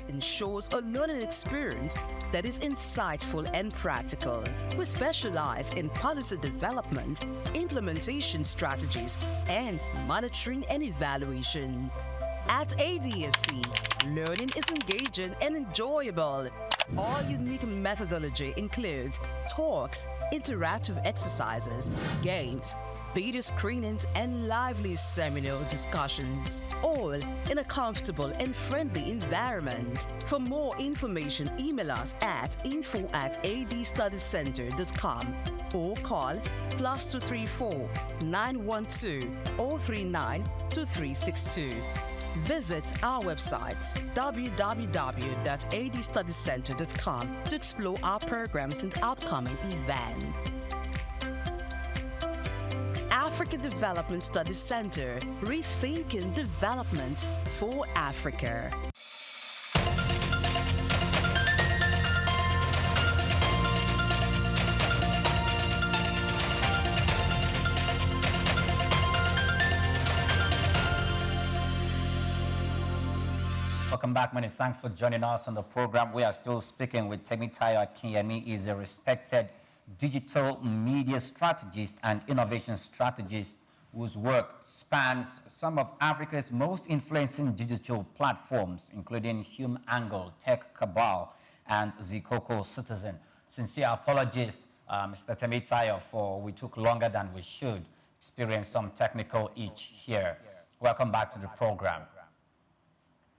ensures a learning experience that is insightful and practical. We specialize in policy development, implementation strategies, and monitoring and evaluation. At ADSC, learning is engaging and enjoyable. Our unique methodology includes talks, interactive exercises, games, video screenings, and lively seminar discussions, all in a comfortable and friendly environment. For more information, email us at info@adstudiescenter.com or call +234 912 039 2362. Visit our website www.adstudiescenter.com to explore our programs and upcoming events. African Development Studies Center, rethinking development for Africa. Welcome back. Many thanks for joining us on the program. We are still speaking with Temitayo Akinyemi. He is a respected digital media strategist and innovation strategist whose work spans some of Africa's most influencing digital platforms, including HumeAngle, Tech Cabal, and Zikoko Citizen. Sincere apologies, Mr. Temitayo, for we took longer than we should, experienced some technical itch here. Welcome back to the program.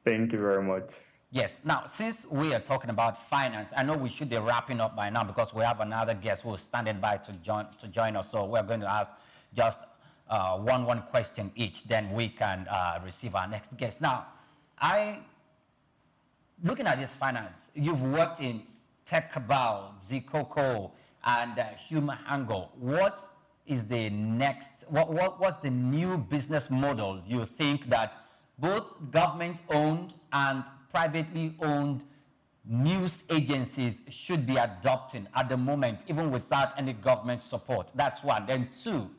Thank you very much. Yes. Now, since we are talking about finance, I know we should be wrapping up by now because we have another guest who is standing by to join us. So we're going to ask just one question each, then we can receive our next guest. Now, looking at this finance, you've worked in Tech Cabal, Zikoko, and HumeAngle. What is the next? What's the new business model you think that both government-owned and privately owned news agencies should be adopting at the moment, even without any government support? That's one. Then two,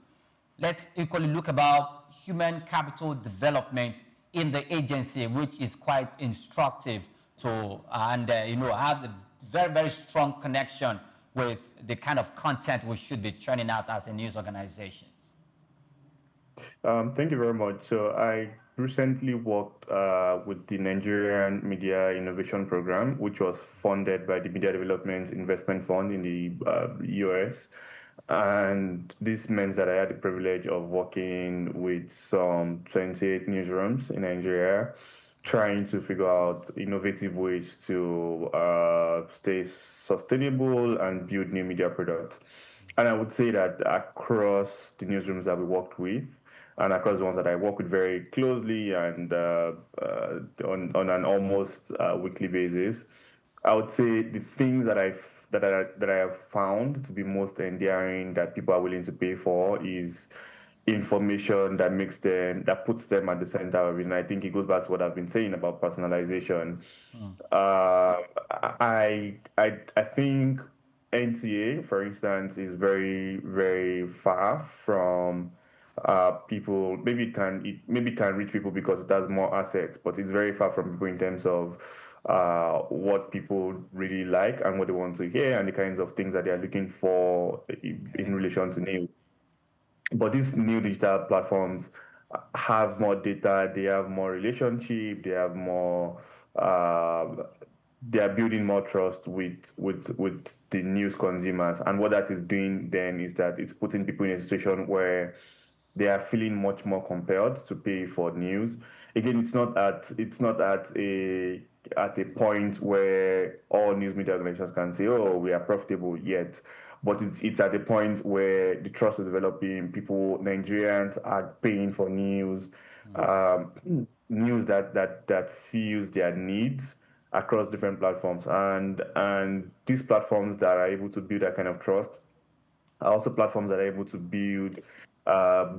let's equally look about human capital development in the agency, which is quite instructive to, and have a very, very strong connection with the kind of content we should be churning out as a news organization. Thank you very much. So I recently worked with the Nigerian Media Innovation Program, which was funded by the Media Development Investment Fund in the US. And this meant that I had the privilege of working with some 28 newsrooms in Nigeria, trying to figure out innovative ways to stay sustainable and build new media products. And I would say that across the newsrooms that we worked with, and across the ones that I work with very closely and on an almost weekly basis, I would say the things that I have found to be most endearing that people are willing to pay for is information that puts them at the center of it. And I think it goes back to what I've been saying about personalization. I think NTA, for instance, is very, very far from people. Maybe it can reach people because it has more assets, but it's very far from people in terms of what people really like and what they want to hear and the kinds of things that they are looking for in relation to news. But these new digital platforms have more data, they have more relationship, they have more. They are building more trust with the news consumers, and what that is doing then is that it's putting people in a situation where they are feeling much more compelled to pay for news. Again, it's not at a point where all news media organizations can say, "Oh, we are profitable yet," but it's at a point where the trust is developing. Nigerians are paying for news, news that fills their needs across different platforms, and these platforms that are able to build that kind of trust are also platforms that are able to build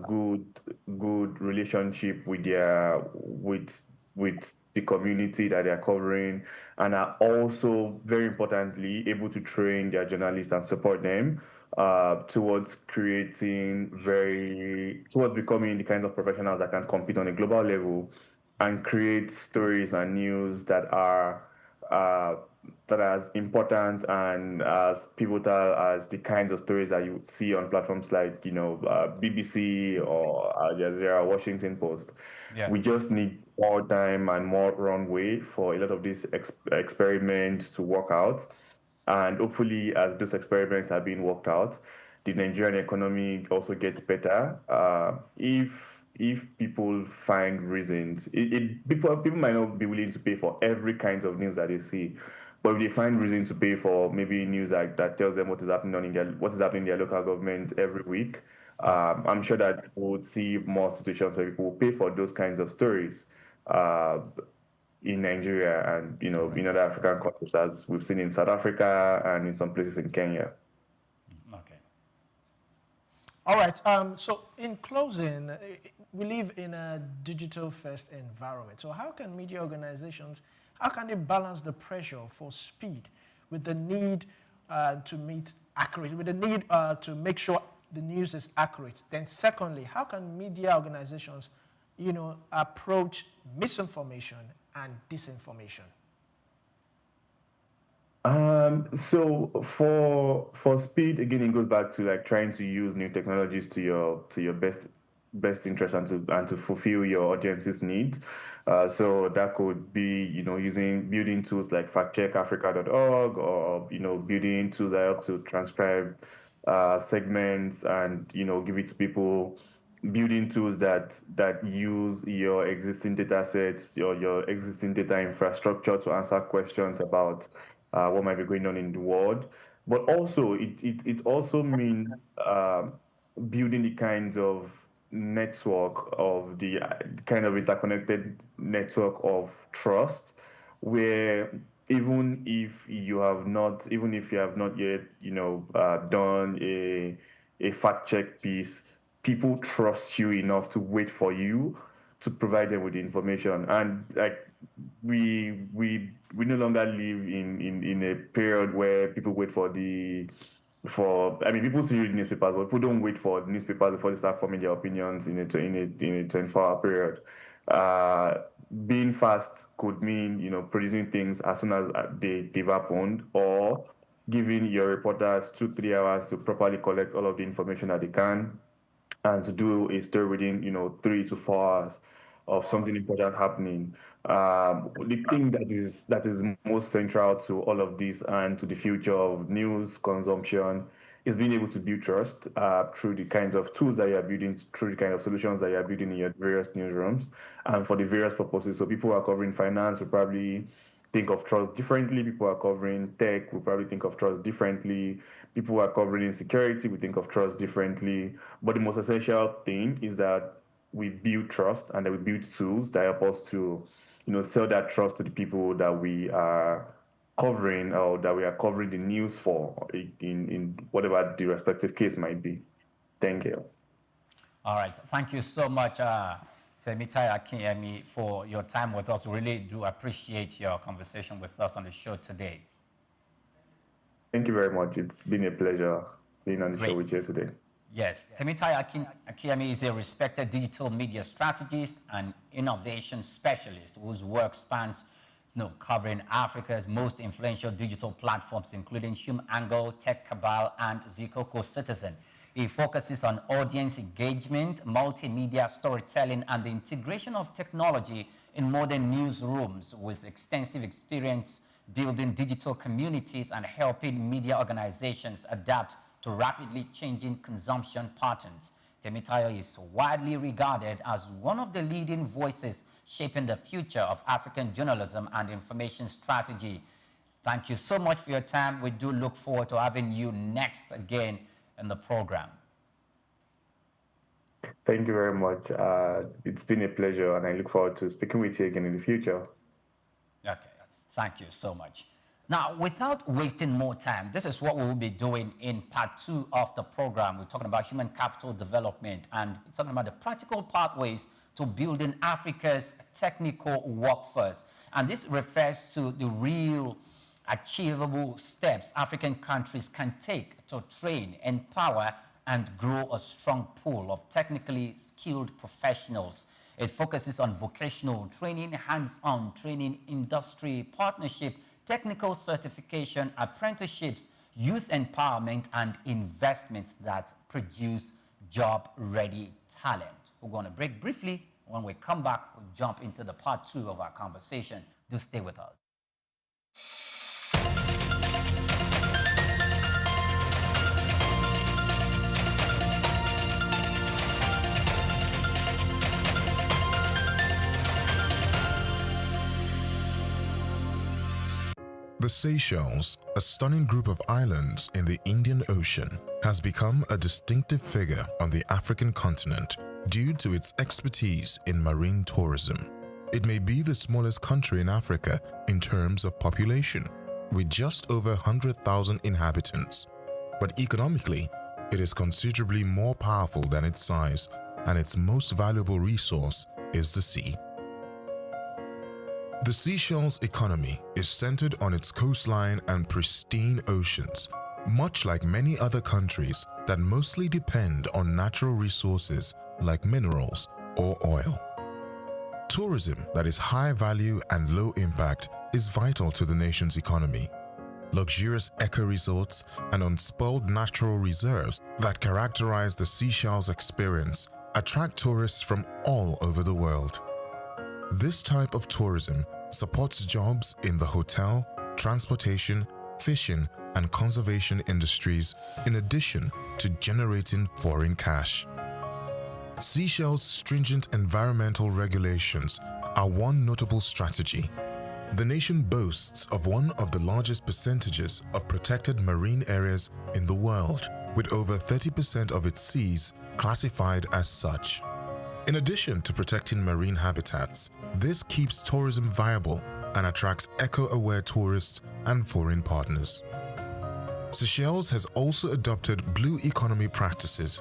good relationship with the community that they are covering, and are also very importantly able to train their journalists and support them towards becoming the kinds of professionals that can compete on a global level and create stories and news uh, that are as important and as pivotal as the kinds of stories that you would see on platforms like BBC or Al Jazeera, Washington Post. Yeah. We just need more time and more runway for a lot of these experiments to work out. And hopefully, as those experiments are being worked out, the Nigerian economy also gets better. If people find reasons, people might not be willing to pay for every kind of news that they see, but if they find reason to pay for maybe news that tells them what is happening in their local government every week, I'm sure that we would see more situations where people will pay for those kinds of stories. Uh, in Nigeria and in other African countries, as we've seen in South Africa and in some places in Kenya. Okay. All right. So in closing, we live in a digital-first environment. So how can media organizations, how can they balance the pressure for speed with the need to meet accurate, with the need to make sure the news is accurate? Then secondly, how can media organizations, approach misinformation and disinformation? So for speed, again, it goes back to like trying to use new technologies to your best interest and to fulfill your audience's needs. So that could be building tools like factcheckafrica.org, or building tools that help to transcribe segments and give it to people, building tools that use your existing data sets, your existing data infrastructure to answer questions about what might be going on in the world. But also, it also means building the kinds of network of the kind of interconnected network of trust, where even if you have not yet done a fact check piece, people trust you enough to wait for you to provide them with the information. And like we no longer live in a period where people wait people still read newspapers, but people don't wait for newspapers before they start forming their opinions in a 24-hour period. Being fast could mean producing things as soon as they've happened, or giving your reporters 2-3 hours to properly collect all of the information that they can, and to do a story within 3 to 4 hours of something important happening. The thing that is most central to all of this and to the future of news consumption is being able to build trust through the kinds of tools that you are building, through the kind of solutions that you are building in your various newsrooms, and for the various purposes. So people who are covering finance will probably think of trust differently. People who are covering tech will probably think of trust differently. People who are covering insecurity will think of trust differently. But the most essential thing is that we build trust and that we build tools that help us to, sell that trust to the people that we are covering, or that we are covering the news for, in whatever the respective case might be. Thank you. All right. Thank you so much, Temitai Akinyemi, for your time with us. We really do appreciate your conversation with us on the show today. Thank you very much. It's been a pleasure being on the show with you today. Yes, Temitai Akinyemi is a respected digital media strategist and innovation specialist whose work spans covering Africa's most influential digital platforms, including HumeAngle, TechCabal, and Zikoko Citizen. He focuses on audience engagement, multimedia storytelling, and the integration of technology in modern newsrooms, with extensive experience building digital communities and helping media organizations adapt to rapidly changing consumption patterns. Temitai is widely regarded as one of the leading voices shaping the future of African journalism and information strategy. Thank you so much for your time. We do look forward to having you next again in the program. Thank you very much. It's been a pleasure, and I look forward to speaking with you again in the future. Okay, thank you so much. Now, without wasting more time, this is what we will be doing in part 2 of the program. We're talking about human capital development, and it's talking about the practical pathways to building Africa's technical workforce. And this refers to the real achievable steps African countries can take to train, empower, and grow a strong pool of technically skilled professionals. It focuses on vocational training, hands-on training, industry partnership, technical certification, apprenticeships, youth empowerment, and investments that produce job-ready talent. We're going to break briefly. When we come back, we'll jump into the part 2 of our conversation. Do stay with us. The Seychelles, a stunning group of islands in the Indian Ocean, has become a distinctive figure on the African continent due to its expertise in marine tourism. It may be the smallest country in Africa in terms of population, with just over 100,000 inhabitants. But economically, it is considerably more powerful than its size, and its most valuable resource is the sea. The Seychelles economy is centered on its coastline and pristine oceans, much like many other countries that mostly depend on natural resources like minerals or oil. Tourism that is high value and low impact is vital to the nation's economy. Luxurious eco-resorts and unspoiled natural reserves that characterize the Seychelles experience attract tourists from all over the world. This type of tourism supports jobs in the hotel, transportation, fishing, and conservation industries, in addition to generating foreign cash. Seychelles' stringent environmental regulations are one notable strategy. The nation boasts of one of the largest percentages of protected marine areas in the world, with over 30% of its seas classified as such. In addition to protecting marine habitats, this keeps tourism viable and attracts eco-aware tourists and foreign partners. Seychelles has also adopted blue economy practices,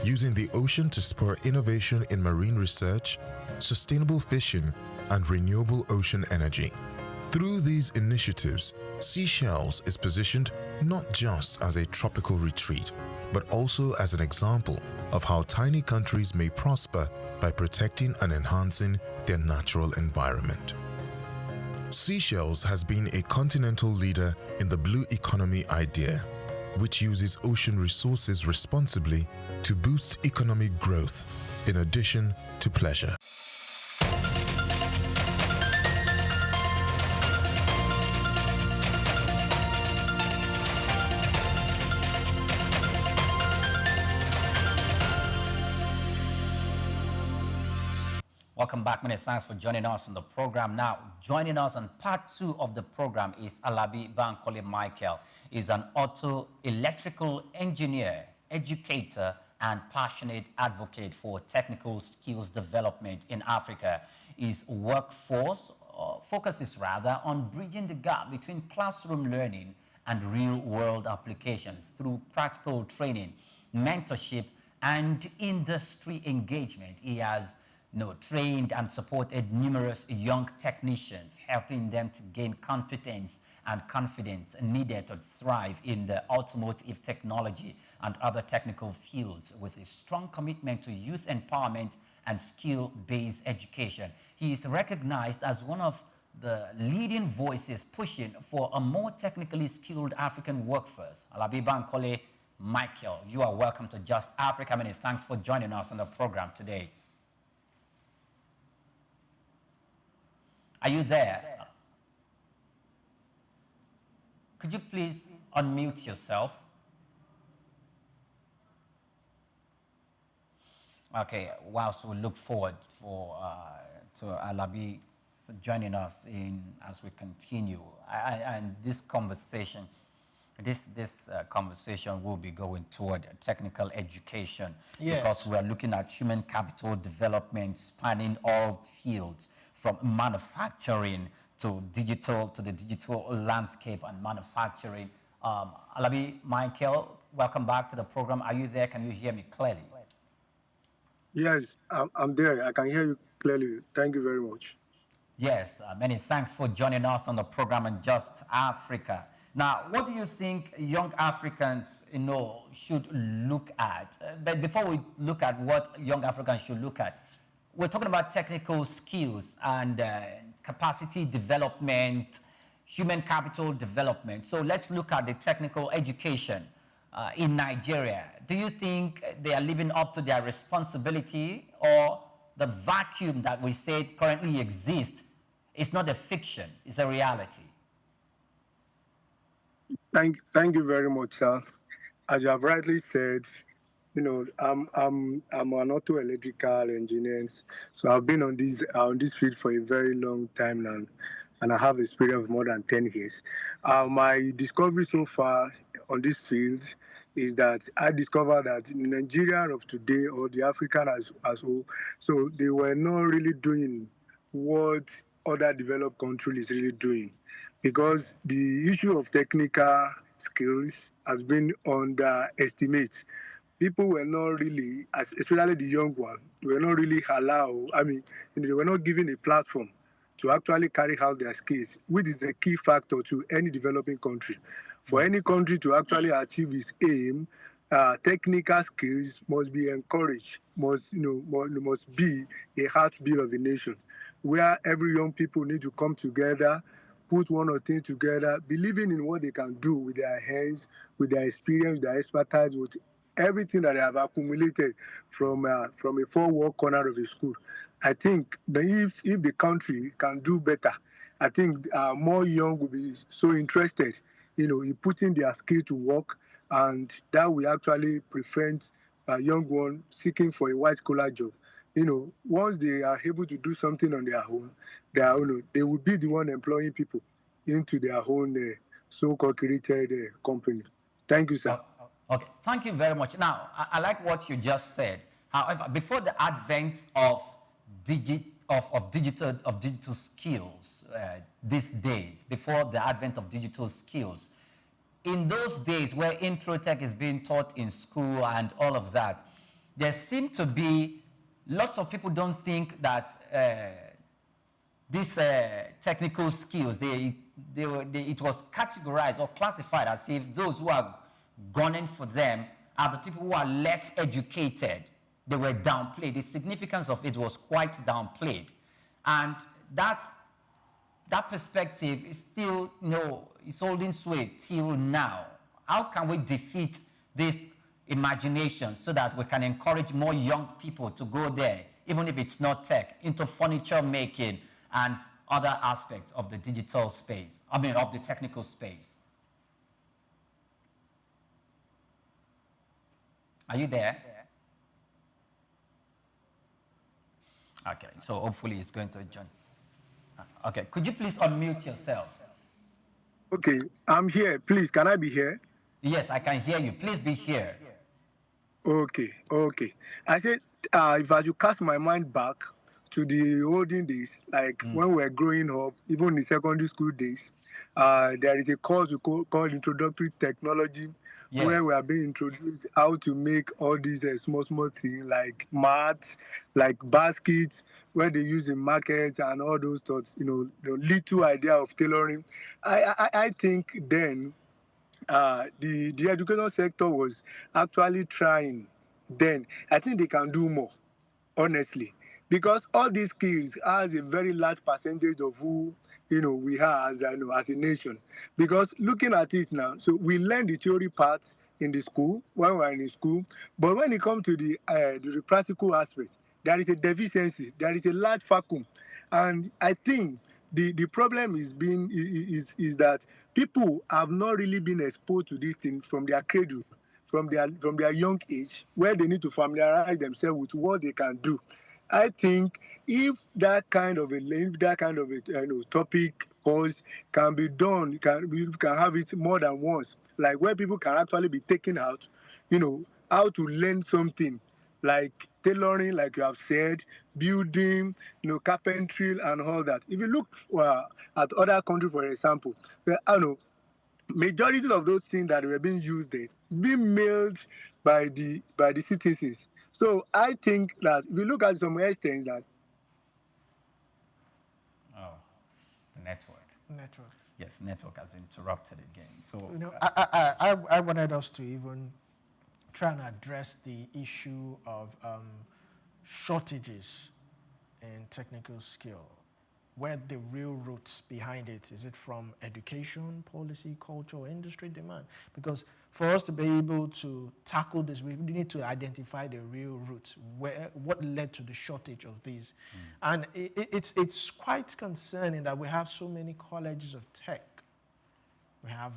using the ocean to spur innovation in marine research, sustainable fishing, and renewable ocean energy. Through these initiatives, Seychelles is positioned not just as a tropical retreat, but also as an example of how tiny countries may prosper by protecting and enhancing their natural environment. Seychelles has been a continental leader in the blue economy idea, which uses ocean resources responsibly to boost economic growth in addition to pleasure. Welcome back. Many thanks for joining us on the program. Now, joining us on part 2 of the program is Alabi Bankole Michael. He's an auto electrical engineer, educator, and passionate advocate for technical skills development in Africa. His workforce focuses rather on bridging the gap between classroom learning and real-world applications through practical training, mentorship, and industry engagement. He has trained and supported numerous young technicians, helping them to gain competence and confidence needed to thrive in the automotive technology and other technical fields, with a strong commitment to youth empowerment and skill-based education. He is recognized as one of the leading voices pushing for a more technically skilled African workforce. Alabi Bankole Michael, you are welcome to Just Africa. Many thanks for joining us on the program today. Are you there? Could you please unmute yourself? Okay, whilst we look forward to Alabi for joining us as we continue, and this conversation, conversation will be going toward technical education, because we are looking at human capital development spanning all fields, from manufacturing to the digital landscape and manufacturing. Alabi Michael, welcome back to the program. Are you there? Can you hear me clearly? Yes, I'm there. I can hear you clearly. Thank you very much. Yes, many thanks for joining us on the program on Just Africa. Now, what do you think young Africans, should look at? But before we look at what young Africans should look at, we're talking about technical skills and capacity development, human capital development. So let's look at the technical education in Nigeria. Do you think they are living up to their responsibility, or the vacuum that we say currently exists is not a fiction, it's a reality? Thank you very much, sir. As you have rightly said, you know, I'm an auto electrical engineer, so I've been on this field for a very long time now, and I have experience of more than 10 years. My discovery so far on this field is that I discovered that in Nigeria of today, or the African as whole, so they were not really doing what other developed countries is really doing, because the issue of technical skills has been underestimated. People were not really, especially the young one, were not really allowed. I mean, they were not given a platform to actually carry out their skills, which is a key factor to any developing country. For any country to actually achieve its aim, technical skills must be encouraged, must be a heartbeat of a nation, where every young people need to come together, put one or two together, believing in what they can do with their hands, with their experience, their expertise, with everything that they have accumulated from a four-wall corner of a school. I think that if the country can do better, I think more young will be so interested, in putting their skill to work, and that will actually prevent a young one seeking for a white-collar job. Once they are able to do something on their own, they will be the one employing people into their own so-called created company. Thank you, sir. Okay, thank you very much. Now, I like what you just said. However, before the advent of digital skills these days, before the advent of digital skills, in those days where Introtech is being taught in school and all of that, there seemed to be lots of people don't think that these technical skills, it was categorized or classified as if those who are gunning for them are the people who are less educated. They were downplayed. The significance of it was quite downplayed. And that perspective is still, it's holding sway till now. How can we defeat this imagination so that we can encourage more young people to go there, even if it's not tech, into furniture making and other aspects of the digital space, of the technical space? Are you there? Okay, so hopefully it's going to join. Okay, could you please unmute yourself? Okay, I'm here. Please, can I be here? Yes, I can hear you. Please be here. Okay. I said, if I should cast my mind back to the olden days, like when we were growing up, even in the secondary school days, there is a course we call Introductory Technology, yes, where we are being introduced how to make all these small things like mats, like baskets, where they use in markets and all those thoughts, the little idea of tailoring. I think then the educational sector was actually trying then. I think they can do more, honestly, because all these skills has a very large percentage of who we are as a nation. Because looking at it now, so we learn the theory parts in the school when we're in the school, but when it comes to the practical aspects, there is a deficiency, there is a large vacuum, and I think the problem is that people have not really been exposed to these things from their cradle, from their young age, where they need to familiarize themselves with what they can do. I think if that kind of a topic course can be done, we can have it more than once, like where people can actually be taken out, how to learn something like tailoring, like you have said, building, carpentry and all that. If you look at other countries, for example, majority of those things that were being used there being mailed by the citizens. So I think that if we look at some extent that the network. Yes, network has interrupted again. So I wanted us to even try and address the issue of shortages in technical skill? Where the real roots behind it? Is it from education, policy, culture, or industry demand? Because for us to be able to tackle this, we need to identify the real roots, what led to the shortage of these. And it's quite concerning that we have so many colleges of tech. We have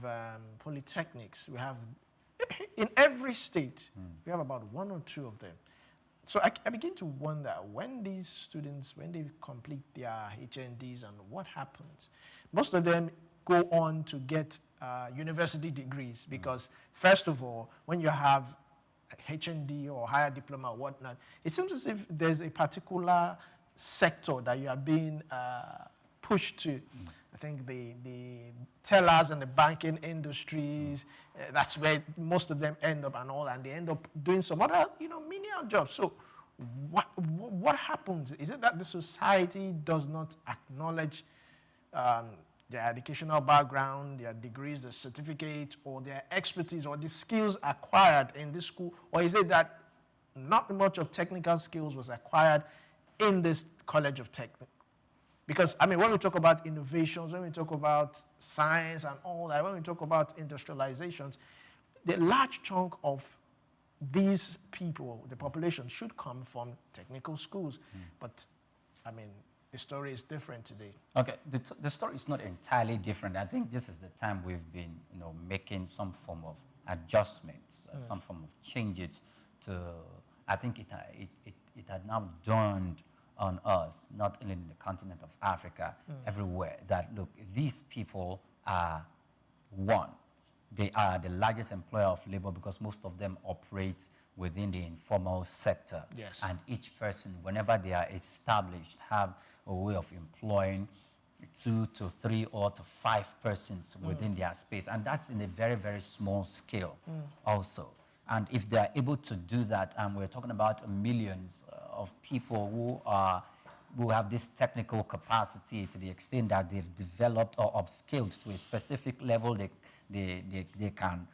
polytechnics. We have, in every state, we have about one or two of them. So I begin to wonder, when these students, when they complete their HNDs and what happens, most of them go on to get university degrees because, first of all, when you have a HND or higher diploma or whatnot, it seems as if there's a particular sector that you are being pushed to. I think the tellers and the banking industries, that's where most of them end up and all, and they end up doing some other, menial jobs. So what happens? Is it that the society does not acknowledge their educational background, their degrees, their certificate, or their expertise, or the skills acquired in this school? Or is it that not much of technical skills was acquired in this College of Tech? Because, when we talk about innovations, when we talk about science and all that, when we talk about industrializations, the large chunk of these people, the population, should come from technical schools. But, the story is different today. Okay, the story is not entirely different. I think this is the time we've been, making some form of adjustments, some form of changes to, I think it had now dawned on us, not only in the continent of Africa, everywhere, that look, these people are one. They are the largest employer of labor because most of them operate within the informal sector. Yes. And each person, whenever they are established, have a way of employing 2 to 3 or to 5 persons within their space. And that's in a very, very small scale also. And if they are able to do that, and we're talking about millions of people who have this technical capacity to the extent that they've developed or upskilled to a specific level, they can,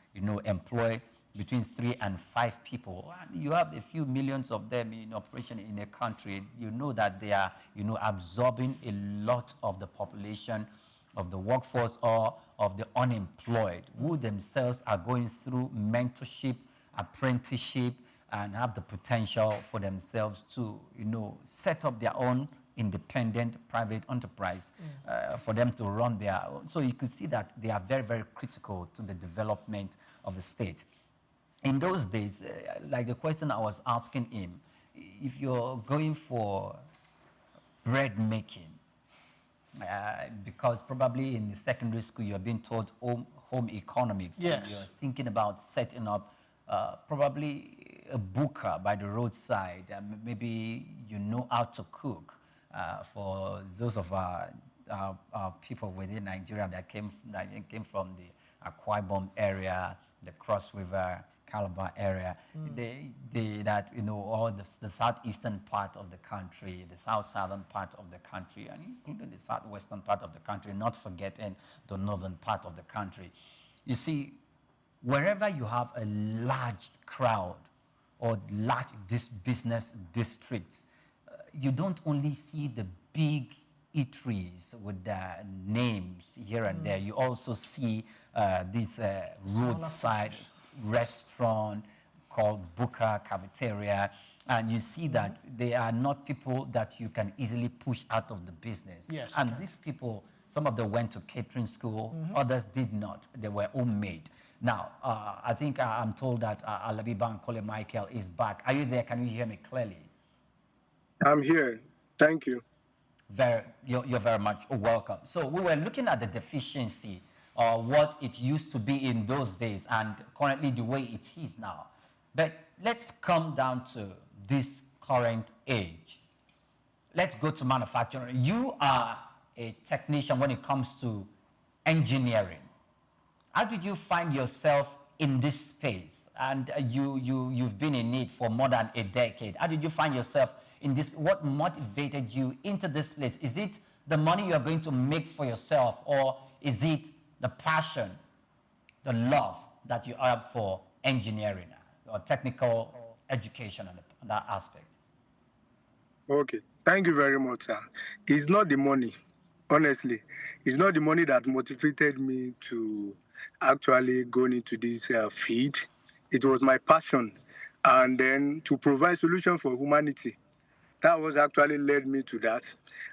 employ between 3 and 5 people. And you have a few millions of them in operation in a country. You know that they are, absorbing a lot of the population, of the workforce, or of the unemployed, who themselves are going through mentorship, apprenticeship, and have the potential for themselves to, set up their own independent private enterprise for them to run their own. So you could see that they are very, very critical to the development of the state. In those days, like the question I was asking him, if you're going for bread making, because probably in the secondary school you're being taught home economics, yes, and you're thinking about setting up probably a booker by the roadside, maybe you know how to cook. For those of our people within Nigeria that came from the Akwa Ibom area, the Cross River, Calabar area, all the southeastern part of the country, the southern part of the country, and including the southwestern part of the country, not forgetting the northern part of the country. You see, wherever you have a large crowd or large business districts, you don't only see the big eateries with their names here and there. You also see this roadside restaurant called Booker Cafeteria, and you see that they are not people that you can easily push out of the business. Yes, and these people, some of them went to catering school, others did not. They were homemade. Now, I think I'm told that Alabi Bankole Michael is back. Are you there? Can you hear me clearly? I'm here. Thank you. You're very much welcome. So we were looking at the deficiency of what it used to be in those days and currently the way it is now. But let's come down to this current age. Let's go to manufacturing. You are a technician when it comes to engineering. How did you find yourself in this space? And you've been in it for more than a decade. How did you find yourself in this? What motivated you into this place? Is it the money you're going to make for yourself, or is it the passion, the love that you have for engineering or technical education on that aspect? Okay. Thank you very much, sir. It's not the money, honestly. It's not the money that motivated me to actually go into this field. It was my passion, and then to provide solution for humanity. That was actually led me to that.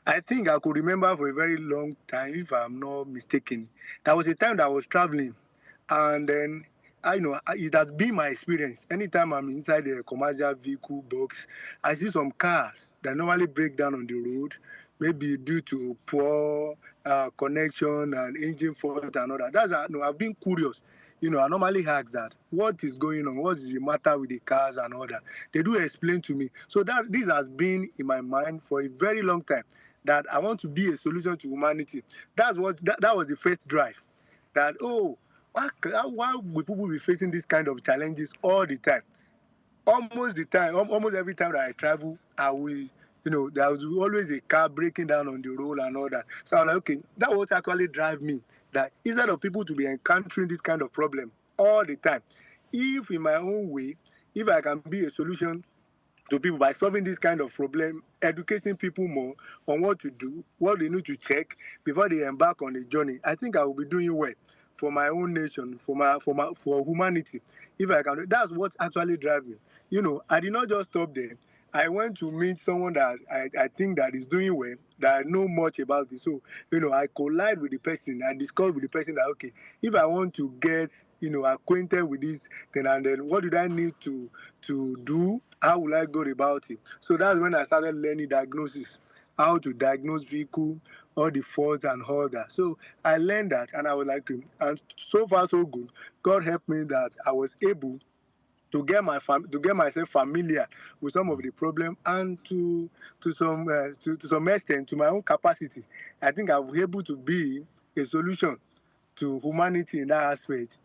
I think I could remember for a very long time, if I'm not mistaken, there was a time that I was traveling, and then it has been my experience. Anytime I'm inside a commercial vehicle box, I see some cars that normally break down on the road, maybe due to poor connection and engine fault and all that. I've been curious. I normally ask that, what is going on? What is the matter with the cars and all that? They do explain to me. So that this has been in my mind for a very long time, that I want to be a solution to humanity. That was the first drive. That, why will people be facing these kind of challenges all the time? Almost every time that I travel, there was always a car breaking down on the road and all that. So I'm like, okay, that was actually drive me. That instead of people to be encountering this kind of problem all the time, if in my own way, if I can be a solution to people by solving this kind of problem, educating people more on what to do, what they need to check before they embark on a journey, I think I will be doing well for my own nation, for humanity. If I can, that's what actually drives me. I did not just stop there. I went to meet someone that I think that is doing well, that I know much about this. So, I collide with the person. I discuss with the person that, okay, if I want to get, acquainted with this, and then what did I need to do? How will I go about it? So that's when I started learning diagnosis, how to diagnose vehicle, all the faults and all that. So I learned that, and I was like, and so far so good. God helped me that I was able to get myself familiar with some of the problem, and to some extent to my own capacity, I think I was able to be a solution to humanity in that aspect.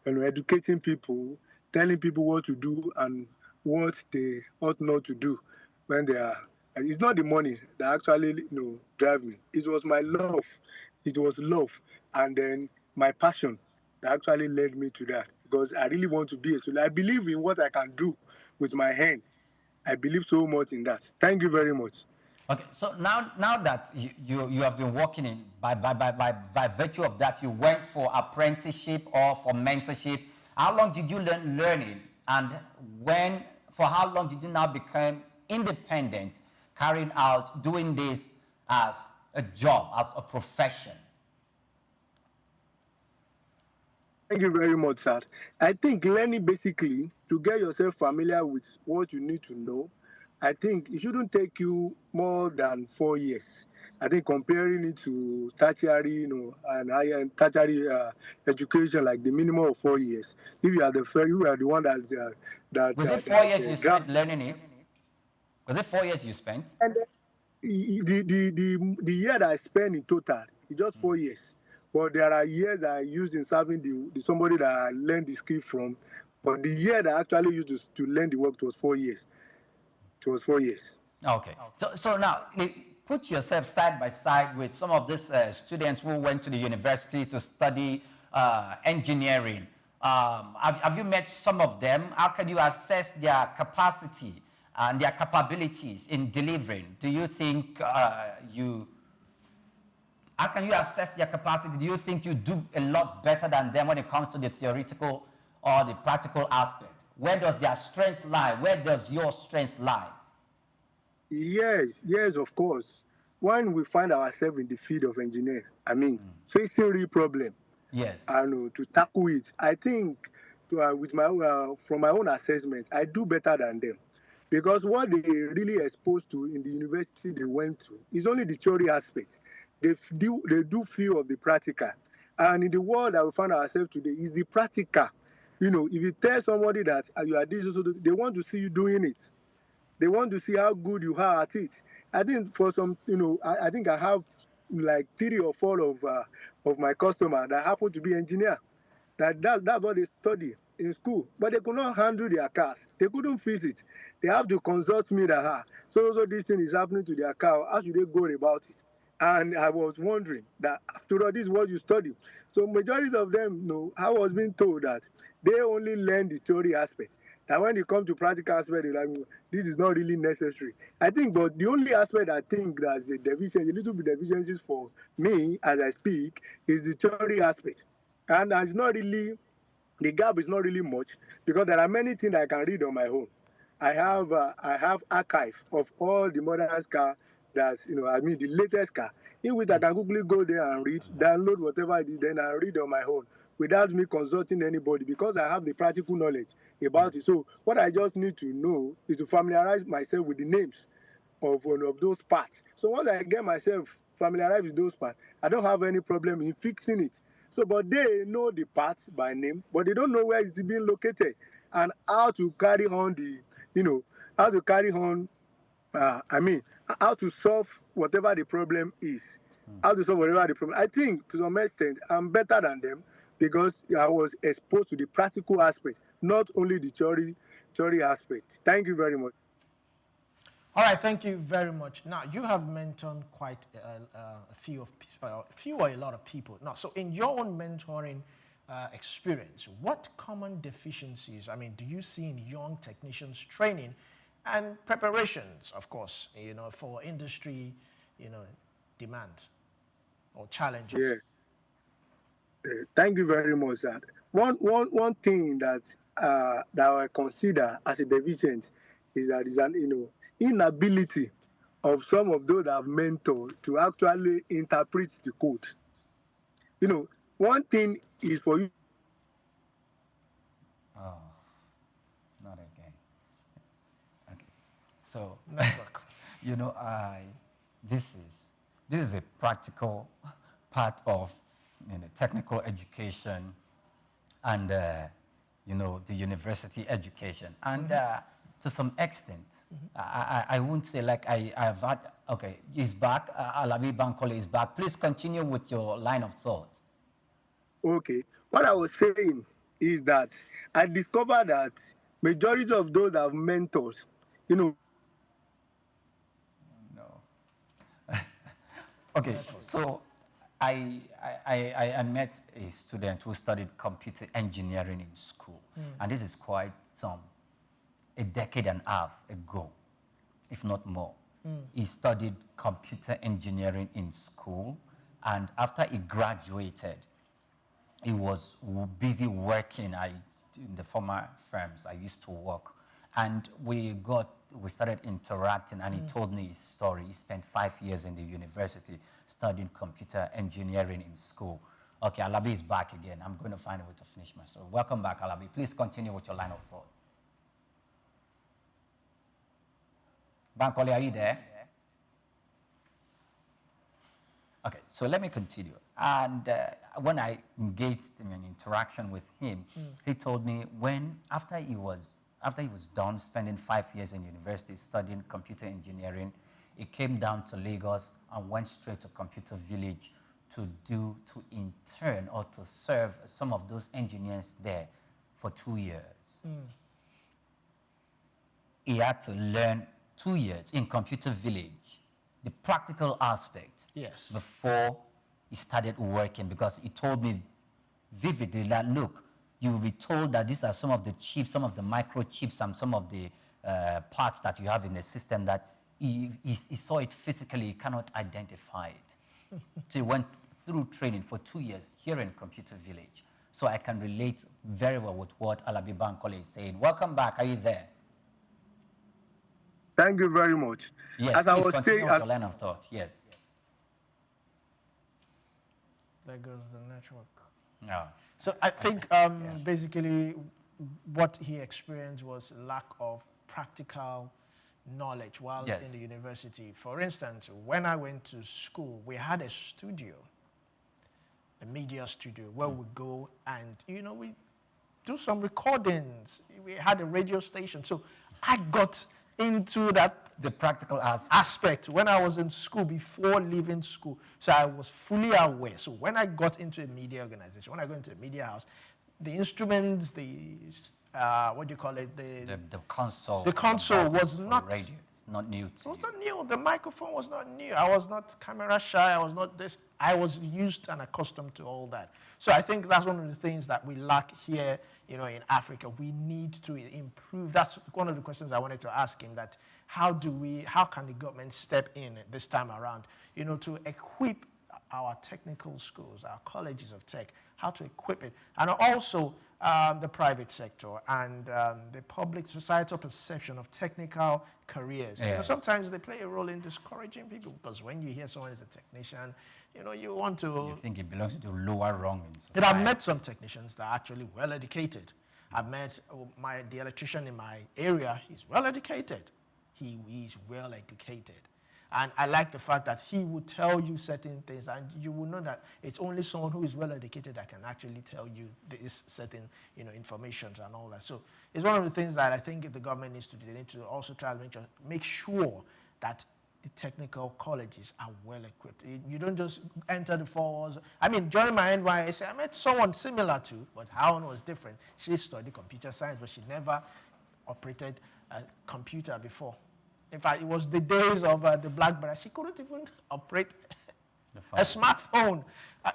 Educating people, telling people what to do and what they ought not to do when they are. And it's not the money that actually drive me. It was my love. It was love, and then my passion that actually led me to that, because I really want to be a solution. I believe in what I can do with my hand. I believe so much in that. Thank you very much. Okay, so now that you have been working in, by virtue of that, you went for apprenticeship or for mentorship. How long did you learn it? And for how long did you now become independent, carrying out, doing this as a job, as a profession? Thank you very much, sir. I think learning basically to get yourself familiar with what you need to know, I think it shouldn't take you more than 4 years. I think comparing it to tertiary, and higher tertiary education, like the minimum of 4 years. If you are the one that was it 4 years you spent learning it? Was it 4 years you spent? And the year that I spent in total is just 4 years. But there are years that I used in serving somebody that I learned the skill from. But the year that I actually used to learn the work was 4 years. It was 4 years. Okay. So now, put yourself side by side with some of these students who went to the university to study engineering. Have you met some of them? How can you assess their capacity and their capabilities in delivering? Do you think how can you assess their capacity? Do you think you do a lot better than them when it comes to the theoretical or the practical aspect? Where does their strength lie? Where does your strength lie? Yes, of course. When we find ourselves in the field of engineering, facing real problem, yes, to tackle it, I think from my own assessment, I do better than them, because what they really exposed to in the university they went to is only the theory aspect. They do feel of the practical, and in the world that we find ourselves today is the practical. If you tell somebody that you are this, they want to see you doing it. They want to see how good you are at it. I think for some, I think I have like 3 or 4 of my customers that happen to be engineer. That's what they study in school, but they could not handle their cars. They couldn't fix it. They have to consult me that so this thing is happening to their car. How should they go about it? And I was wondering that after all, this is what you study. So majority of them, I was being told that they only learn the theory aspect. And when it comes to practical aspect, they're like, this is not really necessary. I think, but the only aspect I think that's a deficiency, a little bit deficiencies for me as I speak, is the theory aspect. And it's not really, the gap is not really much because there are many things I can read on my own. I have archive of all the modern car that's the latest car, in which I can quickly go there and read, download whatever it is, then I read on my own without me consulting anybody because I have the practical knowledge about it. So what I just need to know is to familiarize myself with the names of one of those parts. So once I get myself familiarized with those parts, I don't have any problem in fixing it. So, but they know the parts by name, but they don't know where it's being located and how to carry on how to carry on, how to solve whatever the problem is. How to solve whatever the problem. I think to some extent I'm better than them because I was exposed to the practical aspects, not only the theory aspect. Thank you very much. All right, thank you very much. Now, you have mentored quite a few or a lot of people. Now, so in your own mentoring experience, what common deficiencies, do you see in young technicians training and preparations, of course, for industry, demands or challenges? Yeah. Thank you very much, sir. One thing that I consider as a deficiency is that is an inability of some of those that have mentored to actually interpret the code. One thing is for you. Oh, not again. Okay, so this is a practical part of technical education and the university education and. To some extent, I won't say like I've had, okay, he's back, Alabi Bankole is back. Please continue with your line of thought. Okay, what I was saying is that I discovered that majority of those that have mentors, No. Okay, so I met a student who studied computer engineering in school, and this is quite a decade and a half ago, if not more. He studied computer engineering in school, and after he graduated, he was busy working in the former firms I used to work. And we started interacting, and he told me his story. He spent 5 years in the university studying computer engineering in school. Okay, Alabi is back again. I'm going to find a way to finish my story. Welcome back, Alabi. Please continue with your line of thought. Bankole, are you there? Okay, so let me continue. And when I engaged in an interaction with him, he told me after he was done spending 5 years in university studying computer engineering, he came down to Lagos and went straight to Computer Village to intern or to serve some of those engineers there for 2 years. He had to learn 2 years in Computer Village, the practical aspect, before he started working, because he told me vividly that, look, you will be told that these are some of the chips, some of the microchips, and some of the parts that you have in the system that he saw it physically, he cannot identify it. So he went through training for 2 years here in Computer Village. So I can relate very well with what Alabi Bankole is saying. Welcome back. Are you there? Thank you very much. Yes, as please I was continue saying, with your line of thought. Yes. There goes the network. No. So I think basically what he experienced was lack of practical knowledge while in the university. For instance, when I went to school, we had a studio, a media studio, where we go and, we do some recordings. We had a radio station. So I got into the practical aspect when I was in school, before leaving school. So I was fully aware. So when I got into a media organization, when I got into a media house, the instruments, the console. The console was not not new It to was you. not new. The microphone was not new. I was not camera shy. I was not this. I was used and accustomed to all that. So I think that's one of the things that we lack here, in Africa. We need to improve. That's one of the questions I wanted to ask him, that how can the government step in this time around, to equip our technical schools, our colleges of tech, how to equip it, and also the private sector and the public societal perception of technical careers. Yeah. Sometimes they play a role in discouraging people, because when you hear someone is a technician, you want to. You think it belongs to the lower rung in society. And I've met some technicians that are actually well educated. I've met the electrician in my area. He's well educated. He is well educated. And I like the fact that he would tell you certain things, and you will know that it's only someone who is well educated that can actually tell you this certain, information and all that. So it's one of the things that I think the government needs to do. They need to also try to make sure that the technical colleges are well equipped. You don't just enter the 4 walls. I mean, during my NYSC, I met someone similar to, but her own was different. She studied computer science, but she never operated a computer before. In fact, it was the days of the BlackBerry. She couldn't even operate a smartphone.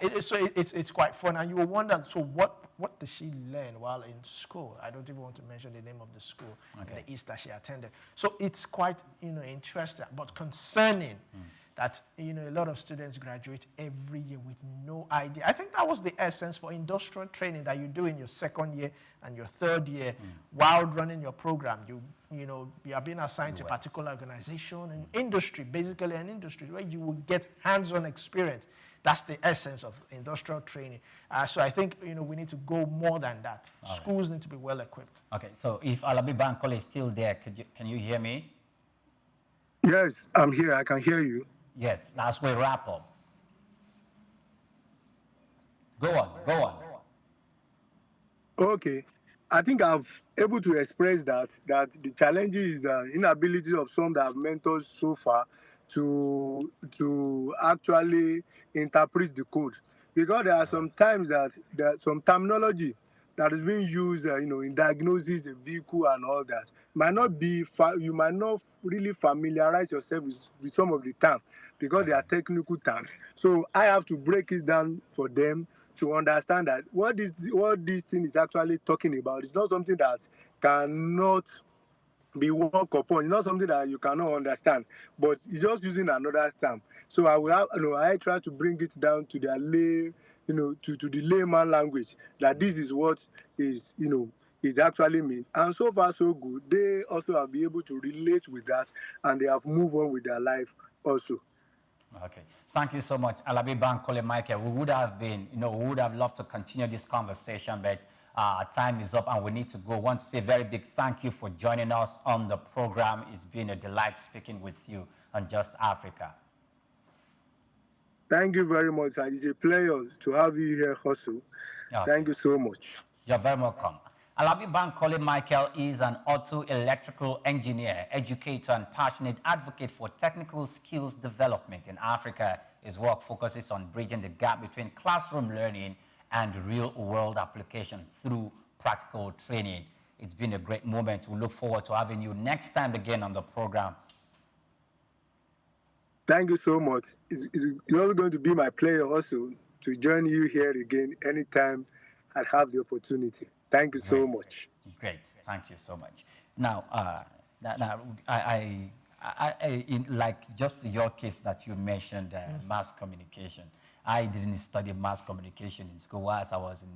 It's quite fun. And you will wonder, so what did she learn while in school? I don't even want to mention the name of the school in the East that she attended. So it's quite, interesting, but concerning that, a lot of students graduate every year with no idea. I think that was the essence for industrial training that you do in your 2nd year and your 3rd year while running your program. You are being assigned to a particular organization and industry, basically an industry where you will get hands-on experience. That's the essence of industrial training. So I think, we need to go more than that. Schools need to be well equipped. Okay, so if Alabi Bankole is still there, can you hear me? Yes, I'm here. I can hear you. Yes, as we wrap up. Go on. Okay. I think I've able to express that the challenge is the inability of some that have mentored so far to actually interpret the code, because there are some times that there's some terminology that is being used, in diagnosis, the vehicle and all that might not be. You might not really familiarize yourself with some of the terms because they are technical terms. So I have to break it down for them to understand that what this thing is actually talking about. It's not something that cannot be worked upon. It's not something that you cannot understand, but it's just using another term. So I try to bring it down to their to the layman language, that this is what it actually means. And so far so good. They also have been able to relate with that, and they have moved on with their life also. Okay. Thank you so much, Alabi Bankole Michael. We would have loved to continue this conversation, but time is up and we need to go. I want to say a very big thank you for joining us on the program. It's been a delight speaking with you on Just Africa. Thank you very much. It's a pleasure to have you here also. Okay. Thank you so much. You're very welcome. Alabi Bankole Michael is an auto electrical engineer, educator, and passionate advocate for technical skills development in Africa. His work focuses on bridging the gap between classroom learning and real-world application through practical training. It's been a great moment. We look forward to having you next time again on the program. Thank you so much. It's also going to be my pleasure also to join you here again anytime I have the opportunity. Thank you so much. Great. Thank you so much. Now, in like just your case that you mentioned, mass communication. I didn't study mass communication in school. Whilst I was in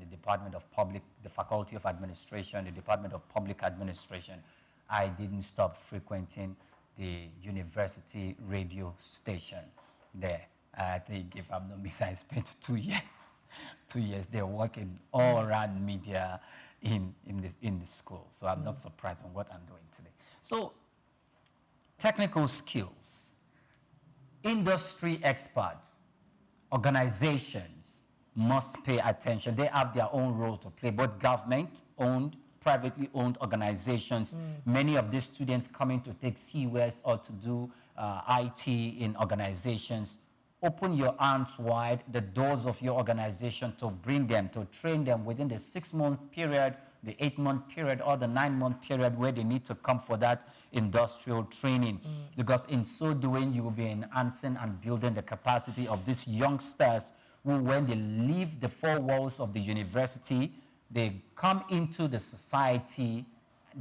the Faculty of Administration, the Department of Public Administration, I didn't stop frequenting the university radio station there. I think, if I'm not mistaken, I spent 2 years there working all around media in the school. So I'm not surprised on what I'm doing today. So technical skills, industry experts, organizations must pay attention. They have their own role to play, both government-owned, privately owned organizations. Many of these students coming to take CWES or to do IT in organizations. Open your arms wide, the doors of your organization to bring them, to train them within the 6-month period the 8-month period or the 9-month period where they need to come for that industrial training. Because in so doing, you will be enhancing and building the capacity of these youngsters who, when they leave the four walls of the university, they come into the society,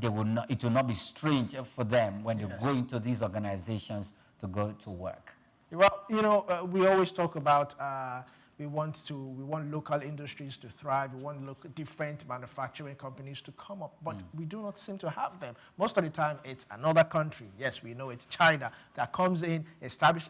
it will not be strange for them when they go into these organizations to go to work. Well, you know, we always talk about we want local industries to thrive. We want different manufacturing companies to come up, but we do not seem to have them. Most of the time, it's another country. Yes, we know it's China that comes in, establish.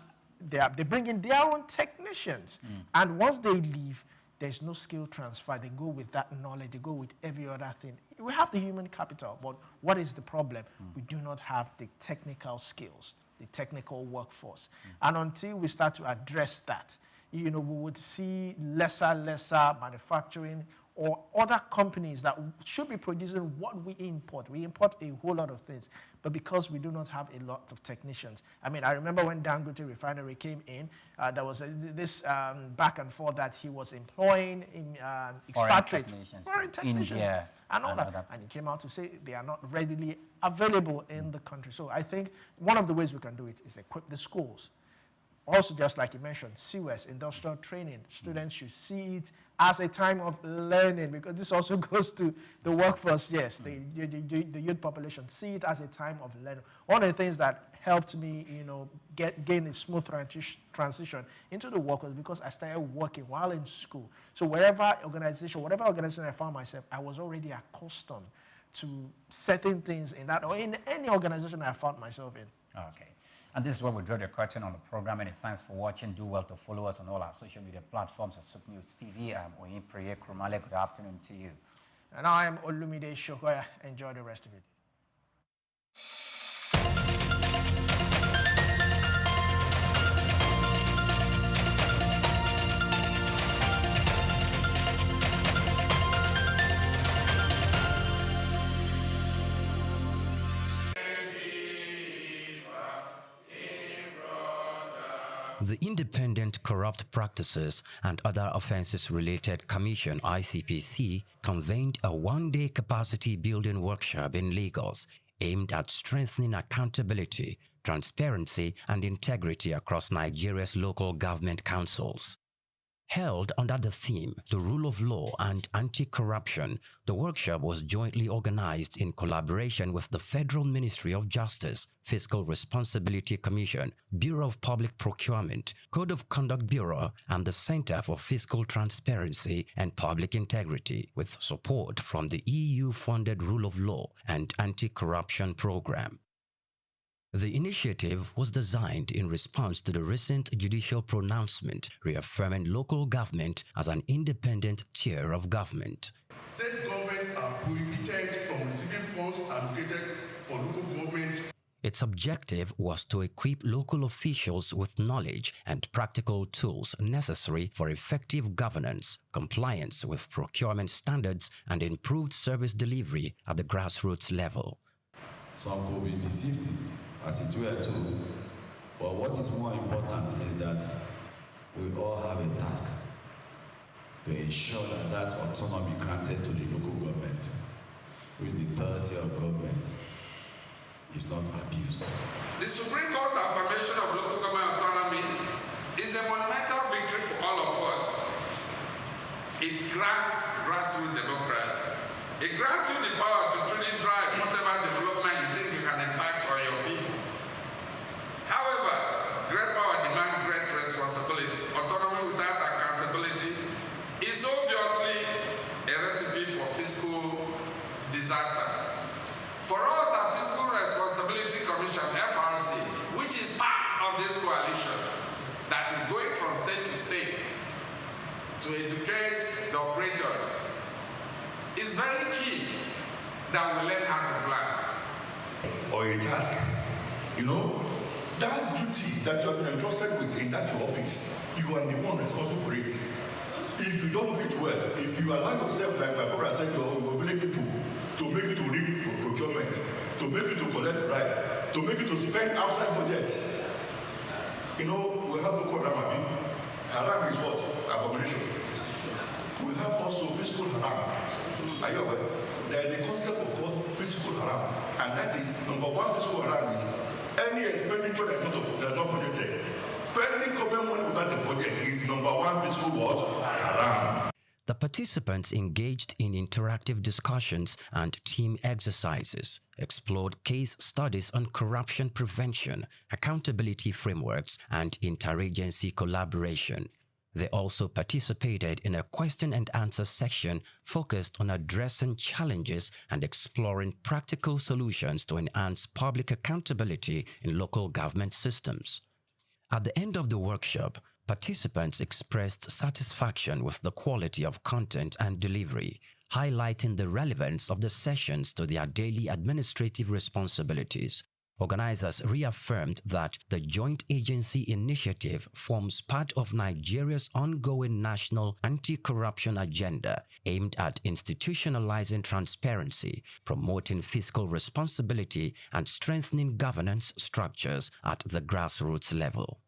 They bring in their own technicians, and once they leave, there's no skill transfer. They go with that knowledge. They go with every other thing. We have the human capital, but what is the problem? We do not have the technical skills, the technical workforce, and until we start to address that, you know, we would see lesser manufacturing or other companies that should be producing what we import. We import a whole lot of things, but because we do not have a lot of technicians. I mean, I remember when Dangote Refinery came in, there was this back and forth that he was employing in expatriates, foreign technicians, India, and all that. And he came out to say they are not readily available in the country. So I think one of the ways we can do it is equip the schools. Also, just like you mentioned, CWES, industrial training, students should see it as a time of learning, because this also goes to the workforce, yes, the youth population, see it as a time of learning. One of the things that helped me, you know, gain a smooth transition into the workforce, because I started working while in school. So whatever organization I found myself, I was already accustomed to certain things in that, or in any organization I found myself in. Okay. And this is where we draw the curtain on the program. Many thanks for watching. Do well to follow us on all our social media platforms at Soap News TV. I'm Oyin Priye Krumale. Good afternoon to you. And I am Olumide Shokoya. Enjoy the rest of it. The Independent Corrupt Practices and Other Offences-Related Commission (ICPC) convened a one-day capacity building workshop in Lagos aimed at strengthening accountability, transparency, and integrity across Nigeria's local government councils. Held under the theme, The Rule of Law and Anti-Corruption, the workshop was jointly organized in collaboration with the Federal Ministry of Justice, Fiscal Responsibility Commission, Bureau of Public Procurement, Code of Conduct Bureau, and the Center for Fiscal Transparency and Public Integrity, with support from the EU-funded Rule of Law and Anti-Corruption Program. The initiative was designed in response to the recent judicial pronouncement reaffirming local government as an independent tier of government. State governments are prohibited from receiving funds allocated for local government. Its objective was to equip local officials with knowledge and practical tools necessary for effective governance, compliance with procurement standards, and improved service delivery at the grassroots level. Some will be deceived as it were too, but what is more important is that we all have a task to ensure that that autonomy granted to the local government, which is the third tier of government, is not abused. The Supreme Court's affirmation of local government autonomy is a monumental victory for all of us. It grants grassroots democracy. It grants you the power to truly drive whatever development you think you can impact on your people. However, great power demands great responsibility. Autonomy without accountability is obviously a recipe for fiscal disaster. For us at Fiscal Responsibility Commission, FRC, which is part of this coalition that is going from state to state to educate the operators, it's very key that we learn how to plan. Or a task, you know, that duty that you have been entrusted with in that your office, you are the one responsible for it. If you don't do it well, if you allow yourself, like my brother said, your village people, to make you to read procurement, to make you to collect bribe, to make you to spend outside budget. You know, we have local haram. Haram is what? Abomination. We have also fiscal haram. Are you aware? there is a concept called physical haram, and that is number one. Physical haram is any expenditure that's not budgeted. Spending government money without a budget is number one physical what? Haram. The participants engaged in interactive discussions and team exercises, explored case studies on corruption prevention, accountability frameworks, and interagency collaboration. They also participated in a question and answer section focused on addressing challenges and exploring practical solutions to enhance public accountability in local government systems. At the end of the workshop, participants expressed satisfaction with the quality of content and delivery, highlighting the relevance of the sessions to their daily administrative responsibilities. Organizers reaffirmed that the Joint Agency Initiative forms part of Nigeria's ongoing national anti-corruption agenda aimed at institutionalizing transparency, promoting fiscal responsibility, and strengthening governance structures at the grassroots level.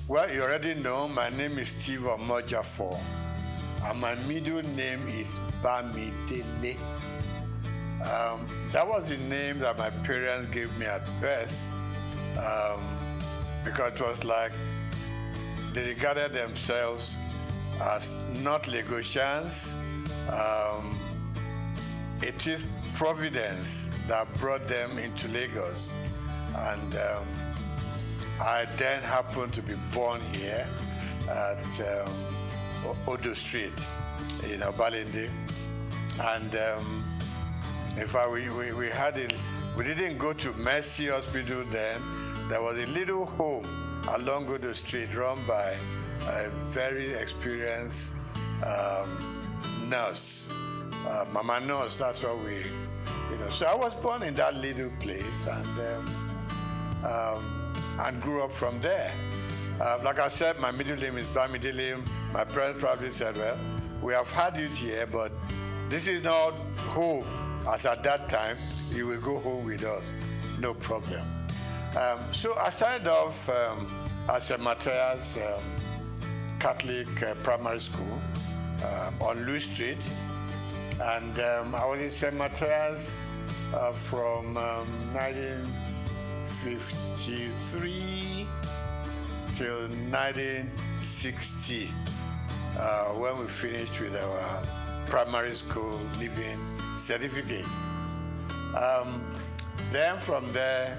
Well, you already know my name is Steve Omojafor, and my middle name is Bamidele. That was the name that my parents gave me at birth, because it was like they regarded themselves as not Lagosians. It is Providence that brought them into Lagos, and I then happened to be born here at Odo Street in Obalende. And in fact, we didn't go to Mercy Hospital then. There was a little home along Odo Street run by a very experienced nurse, Mama Nurse, that's what we, So I was born in that little place and grew up from there. Like I said, my middle name is Bamidele. My parents probably said, well, we have had you here, but this is not home. As at that time, you will go home with us. No problem. So I started off at St. Matthias Catholic Primary School on Louis Street. And I was in St. Matthias from 1953 till 1960, when we finished with our primary school leaving certificate. Then from there,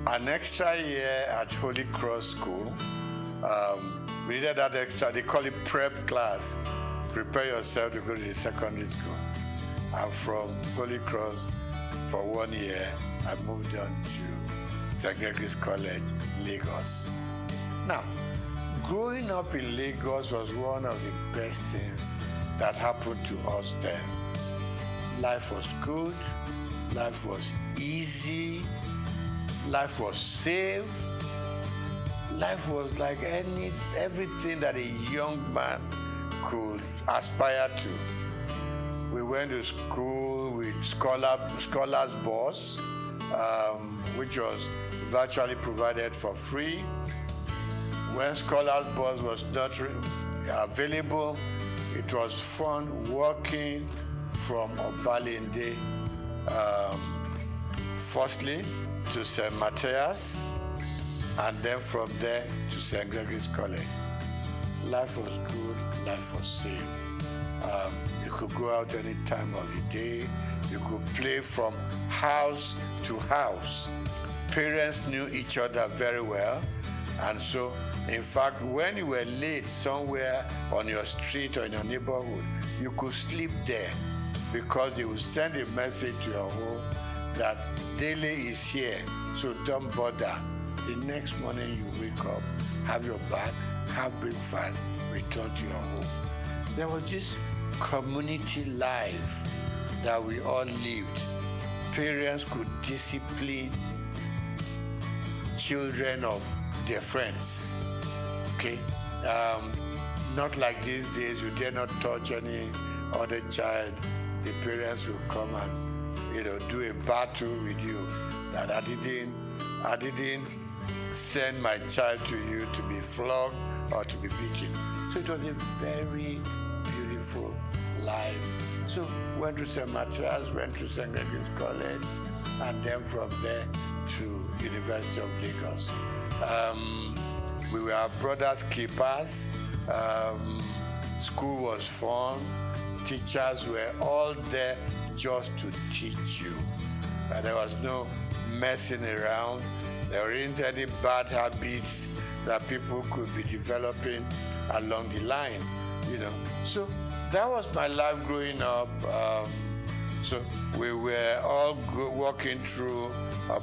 an extra year at Holy Cross School. We did that extra, they call it prep class. Prepare yourself to go to the secondary school. And from Holy Cross, for 1 year, I moved on to St. Gregory's College, Lagos. Now, growing up in Lagos was one of the best things that happened to us then. Life was good, life was easy, life was safe, life was like everything that a young man could aspire to. We went to school with Scholars Bus, which was virtually provided for free. When Scholars Bus was not available, it was fun walking from Obalende, firstly to St. Matthias, and then from there to St. Gregory's College. Life was good, life was safe. You could go out any time of the day. You could play from house to house. Parents knew each other very well. And so, in fact, when you were late somewhere on your street or in your neighborhood, you could sleep there because they would send a message to your home that Dele is here, so don't bother. The next morning you wake up, have your bath, have breakfast, return to your home. There was this community life that we all lived. Parents could discipline children of their friends, okay? Not like these days, you dare not touch any other child the parents will come and, do a battle with you. That I didn't send my child to you to be flogged or to be beaten. So it was a very beautiful life. So went to St. Matthias, went to St. Gregory's College, and then from there to University of Lagos. We were brothers keepers. School was fun. Teachers were all there just to teach you. There was no messing around. There weren't any bad habits that people could be developing along the line, So that was my life growing up. So we were all walking through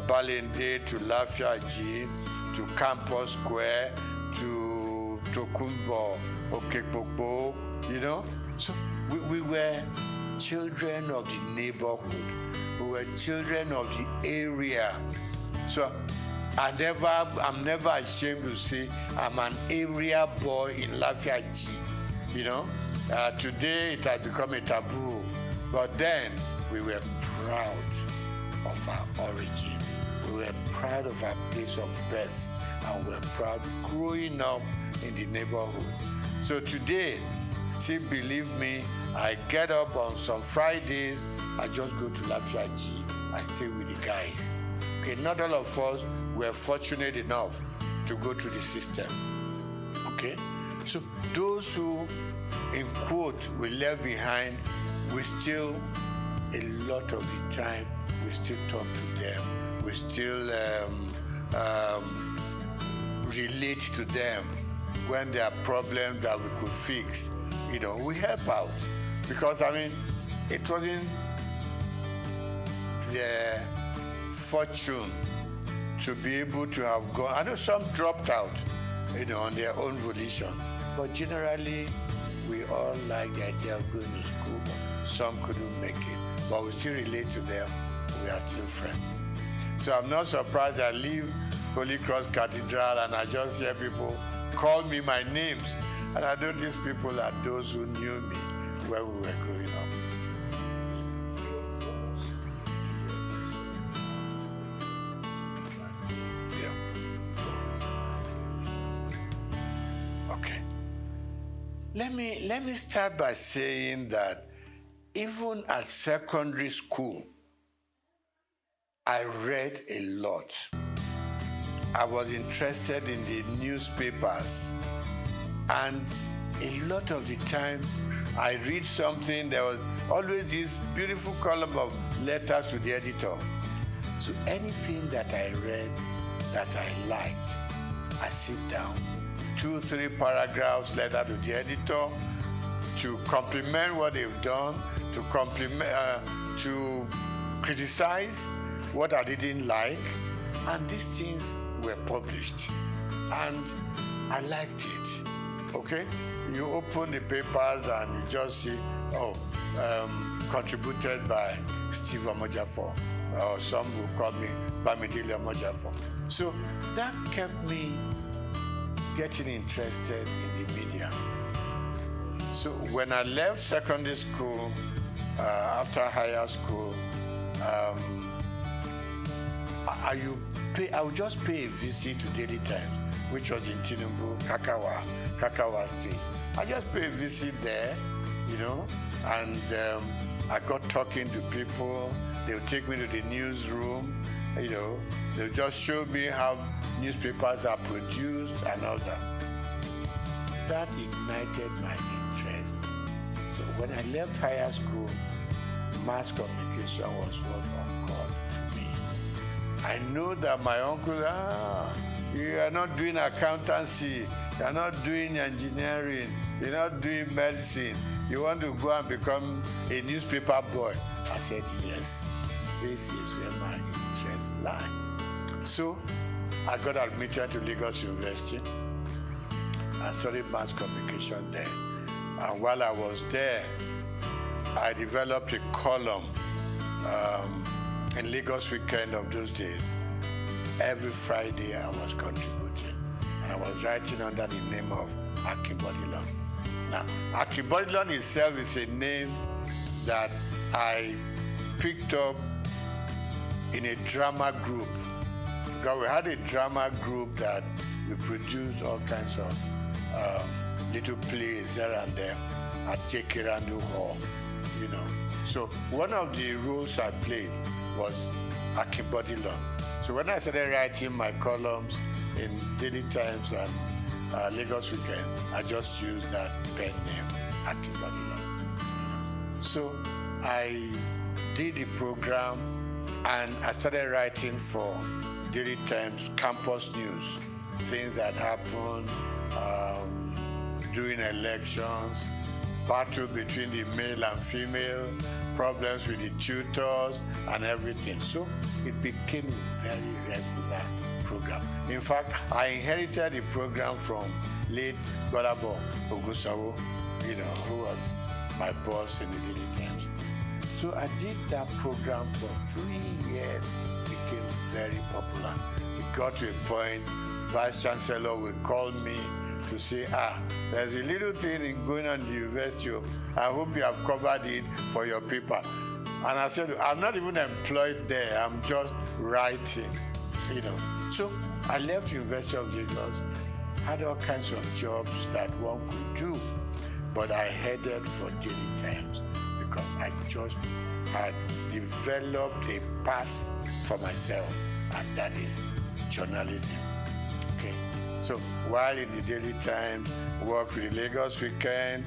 Balinde to Lafiaji, to Campus Square, to Tokunbo, Okekpokpo, So we were children of the neighborhood. We were children of the area. So I'm never ashamed to say I'm an area boy in Lafiaji. Today it has become a taboo, but then we were proud of our origin. We were proud of our place of birth, and we were proud growing up in the neighborhood. So today, still believe me, I get up on some Fridays, I just go to Lafiaji, I stay with the guys. Okay, not all of us were fortunate enough to go through the system. Okay? So those who, in quote, we left behind, we still, a lot of the time, we still talk to them. We still relate to them when there are problems that we could fix. We help out. Because, it wasn't their fortune to be able to have gone. I know some dropped out, on their own volition. But generally, we all like the idea of going to school. Some couldn't make it, but we still relate to them. We are still friends. So I'm not surprised I leave Holy Cross Cathedral and I just hear people call me my names. And I know these people are those who knew me when we were growing up. Let me start by saying that even at secondary school, I read a lot. I was interested in the newspapers, and a lot of the time I read something, there was always this beautiful column of letters to the editor. So anything that I read that I liked, I sit down, 2-3 paragraphs letter to the editor to compliment what they've done, to criticize what I didn't like, and these things were published, and I liked it. Okay, you open the papers and you just see, contributed by Steve Omojafor, or some will call me Bamidele Omojafor. So that kept me getting interested in the media. So when I left secondary school, after higher school, I would just pay a visit to Daily Times, which was in Tinubu, Kakawa Street. I just pay a visit there, and I got talking to people. They'll take me to the newsroom, they'll just show me how newspapers are produced and all that. That ignited my interest. So when I left higher school, mass communication was what called me. I know that my uncle, you are not doing accountancy, you are not doing engineering, you're not doing medicine, you want to go and become a newspaper boy. I said, yes, this is where my interests lie. So I got admitted to Lagos University and studied mass communication there. And while I was there, I developed a column in Lagos Weekend of those days. Every Friday I was contributing, and I was writing under the name of Akinbodilon. Now, Akinbodilon itself is a name that I picked up in a drama group. Because we had a drama group that we produced all kinds of little plays here and there at J.K. Randall Hall, you know. So one of the roles I played was Akinbodilon. So when I started writing my columns in Daily Times and Lagos Weekend, I just used that pen name, Akinbodilon. So I did the program and I started writing for Daily Times campus news, things that happened during elections, battle between the male and female, problems with the tutors and everything. So it became a very regular program. In fact, I inherited the program from late Golabo Ogusawo, you know, who was my boss in the Daily Times. So I did that program for 3 years. It became very popular. It got to a point, Vice Chancellor would call me to say, there's a little thing going on in the university. I hope you have covered it for your paper. And I said, I'm not even employed there. I'm just writing, you know. So I left University of Lagos, had all kinds of jobs that one could do, but I headed for Daily Times because I just had developed a path for myself, and that is journalism. Okay. So while in the Daily Times, worked with the Lagos Weekend,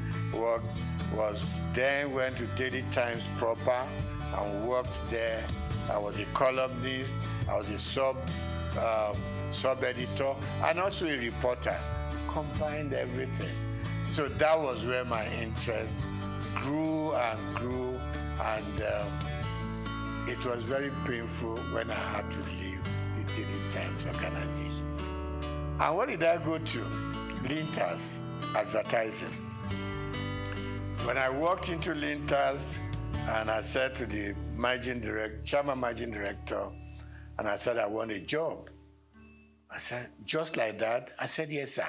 went to Daily Times proper and worked there. I was a columnist, I was a sub-editor, and also a reporter. Combined everything. So that was where my interest grew and grew, and it was very painful when I had to leave the Daily Times organization. And what did I go to? Lintas Advertising. When I walked into Lintas, and I said to the chairman managing director, and I said, I want a job. I said, just like that? I said, yes, sir.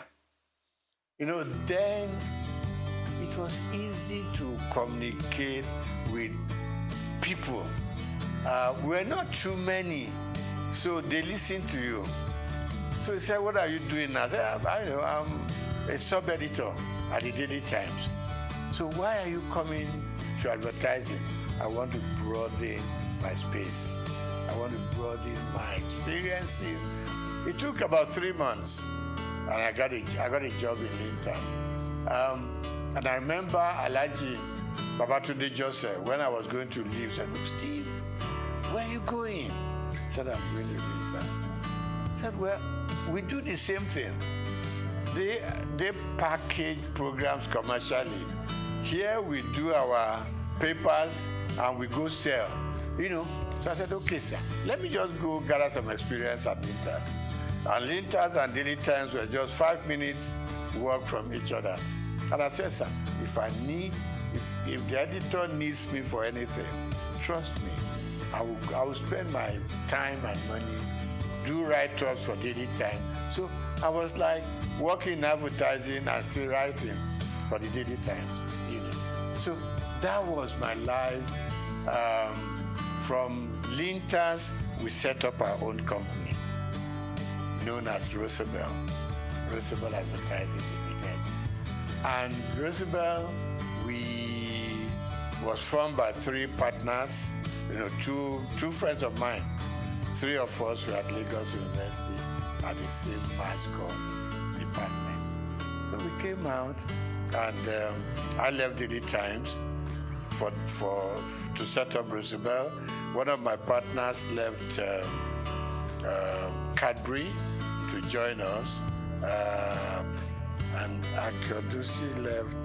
You know, then it was easy to communicate with people. We're not too many, so they listen to you. So he said, what are you doing now? I said, I'm a sub-editor at the Daily Times. So why are you coming to advertising? I want to broaden my space. I want to broaden my experiences. It took about 3 months, and I got a job in Lintas. And I remember Alhaji Babatunde Joseph, when I was going to leave, said, look, Steve, where are you going? I said, I'm going to Lintas. I said, well, we do the same thing. They package programs commercially. Here we do our papers and we go sell, you know. So I said, okay, sir, let me just go gather some experience at Lintas. And Lintas and Daily Times were just 5 minutes walk from each other. And I said, sir, if the editor needs me for anything, trust me, I will spend my time and money, do write-ups for Daily Times. So I was like working in advertising and still writing for the Daily Times, you know. So that was my life. From Lintas, we set up our own company known as Rosabel Advertising Limited. And Rosabel, was formed by 3 partners, you know, two friends of mine. 3 of us were at Lagos University at the same mass comm department. So we came out, and I left Daily Times to set up Rosabel. One of my partners left Cadbury to join us, and Akodusi left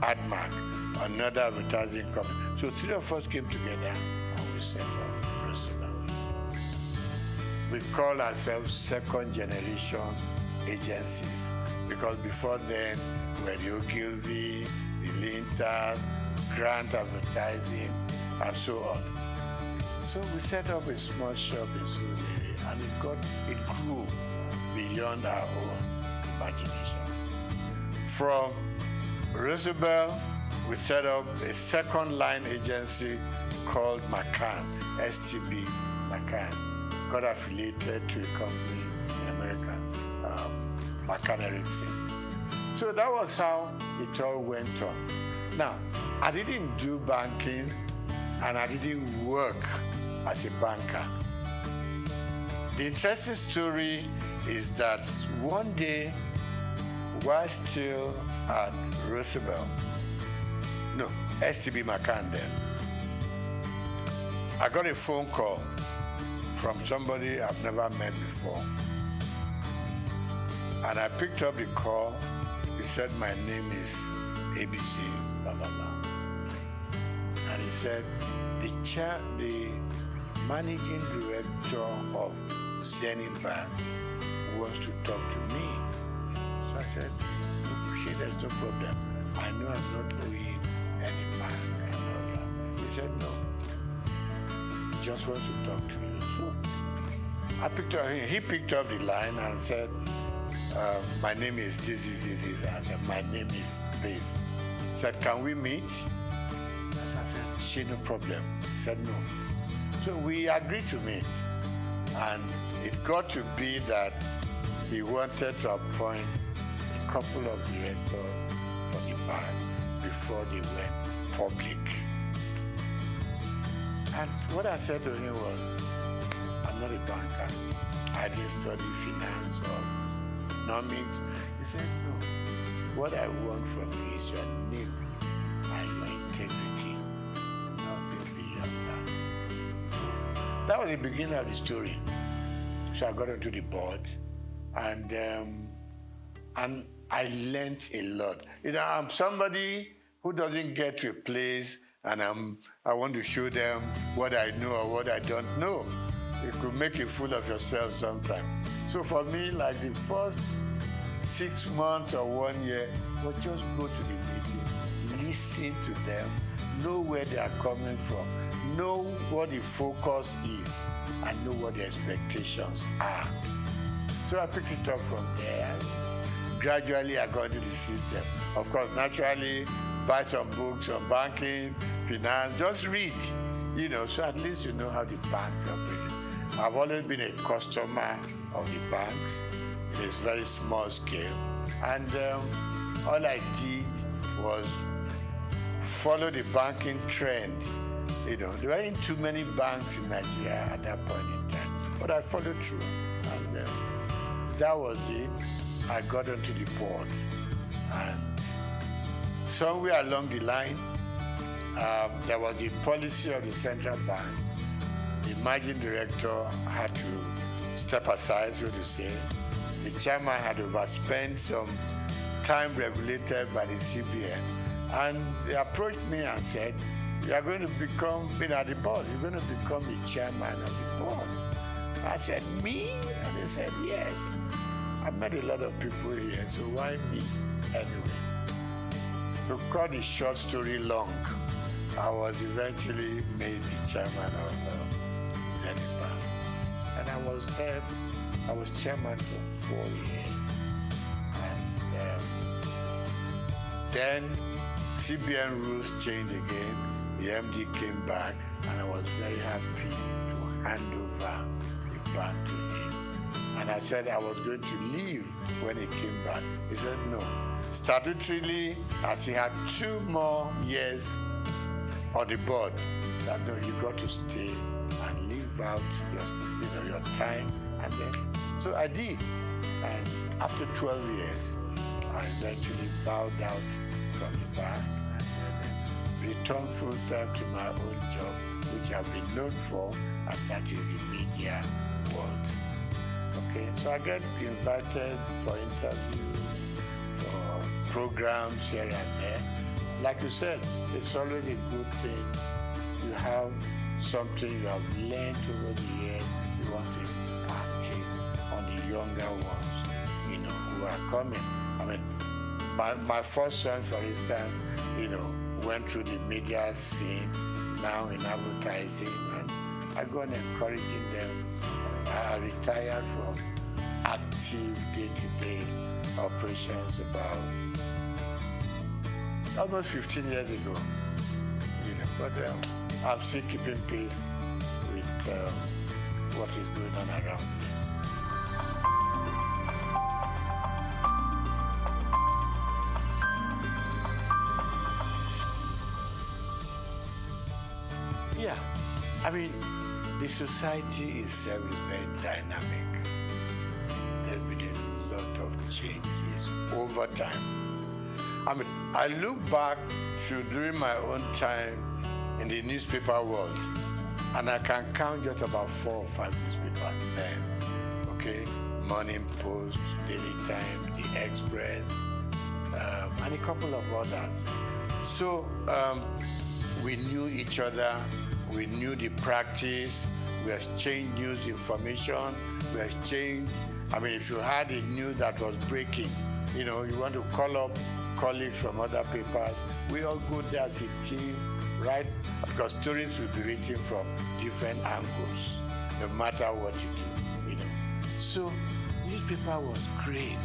Admark, another advertising company. So 3 of us came together and we set up Rosabel. We call ourselves second generation agencies, because before then we were the Ogilvy, the Lintas, Grant Advertising, and so on. So we set up a small shop in Surulere, and it grew beyond our own imagination. From Rosabel, we set up a second line agency called McCann, STB McCann. Got affiliated to a company in America, McCann Erickson. So that was how it all went on. Now, I didn't do banking and I didn't work as a banker. The interesting story is that one day, while still at Roosevelt, no, STB McCann then, I got a phone call from somebody I've never met before. And I picked up the call. He said, my name is ABC, blah, blah, blah. And he said, the managing director of Zenith Bank wants to talk to me. So I said, there's no problem. I know I'm not owing any bank and all that. He said, no. He just wants to talk to you. So I picked up, he picked up the line and said, my name is this. I said, my name is this. He said, can we meet? So I said, she no problem. He said, no. So we agreed to meet. And it got to be that he wanted to appoint a couple of directors for the bank before they went public. And what I said to him was, I'm not a banker. I didn't study finance or economics. He said, no. What I want from you is your name and your integrity. Nothing beyond that. That was the beginning of the story. So I got onto the board, and I learned a lot. You know, I'm somebody who doesn't get to a place and I want to show them what I know or what I don't know. You could make a fool of yourself sometimes. So for me, like the first 6 months or 1 year, was just go to the meeting, listen to them, know where they are coming from, know what the focus is, and know what the expectations are. So I picked it up from there. Gradually, I got into the system. Of course, naturally, buy some books on banking, finance, just read, you know, so at least you know how the banks operate. I've always been a customer of the banks. It is very small scale. And all I did was follow the banking trend. You know, there weren't too many banks in Nigeria at that point in time, but I followed through. And that was it. I got onto the board. And somewhere along the line, there was the policy of the central bank. The managing director had to step aside, so to say. The chairman had overspent some time regulated by the CBN. And they approached me and said, you are going to become, being at the board, you're going to become the chairman of the board. I said, me? And they said, yes. I've met a lot of people here, so why me? Anyway, to cut the short story long, I was eventually made the chairman of Zenith Bank. And I was there, I was chairman for 4 years. And then CBN rules changed again. The MD came back, and I was very happy to hand over the bank to him. And I said I was going to leave when he came back. He said no. Statutorily, as he had 2 more years on the board, that no, you got to stay and live out your time. And then, so I did. And after 12 years, I eventually bowed out from the bank and returned full time to my own job, which I've been known for, and that is the media world. Okay, so I get invited for interviews, for programs here and there. Like you said, it's always a good thing. You have something you have learned over the years, you want to impact it on the younger ones, you know, who are coming. I mean, my first son, for instance, you know, went through the media scene, now in advertising, and I go on encouraging them. I retired from active day-to-day operations about almost 15 years ago. But I'm still keeping pace with what is going on around me. Yeah, I mean, the society itself is very dynamic. There's been a lot of changes over time. I mean, I look back to during my own time in the newspaper world, and I can count just about 4 or 5 newspapers then, okay? Morning Post, Daily Times, The Express, and a couple of others. So we knew each other, we knew the practice, we exchanged news information, we exchanged, I mean, if you had a news that was breaking, you want to call up colleagues from other papers, we all go there as a team, right? Because stories will be written from different angles, no matter what you do, So newspaper was great.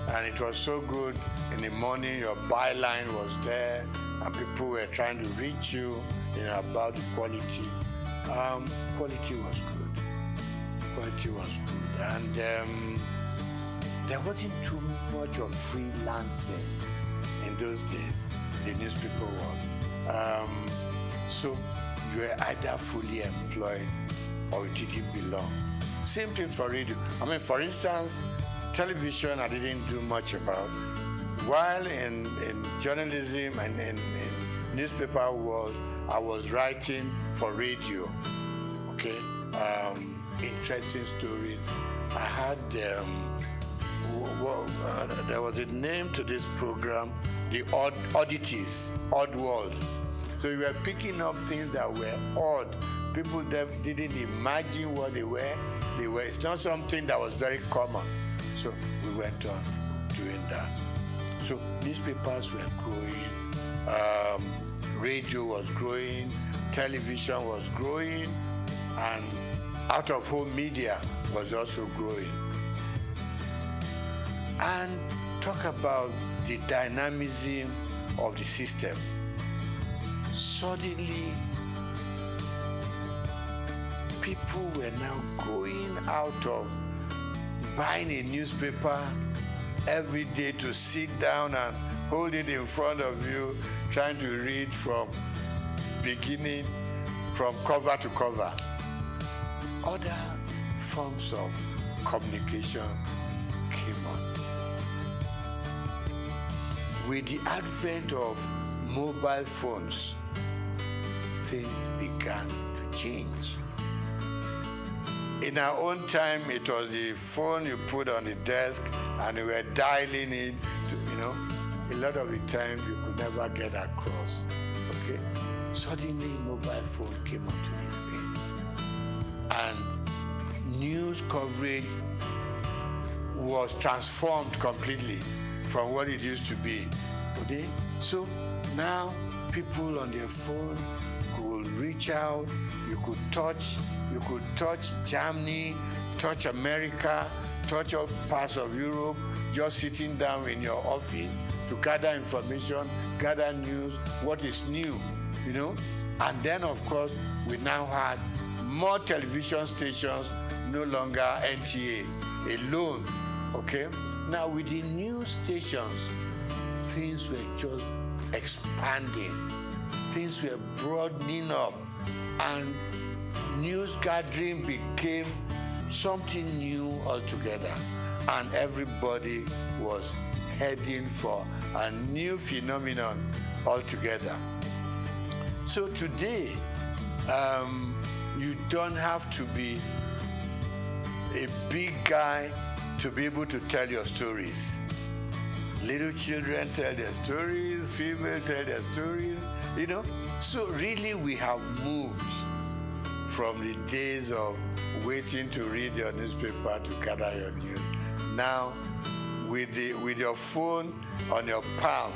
And it was so good. In the morning, your byline was there, and people were trying to reach you, about the quality. Quality was good. Quality was good. And there wasn't too much of freelancing in those days, in the newspaper world. So you were either fully employed or you didn't belong. Same thing for radio. I mean, for instance, television I didn't do much about. While in journalism and in newspaper world, I was writing for radio, okay? Interesting stories. I had, there was a name to this program, the Oddities, Odd World. So we were picking up things that were odd. People that didn't imagine what they were. It's not something that was very common. So we went on doing that. So newspapers were growing, radio was growing, television was growing, and out-of-home media was also growing. And talk about the dynamism of the system. Suddenly, people were now going out of buying a newspaper every day to sit down and hold it in front of you, trying to read from beginning, from cover to cover. Other forms of communication came on. With the advent of mobile phones, things began to change. In our own time, it was the phone you put on the desk and you were dialing it, a lot of the time you could never get across, okay? Suddenly, mobile phone came onto the scene. And news coverage was transformed completely from what it used to be. Okay? So now people on their phone could reach out, you could touch Germany, touch America, touch all parts of Europe, just sitting down in your office to gather information, gather news, what is new, And then, of course, we now had more television stations, no longer NTA alone, okay? Now, with the new stations, things were just expanding. Things were broadening up, and news gathering became something new altogether, and everybody was heading for a new phenomenon altogether. So today, you don't have to be a big guy to be able to tell your stories. Little children tell their stories, females tell their stories, So really we have moved from the days of waiting to read your newspaper to gather your news. Now, with your phone on your palm,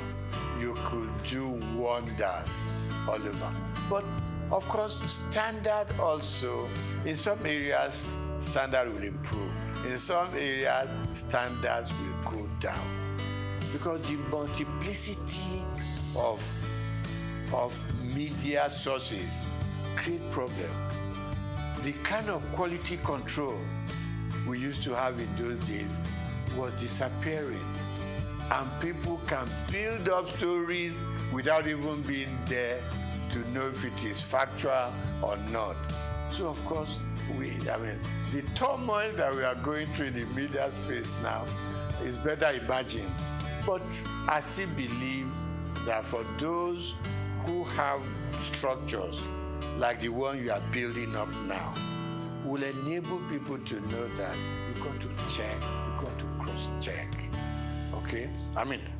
you could do wonders all over. But of course, standard also, in some areas, standard will improve. In some areas, standards will go down. Because because the multiplicity of media sources create problem. The kind of quality control we used to have in those days was disappearing. And people can build up stories without even being there to know if it is factual or not. So of course, the turmoil that we are going through in the media space now is better imagined. But I still believe that for those who have structures like the one you are building up now, will enable people to know that you've got to check, you've got to cross-check, okay?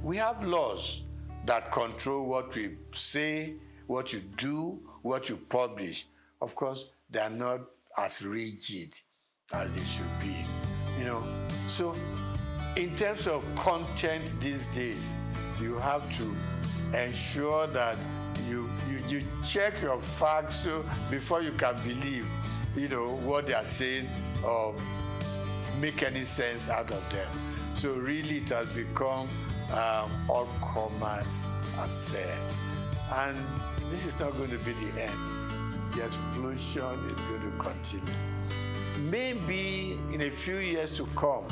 We have laws that control what we say, what you do, what you publish. Of course, they are not as rigid as they should be, So in terms of content these days, you have to ensure that you check your facts before you can believe, what they are saying or make any sense out of them. So really it has become all commerce affair. And this is not going to be the end. The explosion is going to continue. Maybe in a few years to come,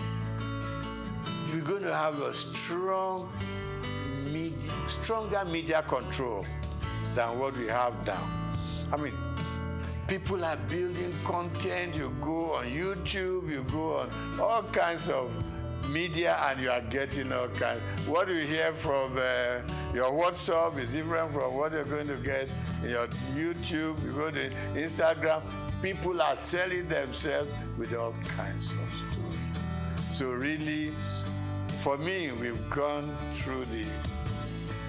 we're going to have a stronger media control than what we have now. People are building content. You go on YouTube, you go on all kinds of media, and you are getting all kinds. What you hear from your WhatsApp is different from what you're going to get in your YouTube. You go to Instagram. People are selling themselves with all kinds of stories. So really, for me, we've gone through the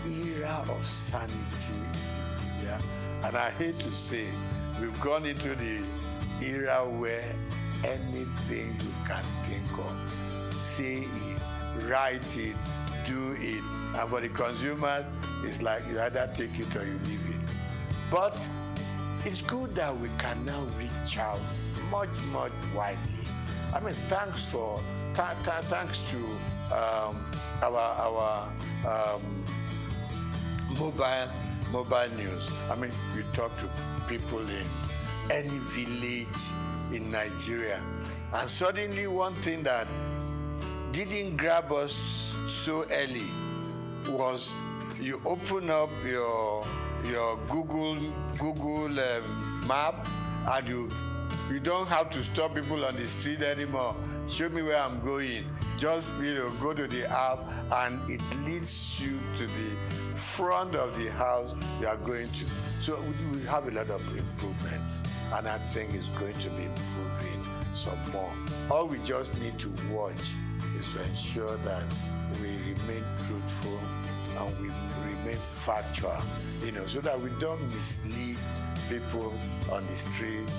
era of sanity. Yeah? And I hate to say, we've gone into the era where anything you can think of, say it, write it, do it. And for the consumers, it's like you either take it or you leave it. But it's good that we can now reach out much, much widely. Thanks to our mobile news. You talk to people in any village in Nigeria, and suddenly one thing that didn't grab us so early was you open up your Google map, and you don't have to stop people on the street anymore. Show me where I'm going. Just go to the app, and it leads you to the front of the house you are going to. So we have a lot of improvements, and I think it's going to be improving some more. All we just need to watch is to ensure that we remain truthful and we remain factual, so that we don't mislead people on the street,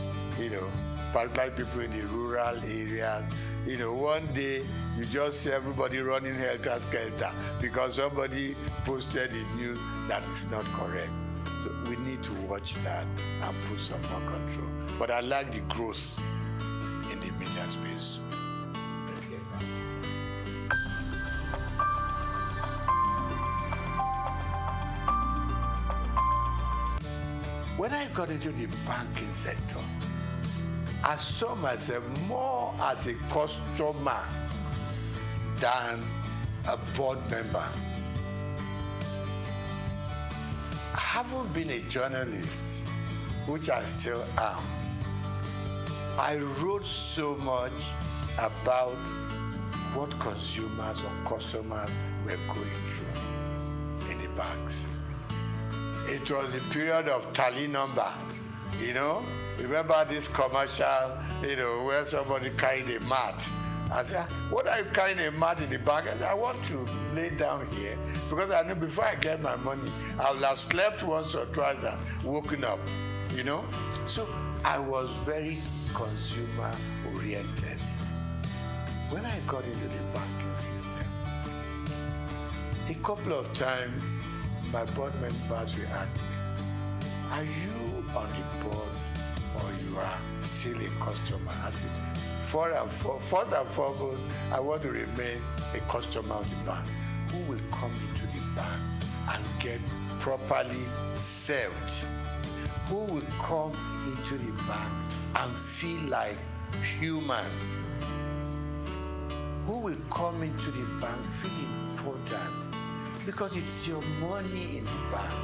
particularly people in the rural areas. One day you just see everybody running helter-skelter because somebody posted in news that is not correct. So we need to watch that and put some more control. But I like the growth in the media space. Let's get back. When I got into the banking sector, I saw myself more as a customer than a board member. I haven't been a journalist, which I still am. I wrote so much about what consumers or customers were going through in the banks. It was the period of tally number, Remember this commercial, where somebody carried a mat. I said, what are you carrying a mat in the bank? I want to lay down here because I know before I get my money, I will have slept once or twice and woken up, So I was very consumer oriented. When I got into the banking system, a couple of times my board members will ask me, are you on the board or you are still a customer? I said, first and foremost, I want to remain a customer of the bank. who will come into the bank and get properly served? Who will come into the bank and feel like human? Who will come into the bank feel important? Because it's your money in the bank.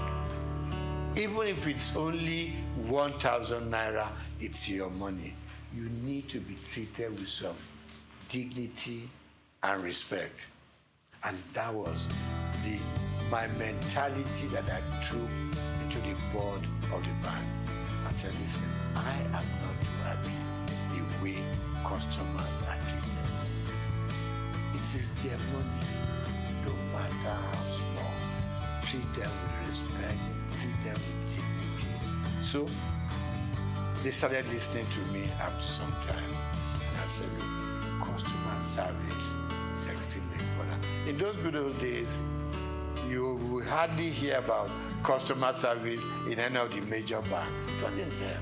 Even if it's only 1,000 naira, it's your money. You need to be treated with some dignity and respect. And that was my mentality that I took into the board of the bank. I said, listen, I am not too happy the way customers are treated. It is their money, no matter how small. Treat them with respect, treat them with dignity. So they started listening to me after some time. And I said, look, customer service is extremely important. In those good old days, you will hardly hear about customer service in any of the major banks. It wasn't there.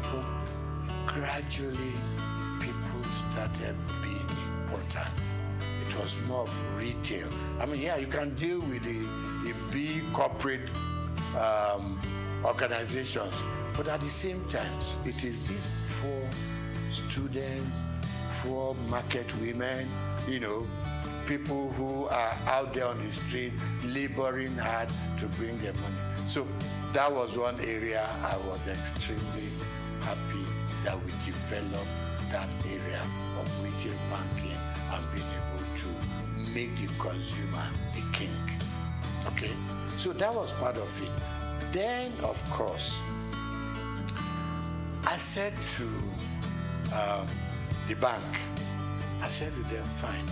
But gradually, people started being important. It was more of retail. I mean, yeah, you can deal with the big corporate organizations, but at the same time, it is these poor students, poor market women, people who are out there on the street laboring hard to bring their money. So that was one area I was extremely happy that we developed that area of retail banking and being able to make the consumer the king. Okay? So that was part of it. Then, of course, I said to the bank, I said to them, fine,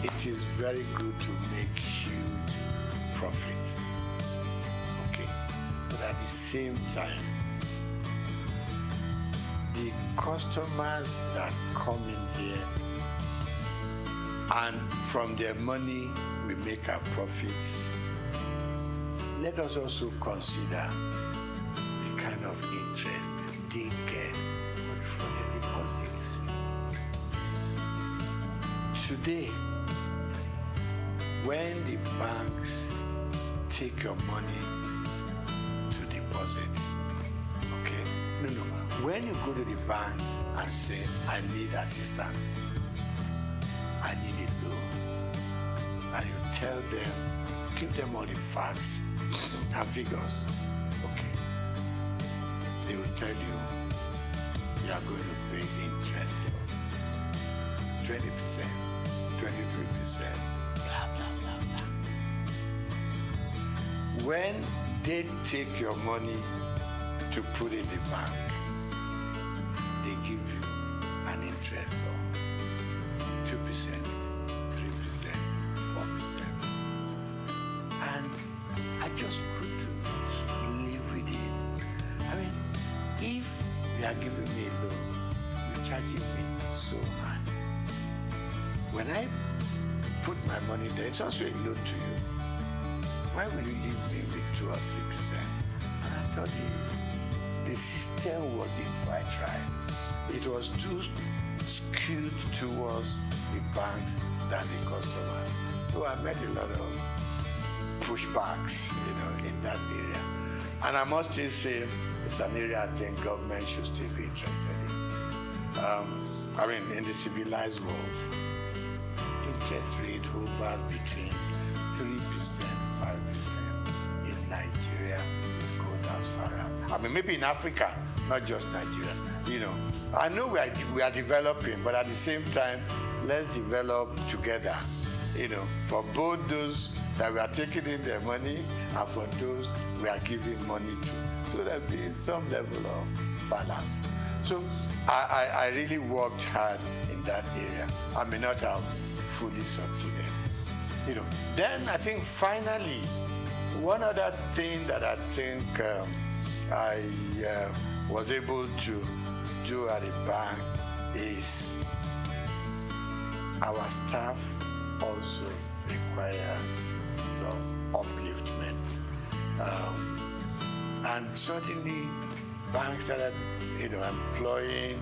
it is very good to make huge profits, okay? But at the same time, the customers that come in here and from their money we make our profits, let us also consider the kind of interest they get from their deposits. Today, when the banks take your money to deposit, okay? No. When you go to the bank and say, I need assistance, I need a loan, and you tell them, give them all the facts and figures, okay? They will tell you, you are going to pay interest of 20%, 23%. When they take your money to put in the bank, they give you an interest of 2%, 3%, 4%. And I just couldn't live with it. I mean, if you are giving me a loan, you're charging me so much. When I put my money there, it's also a loan to you. Why will you leave me with 2 or 3%? And I thought the system wasn't quite right. It was too skewed towards the bank than the customer. So I met a lot of pushbacks, in that area. And I must still say, it's an area I think government should still be interested in. In the civilized world, interest rate hovers between 3%, 5%. In Nigeria, it goes as far as. Maybe in Africa, not just Nigeria. I know we are developing, but at the same time, let's develop together. For both those that we are taking in their money and for those we are giving money to. So there be some level of balance. So I really worked hard in that area. I may not have fully succeeded. Then I think finally, one other thing that I think I was able to do at the bank is our staff also requires some upliftment. And suddenly, banks started, employing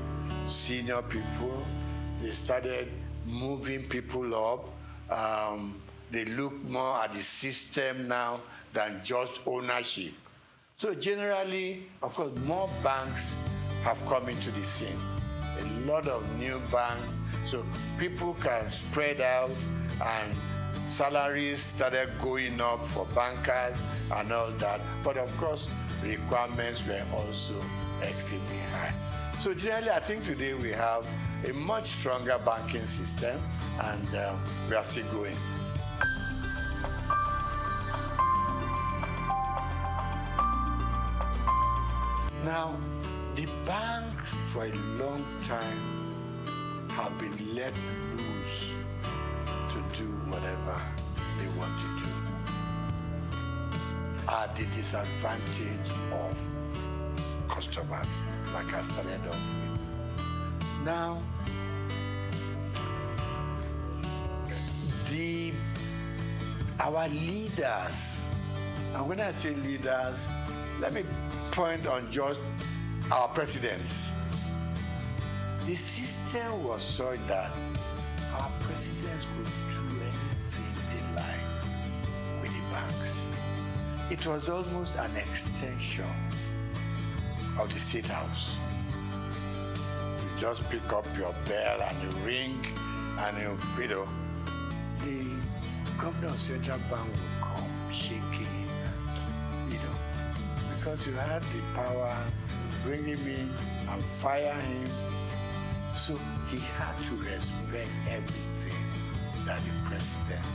senior people. They started moving people up. they look more at the system now than just ownership. So generally, of course, more banks have come into the scene. A lot of new banks, so people can spread out, and salaries started going up for bankers and all that. But of course, requirements were also extremely high. So generally, I think today we have a much stronger banking system, and we are still going. Now, the banks for a long time have been let loose to do whatever they want to do at the disadvantage of customers, like I started off with. Now, our leaders, and when I say leaders, let me point on just our presidents. The system was such that our presidents could do anything they like with the banks. It was almost an extension of the State House. You just pick up your bell and you ring, and you know, the governor of Central Bank will come shaking, because you had the power to bring him in and fire him. So he had to respect everything that the president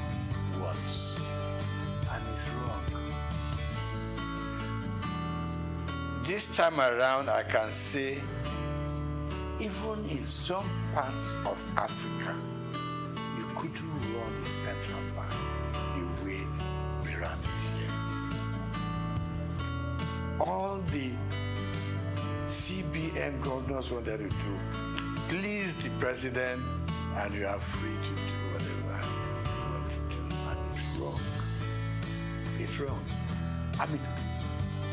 wants. And it's wrong. This time around, I can say, even in some parts of Africa, you couldn't run the central bank the way we run it here. All the CBN governors wanted to do, please the president, and you are free to do whatever you want to do. And it's wrong. It's wrong. I mean,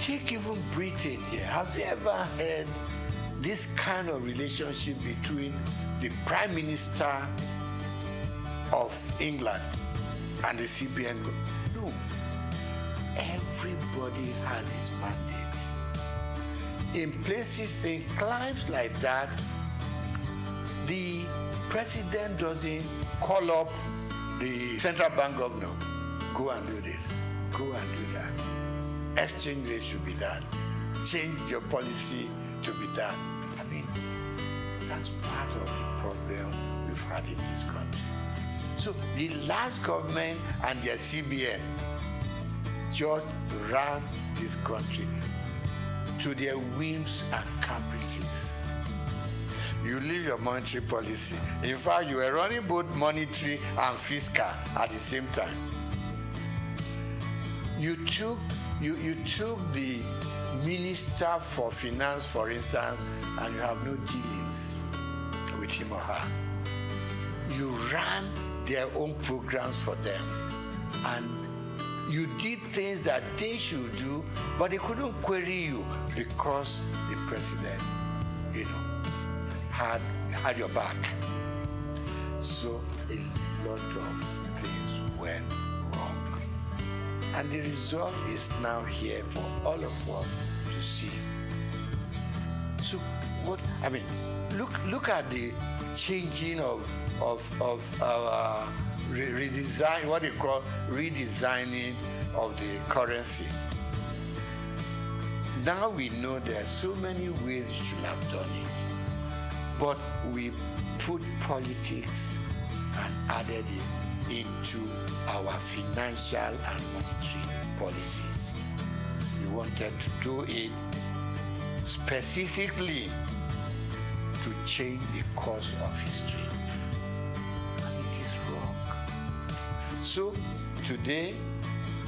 take even Britain here. Have you ever heard this kind of relationship between the Prime Minister of England and the CBN? No. Everybody has his mandate. In places, in climes like that, the president doesn't call up the central bank governor. Go and do this. Go and do that. Exchange rate should be done. Change your policy to be done. I mean, that's part of the problem we've had in this country. So the last government and their CBN just ran this country to their whims and caprices. You leave your monetary policy. In fact, you were running both monetary and fiscal at the same time. You took the Minister for Finance, for instance, and you have no dealings with him or her. You ran their own programs for them, and you did things that they should do, but they couldn't query you because the president, had your back. So a lot of things went wrong. And the result is now here for all of us to see. So look at the changing of our redesign, what they call redesigning of the currency. Now we know there are so many ways you should have done it, but we put politics and added it into our financial and monetary policies. We wanted to do it specifically to change the course of history. And it is wrong. So today,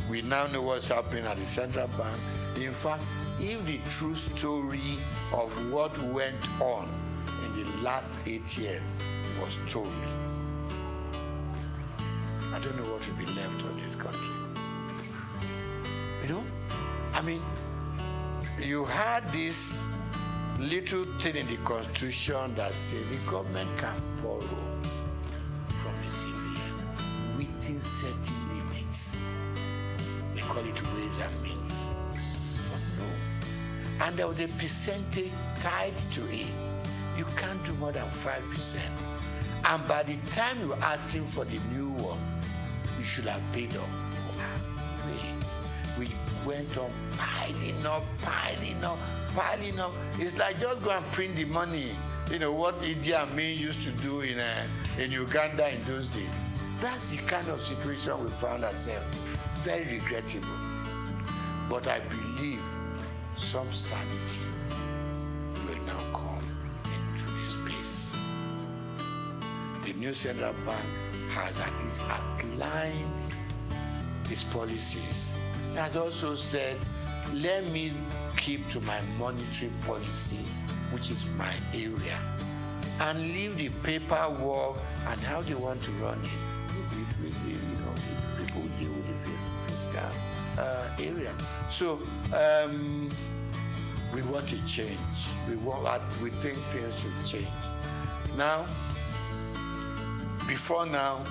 we now know what's happening at the central bank. In fact, if the true story of what went on in the last 8 years was told, I don't know what will be left of this country. You had this little thing in the Constitution that said the government can borrow from the CBN within certain call it ways and means. But no. And there was a percentage tied to it. You can't do more than 5%. And by the time you're asking for the new one, you should have paid up. We went on piling up. It's like just go and print the money. You know what Idi Amin used to do in Uganda in those days. That's the kind of situation we found ourselves. Very regrettable. But I believe some sanity will now come into this place. The new central bank has at least outlined its policies. It has also said, let me keep to my monetary policy, which is my area, and leave the paperwork and how they want to run it with people who deal with the fiscal area. So we want a change. We think things should change. Now, before now,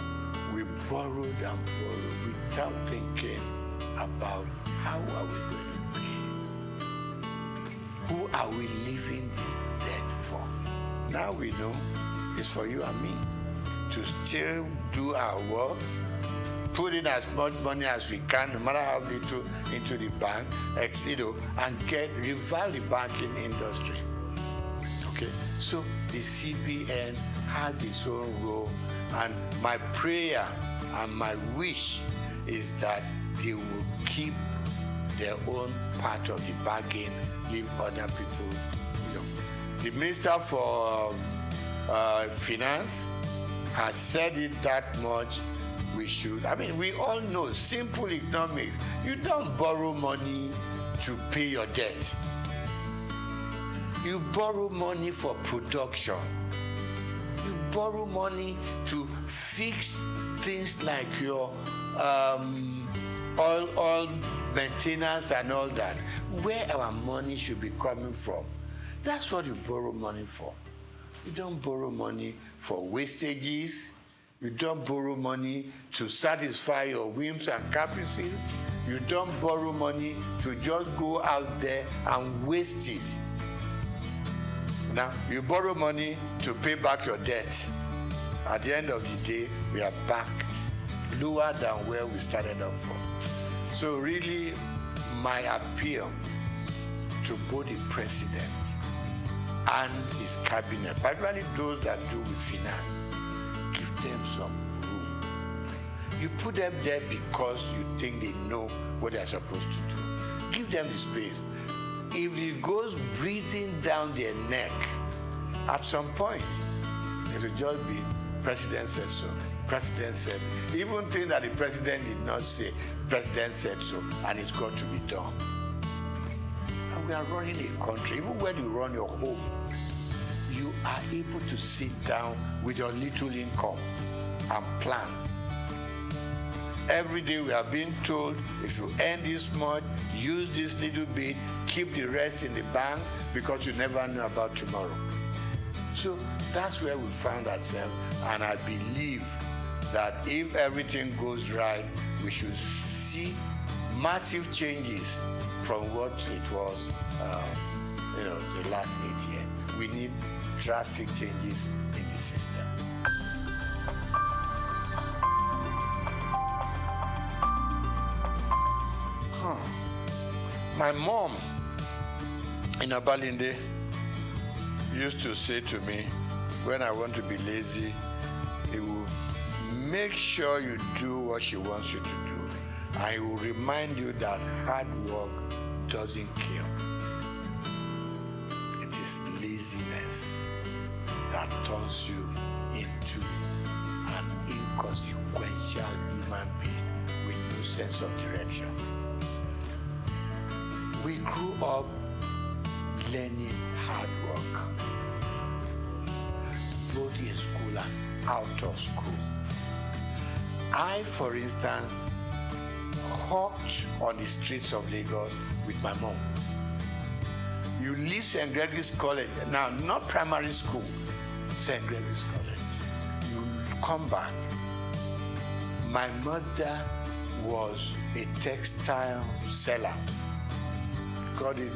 we borrowed and borrowed without thinking about how are we going to pay? Who are we leaving this debt for? Now we know it's for you and me to still do our work, put in as much money as we can, no matter how little, into the bank, and revive the banking industry. Okay, so the CBN has its own role, and my prayer and my wish is that they will keep their own part of the bargain, leave other people. The Minister for Finance has said it that much. We should. I mean, we all know simple economics. You don't borrow money to pay your debt. You borrow money for production. You borrow money to fix things like your oil maintenance and all that. Where our money should be coming from. That's what you borrow money for. You don't borrow money for wastages. You don't borrow money to satisfy your whims and caprices. You don't borrow money to just go out there and waste it. Now, you borrow money to pay back your debt. At the end of the day, we are back lower than where we started off from. So really, my appeal to both the president and his cabinet, particularly those that do with finance, give them some room. You put them there because you think they know what they're supposed to do. Give them the space. If it goes breathing down their neck, at some point, it will just be, president said so, president said, even things that the president did not say, president said so, and it's got to be done. And we are running a country, even when you run your home, you are able to sit down with your little income and plan. Every day we are being told, if you earn this much, use this little bit, keep the rest in the bank, because you never know about tomorrow. So that's where we found ourselves, and I believe that if everything goes right, we should see massive changes from what it was, the last 8 years. We need drastic changes in the system. My mom in Abalinde used to say to me, when I want to be lazy, he will make sure you do what she wants you to do. And he will remind you that hard work doesn't kill. It is laziness that turns you into an inconsequential human being with no sense of direction. We grew up learning hard work, both in school and out of school. I, for instance, hawked on the streets of Lagos with my mom. You leave St. Gregory's College, now not primary school, St. Gregory's College. You come back. My mother was a textile seller. Got it,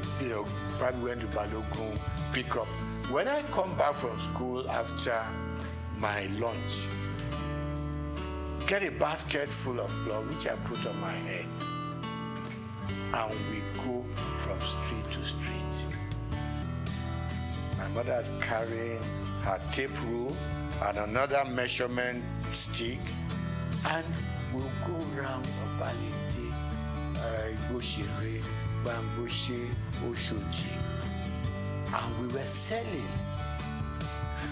probably went to Balogun, pick up. When I come back from school after my lunch, get a basket full of cloth, which I put on my head, and we go from street to street. My mother is carrying her tape rule and another measurement stick, and we'll go round Obalende, Igoshere, Bamboshe, Oshoji, and we were selling.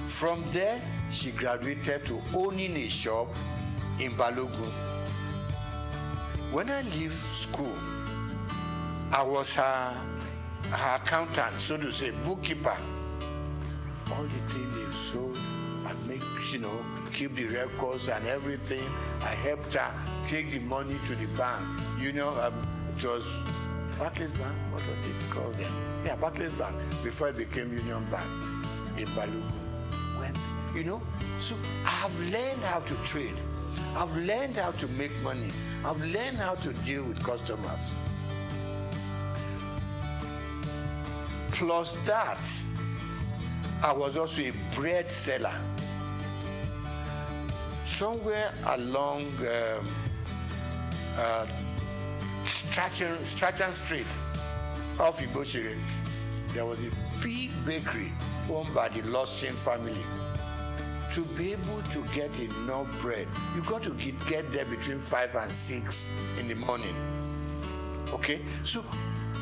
From there, she graduated to owning a shop in Balogun. When I leave school, I was her accountant, so to say, bookkeeper. All the things they sold, I make, keep the records and everything. I helped her take the money to the bank. It was Barclays Bank, what was it called then? Yeah, Barclays Bank, before it became Union Bank in Balogun. So I've learned how to trade. I've learned how to make money. I've learned how to deal with customers. Plus that, I was also a bread seller. Somewhere along Strachan Street off Igoshere, there was a big bakery owned by the Lawson family. To be able to get enough bread, you got to get there between 5 and 6 in the morning. Okay? So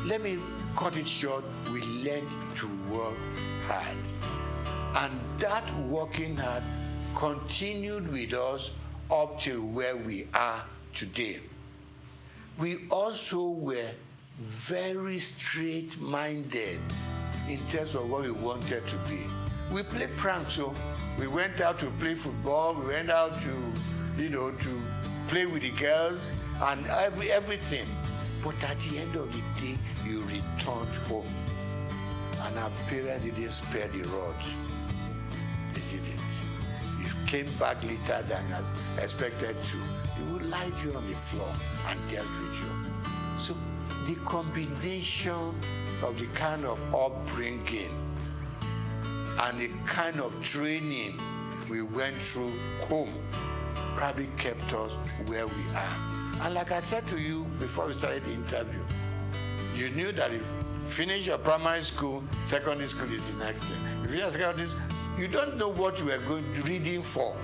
let me cut it short. We learned to work hard. And that working hard continued with us up till where we are today. We also were very straight-minded in terms of what we wanted to be. We played pranks, so we went out to play football, we went out to play with the girls and everything. But at the end of the day, you returned home. And our parents didn't spare the rod. They didn't. You came back later than expected to. They would lie you on the floor and dealt with you. So the combination of the kind of upbringing and the kind of training we went through home probably kept us where we are. And like I said to you before we started the interview, you knew that if you finish your primary school, secondary school is the next thing. If you finish secondary school, you don't know what you were reading for.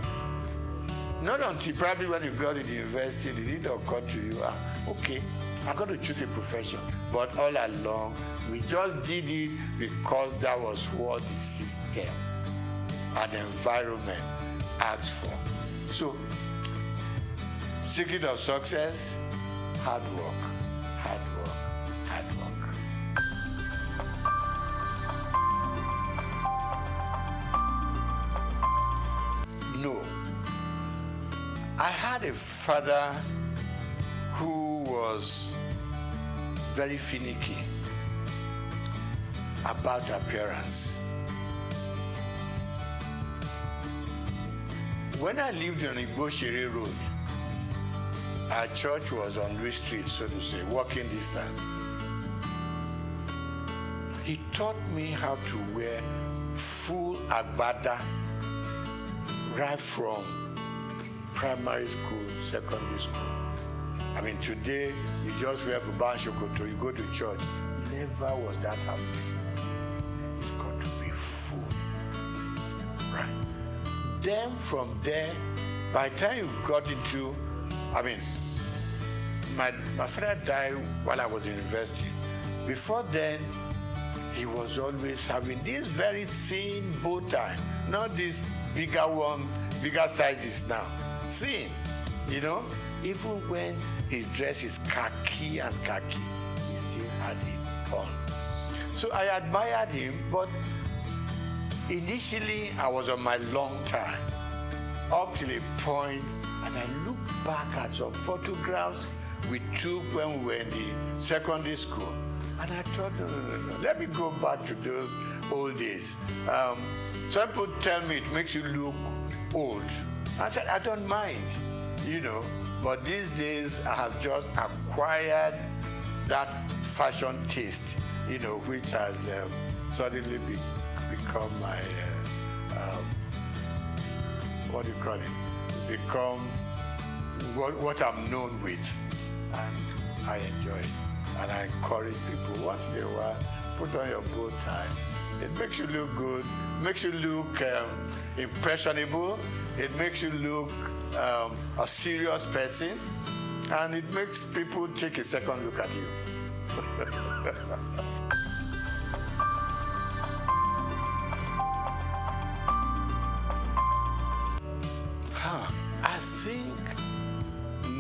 Not until probably when you got to the university did it occur to you, okay, I got to choose a profession. But all along, we just did it because that was what the system and the environment asked for. So, secret of success, hard work, hard work, hard work. No. I had a father who was very finicky about appearance. When I lived on Igoshere Road, our church was on Louis Street, so to say, walking distance. He taught me how to wear full agbada right from primary school, secondary school. I mean, today, you just wear Buba and Shokoto, you go to church. Never was that happening. It's got to be full. Right. Then from there, by the time you got into, my father died while I was in university. Before then, he was always having this very thin bow tie, not this bigger one, bigger sizes now. Thin, even when his dress is khaki, he still had it on. So I admired him, but initially I was on my long tie, up till a point, and I look back at some photographs we took when we were in the secondary school, and I thought, no, let me go back to those old days. Some people tell me it makes you look old. I said, I don't mind. you know. But these days, I have just acquired that fashion taste, you know, which has suddenly become my, what do you call it? Become what I'm known with. And I enjoy it. And I encourage people, once in a while, put on your bow tie. It makes you look good, makes you look impressionable, it makes you look a serious person, and it makes people take a second look at you. I think,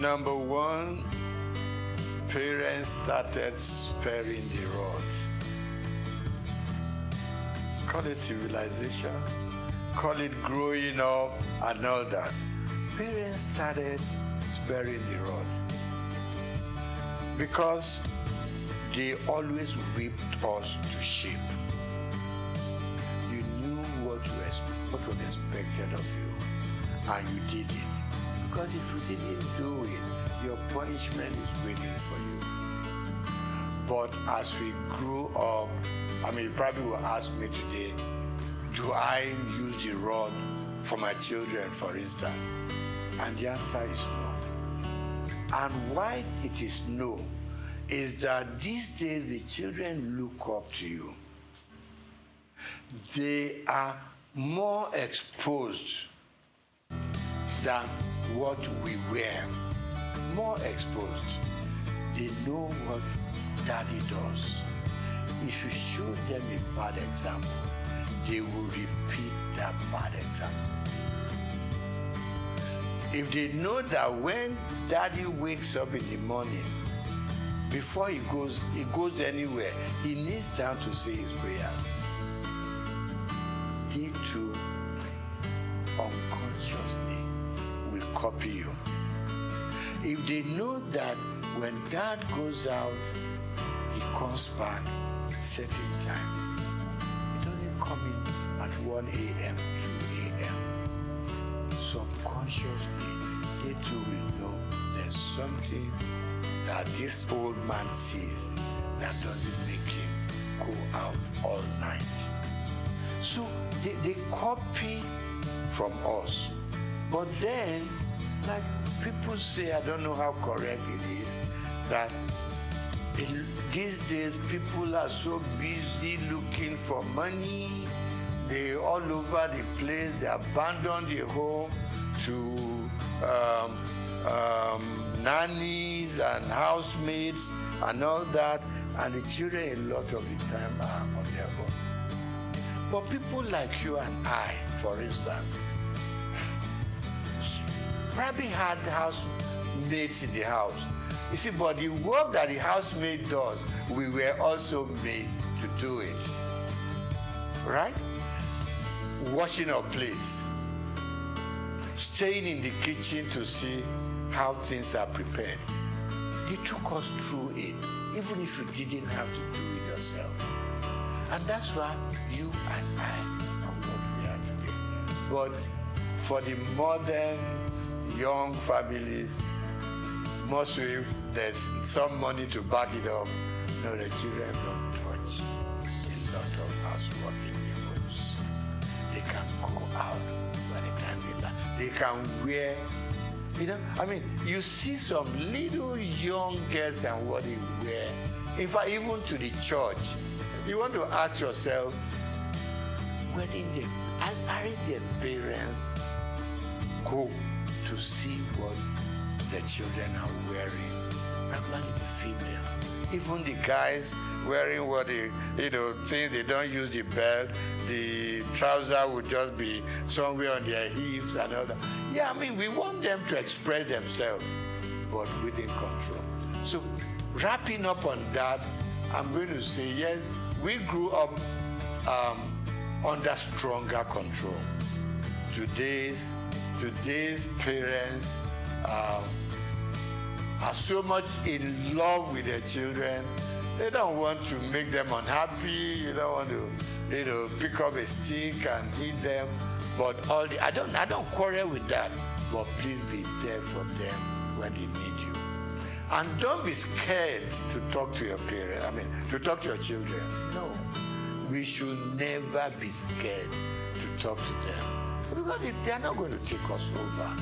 number one, parents started sparing the rod. Call it civilization, call it growing up and all that. Parents started sparing the rod because they always whipped us to shape. You knew what was expected of you, and you did it. Because if you didn't do it, your punishment is waiting for you. But as we grew up, I mean, you probably will ask me today, do I use the rod for my children, for instance? And the answer is no. And why it is no is that these days the children look up to you. They are more exposed than what we were. More exposed. They know what daddy does. If you show them a bad example, they will repeat that bad example. If they know that when daddy wakes up in the morning, before he goes anywhere, he needs time to say his prayers. They too, unconsciously, will copy you. If they know that when dad goes out, he comes back certain time. It doesn't come in at 1 a.m., 2 a.m. Subconsciously, they too will know there's something that this old man sees that doesn't make him go out all night. So they copy from us. But then, like people say, I don't know how correct it is, that these days people are so busy looking for money. They're all over the place. They abandon the home to nannies and housemates and all that. And the children a lot of the time are on their own. But people like you and I, for instance, probably had housemates in the house. You see, but the work that the housemaid does, we were also made to do it. Right? Washing our plates. Staying in the kitchen to see how things are prepared. They took us through it, even if you didn't have to do it yourself. And that's why you and I are what we are today. But for the modern young families, most if there's some money to back it up, no, the children don't touch a lot of housework in the homes. They can go out by the time they learn. They can wear, you know, I mean, you see some little young girls and what they wear. In fact, even to the church, you want to ask yourself, when aren't their parents go to see what the children are wearing? Particularly the female. Even the guys wearing what they, think they don't use the belt, the trouser would just be somewhere on their hips and all that. Yeah, I mean, we want them to express themselves, but within control. So, wrapping up on that, I'm going to say, yes, we grew up under stronger control. Today's parents are so much in love with their children They don't want to make them unhappy. You don't want to, pick up a stick and hit them. But I don't quarrel with that. But please be there for them when they need you. And don't be scared to talk to your parents. To talk to your children. No. We should never be scared to talk to them. Because they are not going to take us over.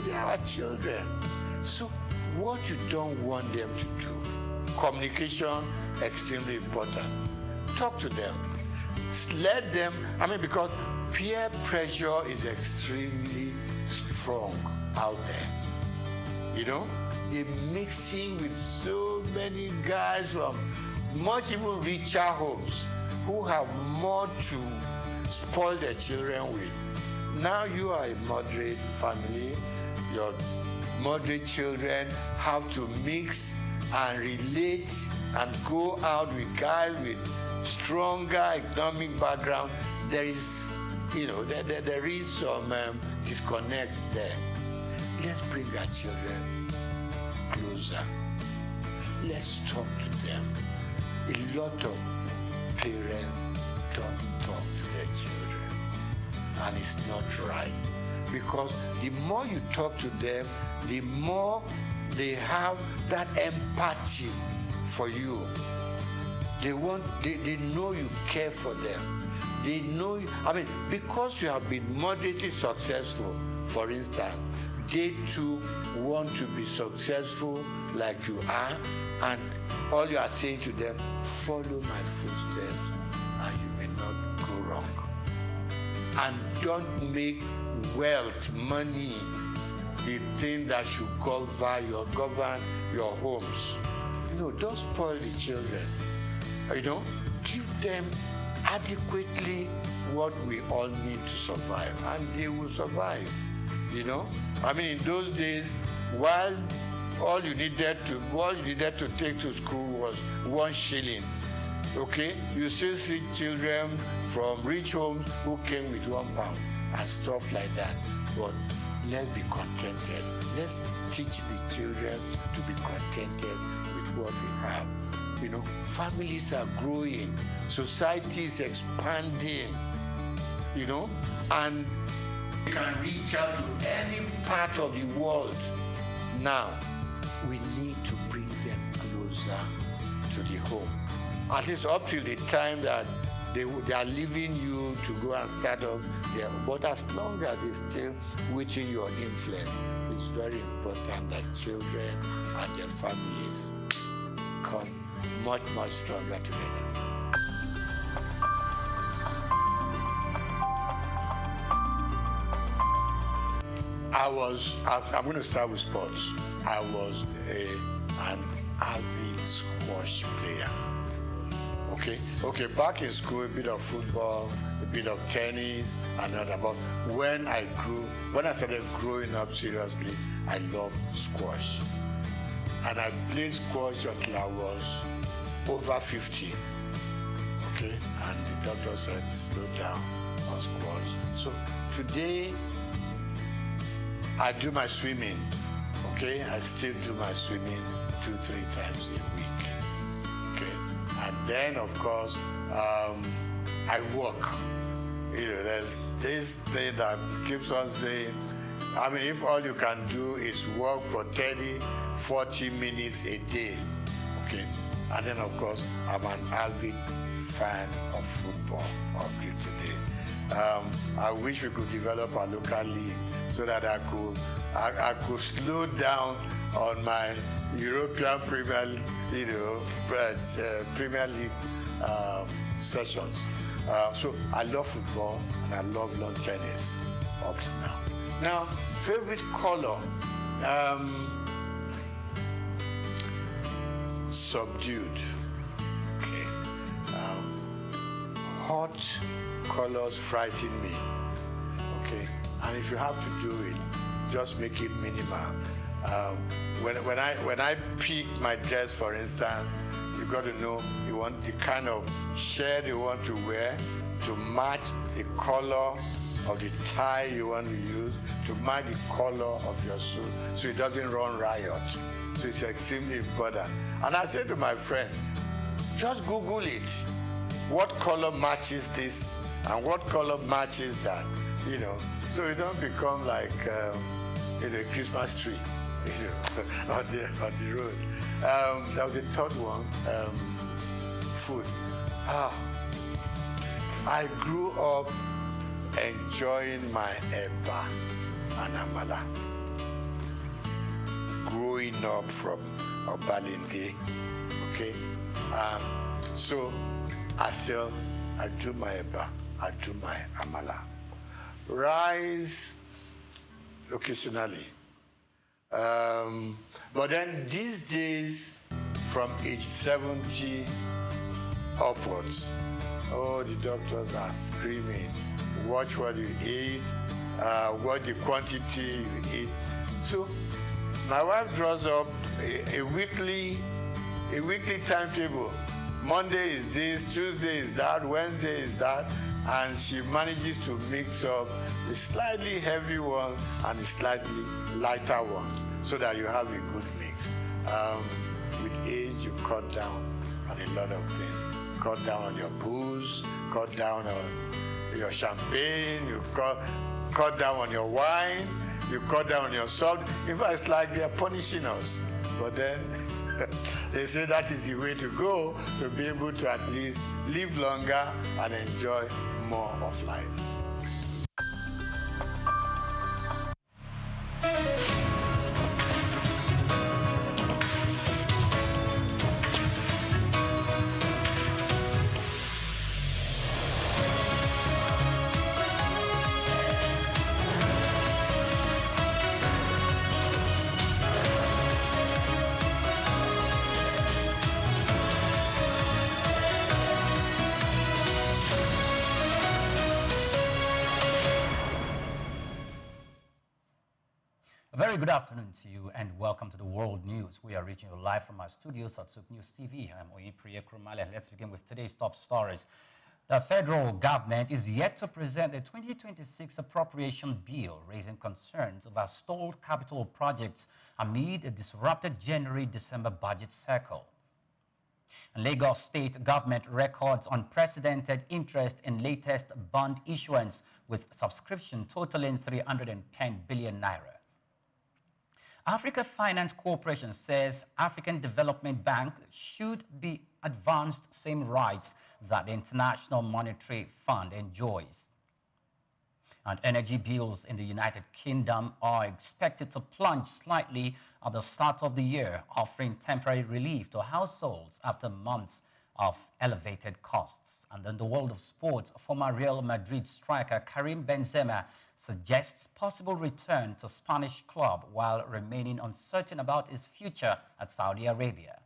They are our children. So what you don't want them to do, communication, extremely important. Talk to them. Let them, because peer pressure is extremely strong out there. They're mixing with so many guys from much even richer homes who have more to spoil their children with. Now you are a moderate family, your moderate children have to mix and relate and go out with guys with stronger economic background. There is, there is some disconnect there. Let's bring our children closer. Let's talk to them. A lot of parents don't talk to their children, and it's not right. Because the more you talk to them, the more they have that empathy for you. They know you care for them. They know you, because you have been moderately successful, for instance, they too want to be successful like you are, and all you are saying to them, follow my footsteps and you may not go wrong. And don't make wealth, money, the thing that should govern your homes. Don't spoil the children. Give them adequately what we all need to survive, and they will survive. In those days, while all you needed to take to school was 1 shilling. Okay, you still see children from rich homes who came with £1 and stuff like that. But let's be contented. Let's teach the children to be contented with what we have. Families are growing, society is expanding, and we can reach out to any part of the world. Now, we need to bring them closer to the home. At least up till the time that they are leaving you to go and start up there. But as long as they're still within your influence, it's very important that children and their families come much, much stronger together. I'm going to start with sports. I was an avid squash player. Okay, back in school, a bit of football, a bit of tennis, and other. But when I started growing up seriously, I loved squash. And I played squash until I was over 50. Okay, and the doctor said, slow down on squash. So today, I do my swimming. Okay, I still do my swimming 2-3 times a week. Okay, and then of course I work. There's this thing that keeps on saying, if all you can do is work for 30-40 minutes a day, okay, and then of course I'm an avid fan of football up to today. I wish we could develop a local league so that I could slow down on my European Premier League sessions. So I love football and I love lawn tennis up to now. Now, favorite color, subdued. Okay. Hot colors frighten me. Okay. And if you have to do it, just make it minimal. When I pick my dress, for instance, you got to know you want the kind of shirt you want to wear to match the color of the tie you want to use, to match the color of your suit, so it doesn't run riot. So it's extremely important. And I say to my friends, Just Google it. What color matches this and what color matches that, you know, so you don't become like a Christmas tree, you know, on the road. That was the third one, food. I grew up enjoying my eba and amala. Growing up from Obalinde, okay? So I do my eba, I do my amala. Rice, occasionally. But then these days, from age 70 upwards, oh, the doctors are screaming, watch what you eat, what the quantity you eat. So my wife draws up a weekly timetable. Monday is this, Tuesday is that, Wednesday is that, and she manages to mix up a slightly heavy one and a slightly lighter one so that you have a good mix. With age, you cut down on a lot of things. Cut down on your booze, cut down on your champagne, you cut down on your wine, you cut down on your salt. In fact, it's like they're punishing us. But then they say that is the way to go to be able to at least live longer and enjoy more of life. Very good afternoon to you and welcome to the World News. We are reaching you live from our studios at Suk News TV. I'm Oyipriye Krumale. Let's begin with today's top stories. The federal government is yet to present the 2026 appropriation bill, raising concerns over stalled capital projects amid a disrupted January-December budget cycle. And Lagos State government records unprecedented interest in latest bond issuance with subscription totaling 310 billion naira. Africa Finance Corporation says African Development Bank should be advanced same rights that the International Monetary Fund enjoys. And energy bills in the United Kingdom are expected to plunge slightly at the start of the year, offering temporary relief to households after months of elevated costs. And in the world of sports, former Real Madrid striker Karim Benzema suggests possible return to Spanish club while remaining uncertain about his future at Saudi Arabia.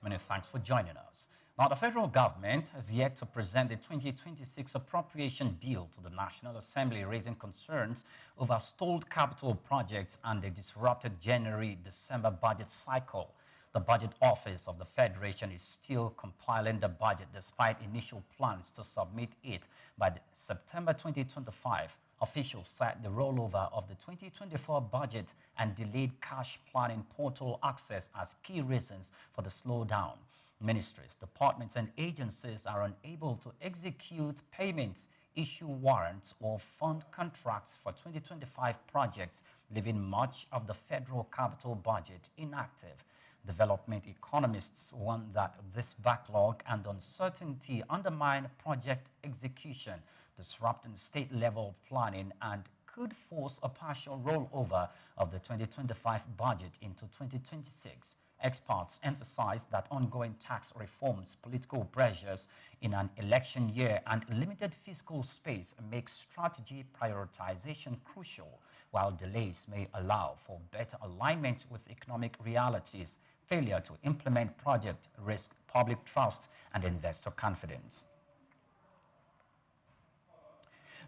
Many thanks for joining us. Now, the federal government has yet to present the 2026 appropriation bill to the National Assembly, raising concerns over stalled capital projects and the disrupted January-December budget cycle. The Budget Office of the Federation is still compiling the budget despite initial plans to submit it by September 2025. Officials cite the rollover of the 2024 budget and delayed cash planning portal access as key reasons for the slowdown. Ministries, departments, and agencies are unable to execute payments, issue warrants, or fund contracts for 2025 projects, leaving much of the federal capital budget inactive. Development economists warn that this backlog and uncertainty undermine project execution, disrupting state-level planning, and could force a partial rollover of the 2025 budget into 2026. Experts emphasize that ongoing tax reforms, political pressures in an election year, and limited fiscal space make strategy prioritization crucial, while delays may allow for better alignment with economic realities. failure to implement project risk public trust and investor confidence.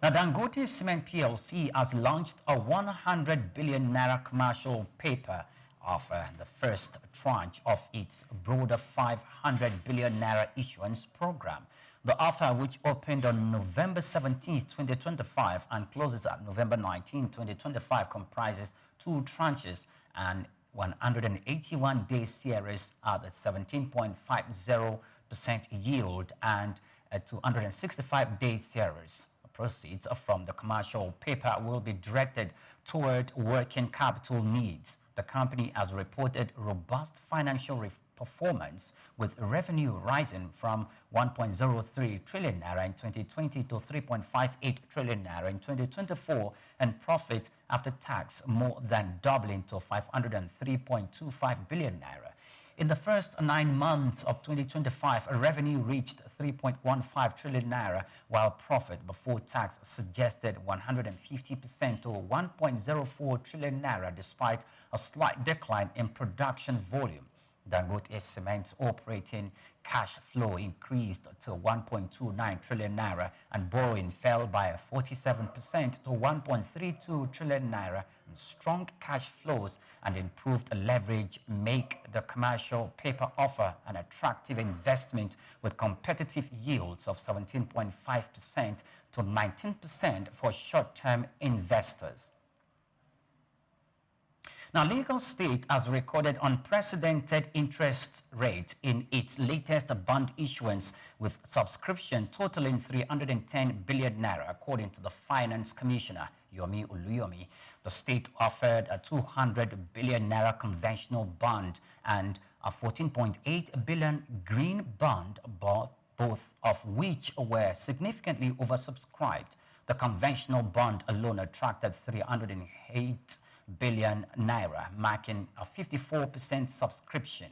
Now, Dangote Cement PLC has launched a 100 billion naira commercial paper offer, the first tranche of its broader 500 billion naira issuance program. The offer, which opened on November 17, 2025 and closes at November 19, 2025, comprises 2 tranches and 181-day series at a 17.50% yield and a 265-day series. Proceeds from the commercial paper will be directed toward working capital needs. The company has reported robust financial performance, with revenue rising from 1.03 trillion naira in 2020 to 3.58 trillion naira in 2024, and profit after tax more than doubling to 503.25 billion naira. In the first 9 months of 2025, revenue reached 3.15 trillion naira, while profit before tax suggested 150% to 1.04 trillion naira, despite a slight decline in production volume. Dangote Cement's operating cash flow increased to 1.29 trillion naira, and borrowing fell by 47% to 1.32 trillion naira. And strong cash flows and improved leverage make the commercial paper offer an attractive investment, with competitive yields of 17.5% to 19% for short-term investors. Now, Lagos State has recorded unprecedented interest rate in its latest bond issuance, with subscription totaling 310 billion naira, according to the Finance Commissioner, Yomi Oluyomi. The state offered a 200 billion naira conventional bond and a 14.8 billion green bond, both of which were significantly oversubscribed. The conventional bond alone attracted 308 billion naira, marking a 54% subscription,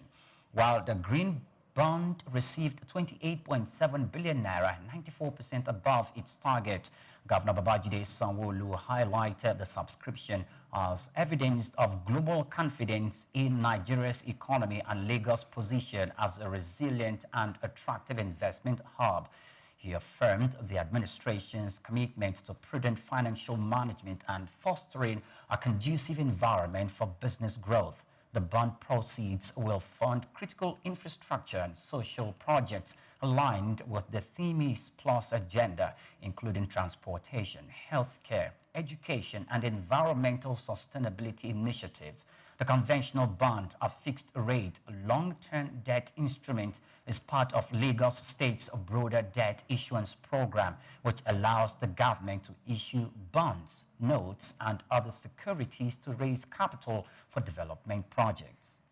while the green bond received 28.7 billion naira, 94% above its target. Governor Babajide Sanwo-Olu highlighted the subscription as evidence of global confidence in Nigeria's economy and Lagos' position as a resilient and attractive investment hub. He affirmed the administration's commitment to prudent financial management and fostering a conducive environment for business growth. The bond proceeds will fund critical infrastructure and social projects aligned with the Themis Plus agenda, including transportation, healthcare, education, and environmental sustainability initiatives. The conventional bond, a fixed-rate, long-term debt instrument, is part of Lagos State's broader debt issuance program, which allows the government to issue bonds, notes, and other securities to raise capital for development projects.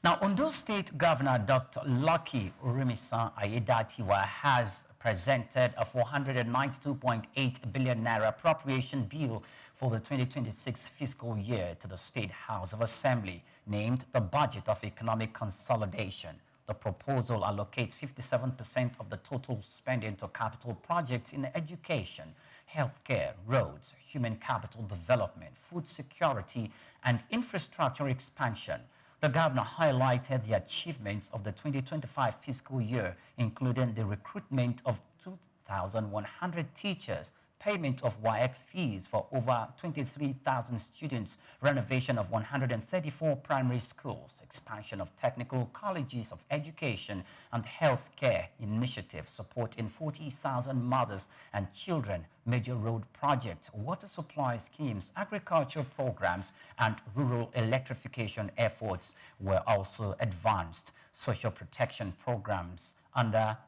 Now, Ondo State Governor Dr. Lucky Orimisan Ayedatiwa has presented a 492.8 billion naira appropriation bill for the 2026 fiscal year to the State House of Assembly, named the Budget of Economic Consolidation. The proposal allocates 57% of the total spending to capital projects in education, healthcare, roads, human capital development, food security, and infrastructure expansion. The governor highlighted the achievements of the 2025 fiscal year, including the recruitment of 2,100 teachers, payment of WAEC fees for over 23,000 students, renovation of 134 primary schools, expansion of technical colleges of education and healthcare initiatives, supporting 40,000 mothers and children, major road projects, water supply schemes, agricultural programs, and rural electrification efforts were also advanced. Social protection programs under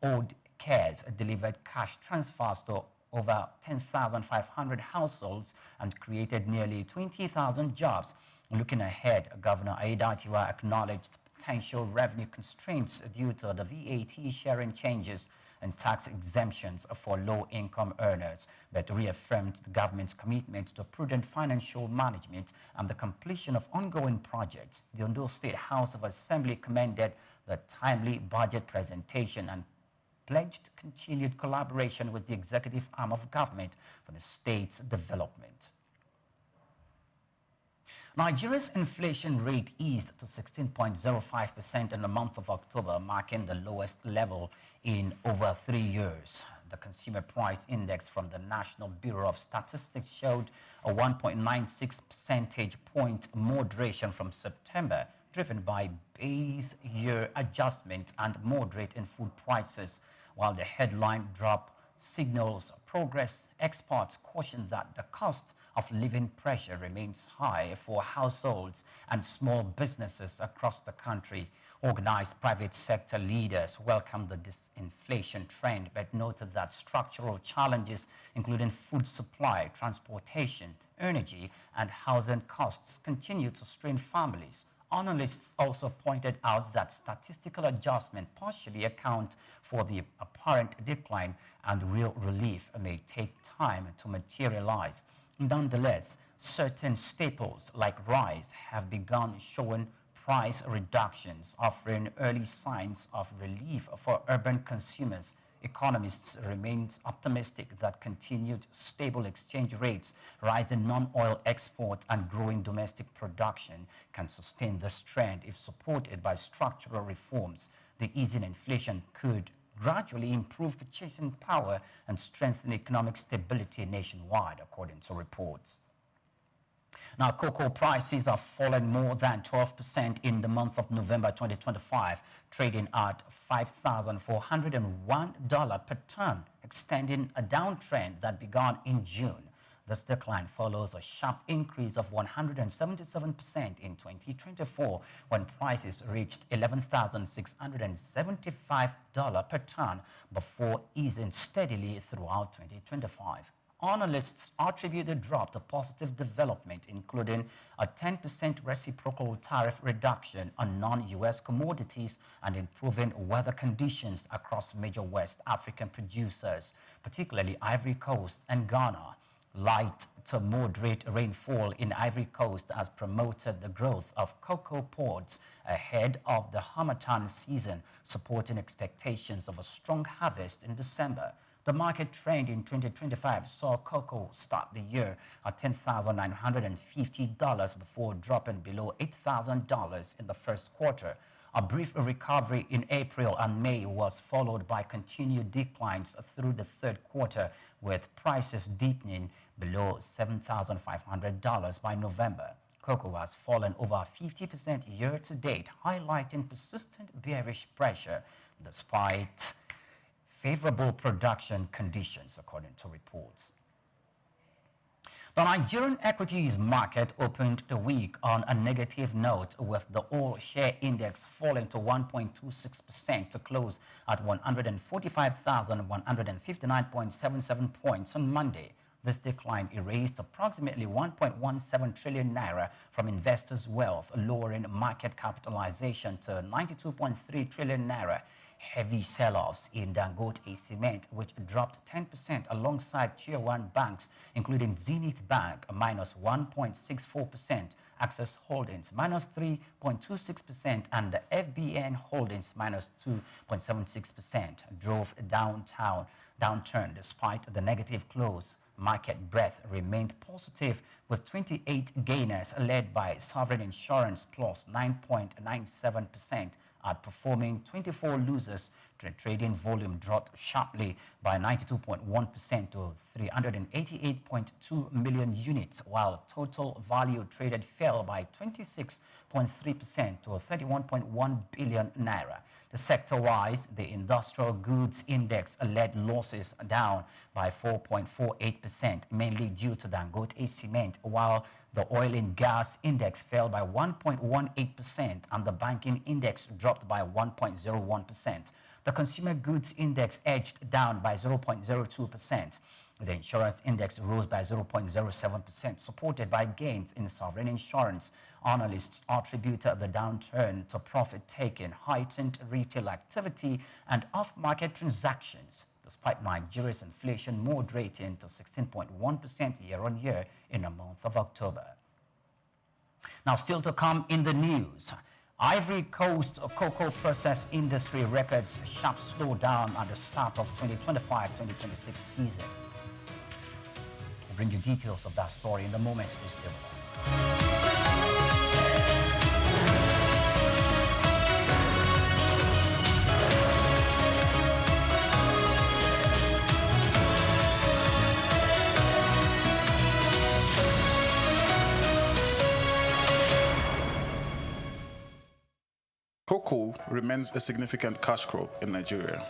Old Cares delivered cash transfers to over 10,500 households and created nearly 20,000 jobs. Looking ahead, Governor Ayedatiwa acknowledged potential revenue constraints due to the VAT sharing changes and tax exemptions for low-income earners, but reaffirmed the government's commitment to prudent financial management and the completion of ongoing projects. The Ondo State House of Assembly commended the timely budget presentation and pledged continued collaboration with the executive arm of government for the state's development. Nigeria's inflation rate eased to 16.05% in the month of October, marking the lowest level in over 3 years. The Consumer Price Index from the National Bureau of Statistics showed a 1.96 percentage point moderation from September, driven by base year adjustment and moderate in food prices. While the headline drop signals progress, experts caution that the cost of living pressure remains high for households and small businesses across the country. Organized private sector leaders welcomed the disinflation trend, but noted that structural challenges, including food supply, transportation, energy, and housing costs, continue to strain families. Analysts also pointed out that statistical adjustment partially account for the apparent decline, and real relief may take time to materialize. Nonetheless, certain staples like rice have begun showing price reductions, offering early signs of relief for urban consumers. Economists remain optimistic that continued stable exchange rates, rising non-oil exports, and growing domestic production can sustain this trend if supported by structural reforms. The easing inflation could gradually improve purchasing power and strengthen economic stability nationwide, according to reports. Now, cocoa prices have fallen more than 12% in the month of November 2025, trading at $5,401 per ton, extending a downtrend that began in June. This decline follows a sharp increase of 177% in 2024, when prices reached $11,675 per ton before easing steadily throughout 2025. Analysts attribute the drop to positive development, including a 10% reciprocal tariff reduction on non-U.S. commodities and improving weather conditions across major West African producers, particularly Ivory Coast and Ghana. Light to moderate rainfall in Ivory Coast has promoted the growth of cocoa pods ahead of the Harmattan season, supporting expectations of a strong harvest in December. The market trend in 2025 saw cocoa start the year at $10,950 before dropping below $8,000 in the first quarter. A brief recovery in April and May was followed by continued declines through the third quarter, with prices deepening below $7,500 by November. Cocoa has fallen over 50% year-to-date, highlighting persistent bearish pressure despite favorable production conditions, according to reports. The Nigerian equities market opened the week on a negative note, with the all-share index falling to 1.26% to close at 145,159.77 points on Monday. This decline erased approximately 1.17 trillion naira from investors' wealth, lowering market capitalization to 92.3 trillion naira. Heavy sell-offs in Dangote Cement, which dropped 10% alongside Tier 1 banks, including Zenith Bank, minus 1.64%, Access Holdings, minus 3.26%, and the FBN Holdings, minus 2.76%, drove downturn despite the negative close. Market breadth remained positive, with 28 gainers led by Sovereign Insurance plus 9.97%, outperforming 24 losers. Trading volume dropped sharply by 92.1% to 388.2 million units, while total value traded fell by 26.3% to 31.1 billion naira. The sector-wise, the industrial goods index led losses down by 4.48%, mainly due to Dangote Cement, while the oil and gas index fell by 1.18% and the banking index dropped by 1.01%. The consumer goods index edged down by 0.02%. The insurance index rose by 0.07%, supported by gains in sovereign insurance. Analysts attributed the downturn to profit-taking, heightened retail activity, and off-market transactions, despite Nigeria's inflation moderating to 16.1% year-on-year in the month of October. Now, still to come in the news, Ivory Coast cocoa process industry records sharp slowdown at the start of 2025-2026 season. We'll bring you details of that story in a moment. Please stay with us. Cocoa remains a significant cash crop in Nigeria,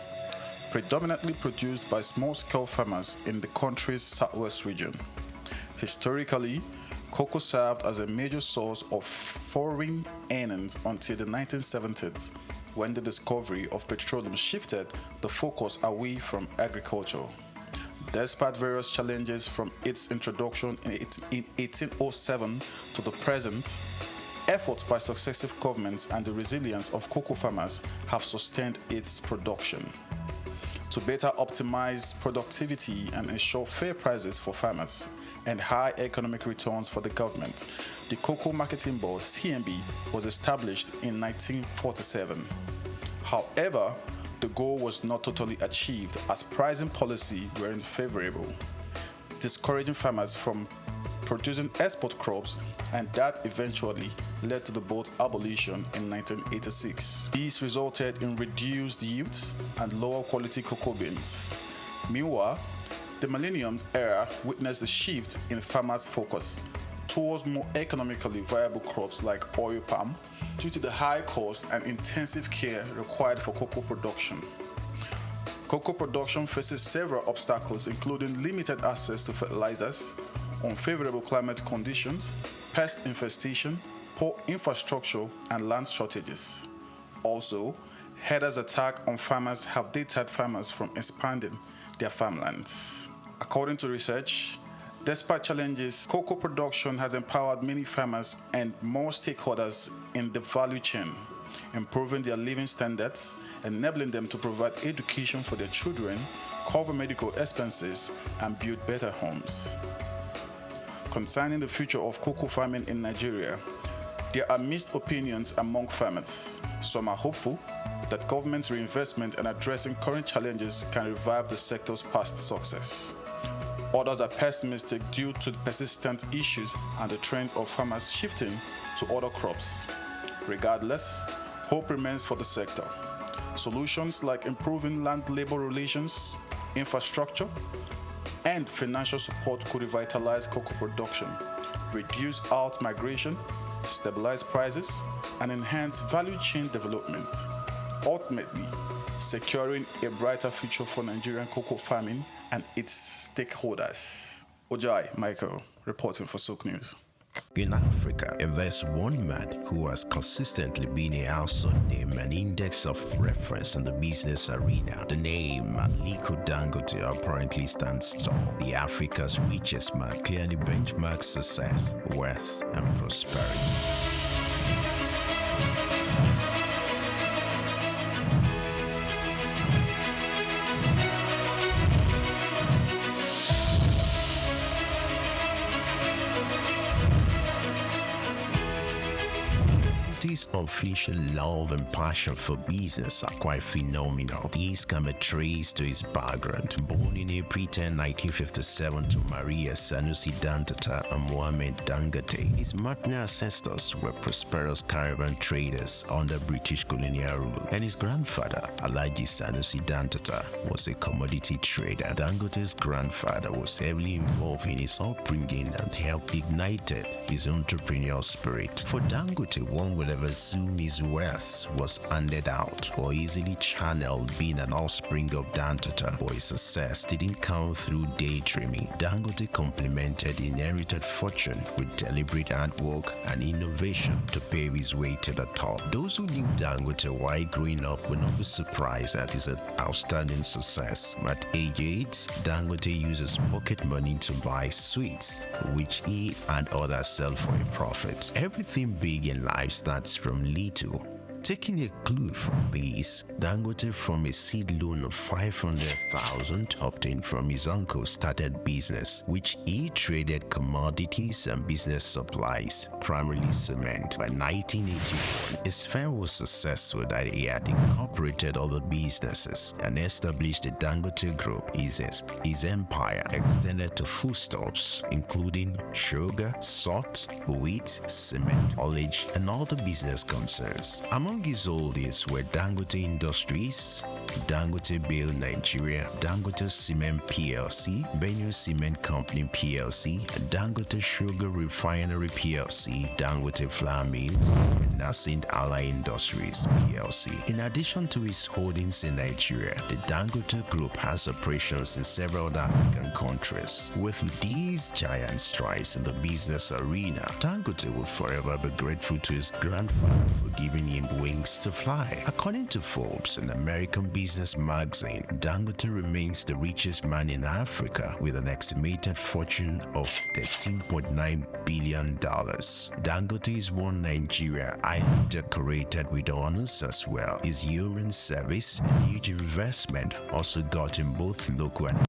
predominantly produced by small-scale farmers in the country's southwest region. Historically, cocoa served as a major source of foreign earnings until the 1970s, when the discovery of petroleum shifted the focus away from agriculture. Despite various challenges from its introduction in 1807 to the present, efforts by successive governments and the resilience of cocoa farmers have sustained its production. To better optimize productivity and ensure fair prices for farmers and high economic returns for the government, the Cocoa Marketing Board, CMB, was established in 1947. However, the goal was not totally achieved as pricing policy were unfavorable, discouraging farmers from producing export crops, and that eventually led to the board's abolition in 1986. This resulted in reduced yields and lower quality cocoa beans. Meanwhile, the millennium era witnessed a shift in farmers' focus towards more economically viable crops like oil palm due to the high cost and intensive care required for cocoa production. Cocoa production faces several obstacles, including limited access to fertilizers, unfavorable climate conditions, pest infestation, poor infrastructure, and land shortages. Also, herders' attacks on farmers have deterred farmers from expanding their farmlands. According to research, despite challenges, cocoa production has empowered many farmers and more stakeholders in the value chain, improving their living standards, enabling them to provide education for their children, cover medical expenses, and build better homes. Concerning the future of cocoa farming in Nigeria, there are mixed opinions among farmers. Some are hopeful that government reinvestment and addressing current challenges can revive the sector's past success. Others are pessimistic due to the persistent issues and the trend of farmers shifting to other crops. Regardless, hope remains for the sector. Solutions like improving land-labor relations, infrastructure, and financial support could revitalize cocoa production, reduce out migration, stabilize prices, and enhance value chain development, ultimately securing a brighter future for Nigerian cocoa farming and its stakeholders. Ojai Michael, reporting for Soak News. In Africa, there's one man who has consistently been a household name and index of reference in the business arena. The name Aliko Dangote apparently stands tall. The Africa's richest man clearly benchmarks success, wealth, and prosperity. His unofficial love and passion for business are quite phenomenal. These can be traced to his background. Born in April 10, 1957 to Maria Sanusi Dantata and Mohamed Dangote, his maternal ancestors were prosperous caravan traders under British colonial rule, and his grandfather, Alhaji Sanusi Dantata, was a commodity trader. Dangote's grandfather was heavily involved in his upbringing and helped ignite his entrepreneurial spirit. For Dangote, one will ever assume his wealth was handed out or easily channeled, being an offspring of Dantata, for his success didn't come through daydreaming. Dangote complemented inherited fortune with deliberate hard work and innovation to pave his way to the top. Those who knew Dangote while growing up will not be surprised at his outstanding success. At age 8, Dangote uses pocket money to buy sweets, which he and others sell for a profit. Everything big in life starts from little. Taking a clue from this, Dangote, from a seed loan of 500,000 obtained from his uncle, started business, which he traded commodities and business supplies, primarily cement. By 1981, his firm was successful that he had incorporated other businesses and established the Dangote Group. His empire extended to foodstuffs, including sugar, salt, wheat, cement, haulage, and other business concerns. Among his holdings were Dangote Industries, Dangote Bale Nigeria, Dangote Cement PLC, Benue Cement Company PLC, Dangote Sugar Refinery PLC, Dangote Flour Mills, and Nascent Ally Industries PLC. In addition to its holdings in Nigeria, the Dangote Group has operations in several other African countries. With these giant strides in the business arena, Dangote will forever be grateful to his grandfather for giving him wings to fly. According to Forbes, an American business magazine, Dangote remains the richest man in Africa with an estimated fortune of $13.9 billion. Dangote is one Nigeria, highly decorated with honors as well. His urine service and huge investment also got him both local and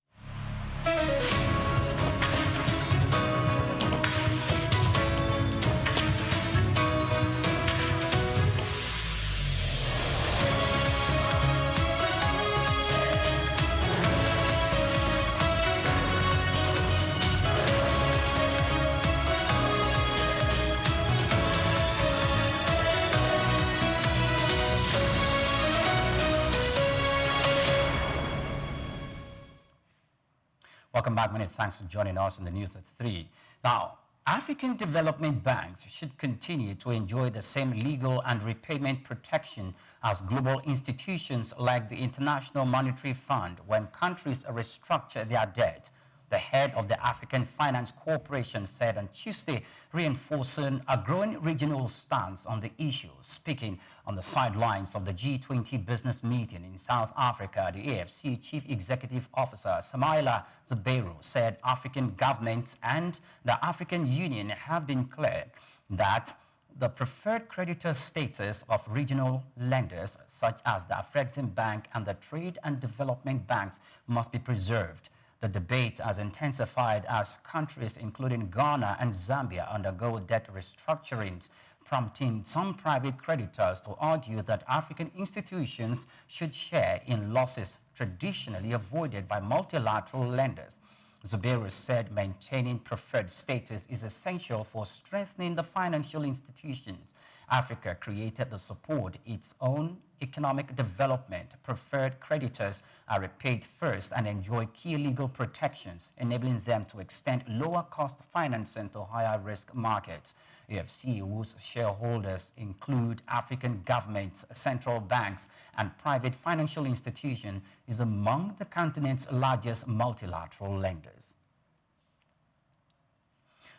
Welcome back. Many thanks for joining us on the news at 3. Now, African development banks should continue to enjoy the same legal and repayment protection as global institutions like the International Monetary Fund when countries restructure their debt. The head of the African Finance Corporation said on Tuesday, reinforcing a growing regional stance on the issue. Speaking on the sidelines of the G20 business meeting in South Africa, the AFC Chief Executive Officer Samaila Zubero said African governments and the African Union have been clear that the preferred creditor status of regional lenders such as the Afreximbank and the Trade and Development Banks must be preserved. The debate has intensified as countries including Ghana and Zambia undergo debt restructurings, prompting some private creditors to argue that African institutions should share in losses traditionally avoided by multilateral lenders. Zubero said maintaining preferred status is essential for strengthening the financial institutions. Africa created to support its own economic development. Preferred creditors are repaid first and enjoy key legal protections, enabling them to extend lower-cost financing to higher-risk markets. AFC, whose shareholders include African governments, central banks, and private financial institutions, is among the continent's largest multilateral lenders.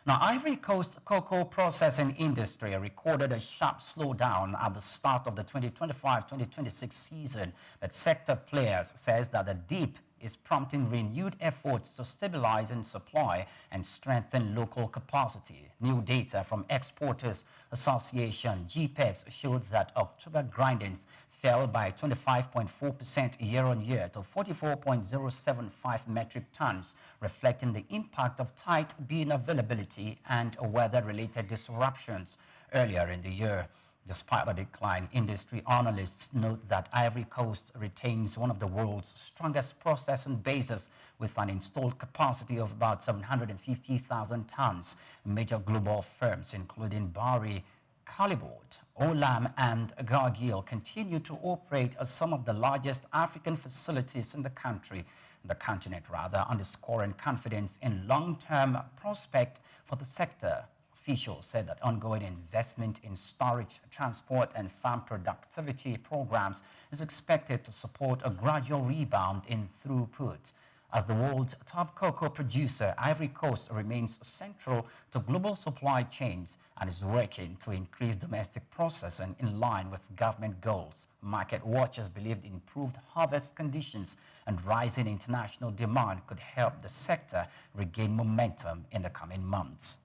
Now, Ivory Coast cocoa processing industry recorded a sharp slowdown at the start of the 2025-2026 season, but sector players says that the dip is prompting renewed efforts to stabilize in supply and strengthen local capacity. New data from Exporters Association, GPEX, showed that October grindings fell by 25.4% year-on-year to 44.075 metric tons, reflecting the impact of tight bean availability and weather-related disruptions earlier in the year. Despite the decline, industry analysts note that Ivory Coast retains one of the world's strongest processing bases with an installed capacity of about 750,000 tons. Major global firms, including Barry, Callebaut, Olam, and Cargill, continue to operate as some of the largest African facilities in the continent, underscoring confidence in long-term prospect for the sector. Officials said that ongoing investment in storage, transport, and farm productivity programs is expected to support a gradual rebound in throughput. As the world's top cocoa producer, Ivory Coast remains central to global supply chains and is working to increase domestic processing in line with government goals. Market watchers believed improved harvest conditions and rising international demand could help the sector regain momentum in the coming months.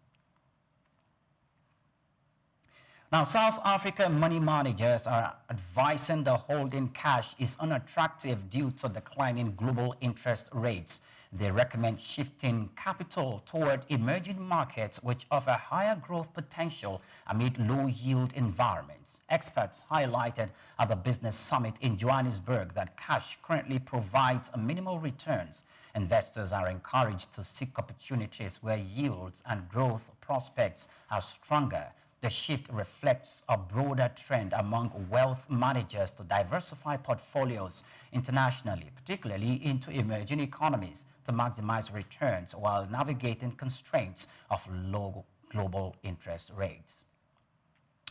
Now, South African money managers are advising the holding cash is unattractive due to declining global interest rates. They recommend shifting capital toward emerging markets which offer higher growth potential amid low-yield environments. Experts highlighted at the Business Summit in Johannesburg that cash currently provides minimal returns. Investors are encouraged to seek opportunities where yields and growth prospects are stronger. The shift reflects a broader trend among wealth managers to diversify portfolios internationally, particularly into emerging economies, to maximize returns while navigating constraints of low global interest rates.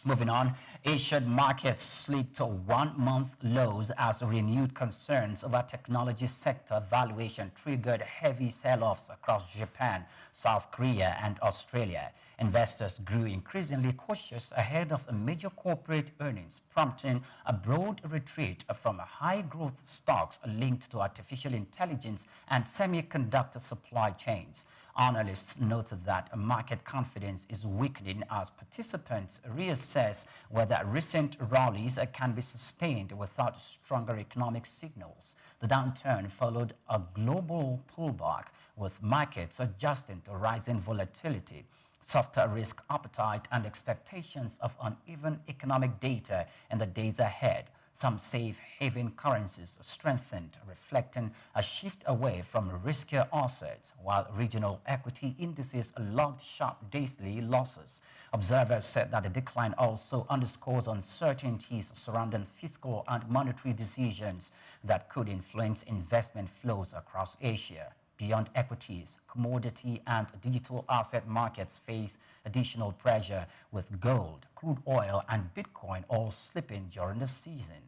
Moving on, Asian markets slid to one-month lows as renewed concerns over technology sector valuation triggered heavy sell-offs across Japan, South Korea, and Australia. Investors grew increasingly cautious ahead of major corporate earnings, prompting a broad retreat from high-growth stocks linked to artificial intelligence and semiconductor supply chains. Analysts noted that market confidence is weakening as participants reassess whether recent rallies can be sustained without stronger economic signals. The downturn followed a global pullback, with markets adjusting to rising volatility, softer risk appetite, and expectations of uneven economic data in the days ahead. Some safe haven currencies strengthened, reflecting a shift away from riskier assets, while regional equity indices logged sharp daily losses. Observers said that the decline also underscores uncertainties surrounding fiscal and monetary decisions that could influence investment flows across Asia. Beyond equities, commodity and digital asset markets face additional pressure, with gold, crude oil, and Bitcoin all slipping during the season.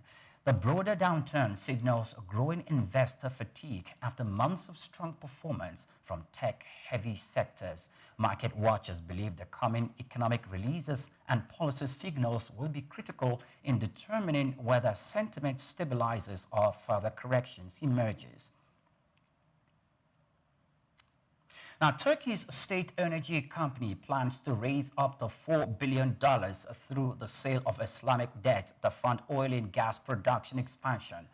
The broader downturn signals growing investor fatigue after months of strong performance from tech-heavy sectors. Market watchers believe the coming economic releases and policy signals will be critical in determining whether sentiment stabilizes or further corrections emerges. Now, Turkey's state energy company plans to raise up to $4 billion through the sale of Islamic debt to fund oil and gas production expansion.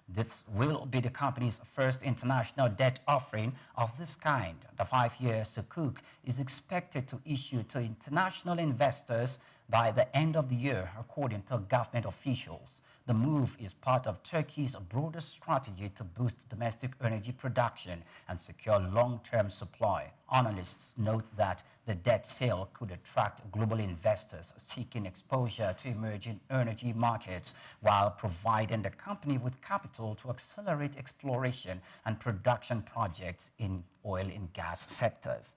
This will be the company's first international debt offering of this kind. The 5-year Sukuk is expected to issue to international investors by the end of the year, according to government officials. The move is part of Turkey's broader strategy to boost domestic energy production and secure long-term supply. Analysts note that the debt sale could attract global investors seeking exposure to emerging energy markets while providing the company with capital to accelerate exploration and production projects in oil and gas sectors.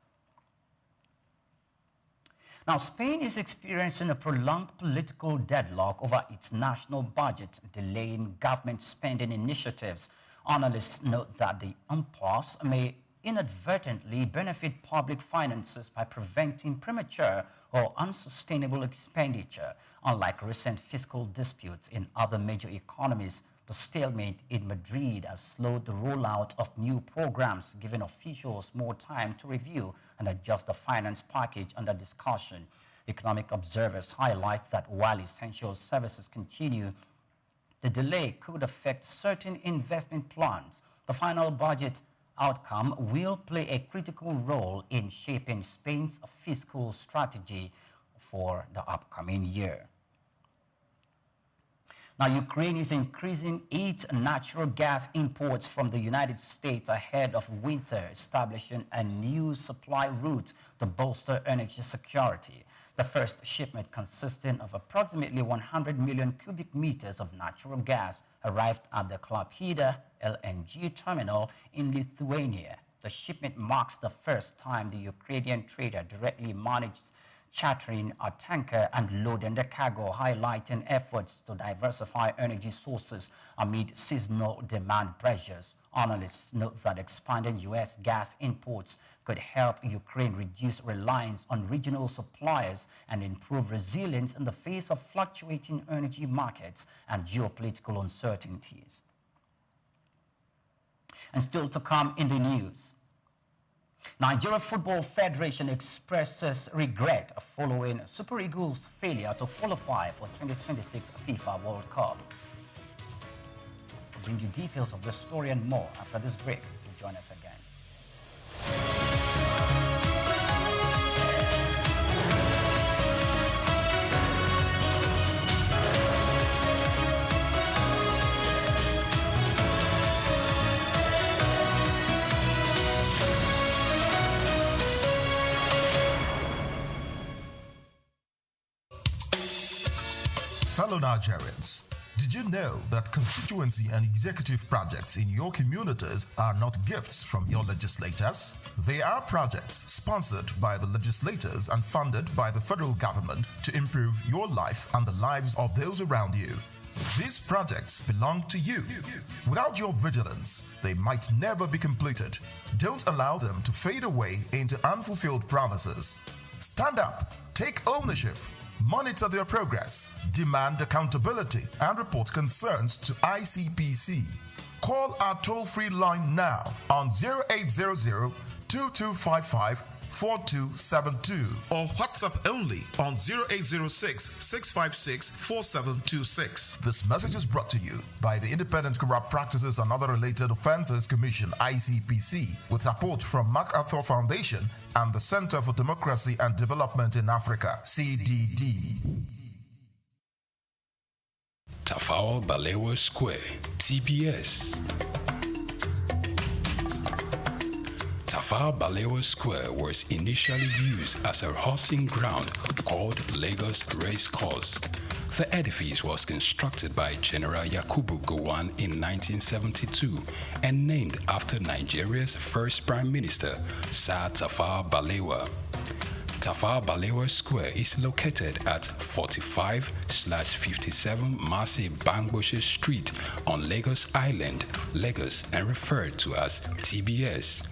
Now, Spain is experiencing a prolonged political deadlock over its national budget, delaying government spending initiatives. Analysts note that the impasse may inadvertently benefit public finances by preventing premature or unsustainable expenditure. Unlike recent fiscal disputes in other major economies, the stalemate in Madrid has slowed the rollout of new programs, giving officials more time to review and adjust the finance package under discussion. Economic observers highlight that while essential services continue, the delay could affect certain investment plans. The final budget outcome will play a critical role in shaping Spain's fiscal strategy for the upcoming year. Now, Ukraine is increasing its natural gas imports from the United States ahead of winter, establishing a new supply route to bolster energy security. The first shipment, consisting of approximately 100 million cubic meters of natural gas, arrived at the Klaipėda LNG terminal in Lithuania. The shipment marks the first time the Ukrainian trader directly managed chartering a tanker and loading the cargo, highlighting efforts to diversify energy sources amid seasonal demand pressures. Analysts note that expanding U.S. gas imports could help Ukraine reduce reliance on regional suppliers and improve resilience in the face of fluctuating energy markets and geopolitical uncertainties. And still to come in the news, Nigeria Football Federation expresses regret following Super Eagles' failure to qualify for 2026 FIFA World Cup. We'll bring you details of this story and more after this break. To join us again. Fellow Nigerians, did you know that constituency and executive projects in your communities are not gifts from your legislators? They are projects sponsored by the legislators and funded by the federal government to improve your life and the lives of those around you. These projects belong to you. Without your vigilance, they might never be completed. Don't allow them to fade away into unfulfilled promises. Stand up, take ownership, monitor their progress, demand accountability, and report concerns to ICPC. Call our toll-free line now on 0800 2255 4272 or WhatsApp only on 0806 656 4726. This message is brought to you by the Independent Corrupt Practices and Other Related Offences Commission, ICPC, with support from MacArthur Foundation and the Center for Democracy and Development in Africa, CDD. Tafawa Balewa Square, TBS. Tafawa Balewa Square was initially used as a horsing ground called Lagos Race Course. The edifice was constructed by General Yakubu Gowon in 1972 and named after Nigeria's first Prime Minister, Sir Tafawa Balewa. Tafawa Balewa Square is located at 45/57 Marcy Bangboshe Street on Lagos Island, Lagos, and referred to as TBS.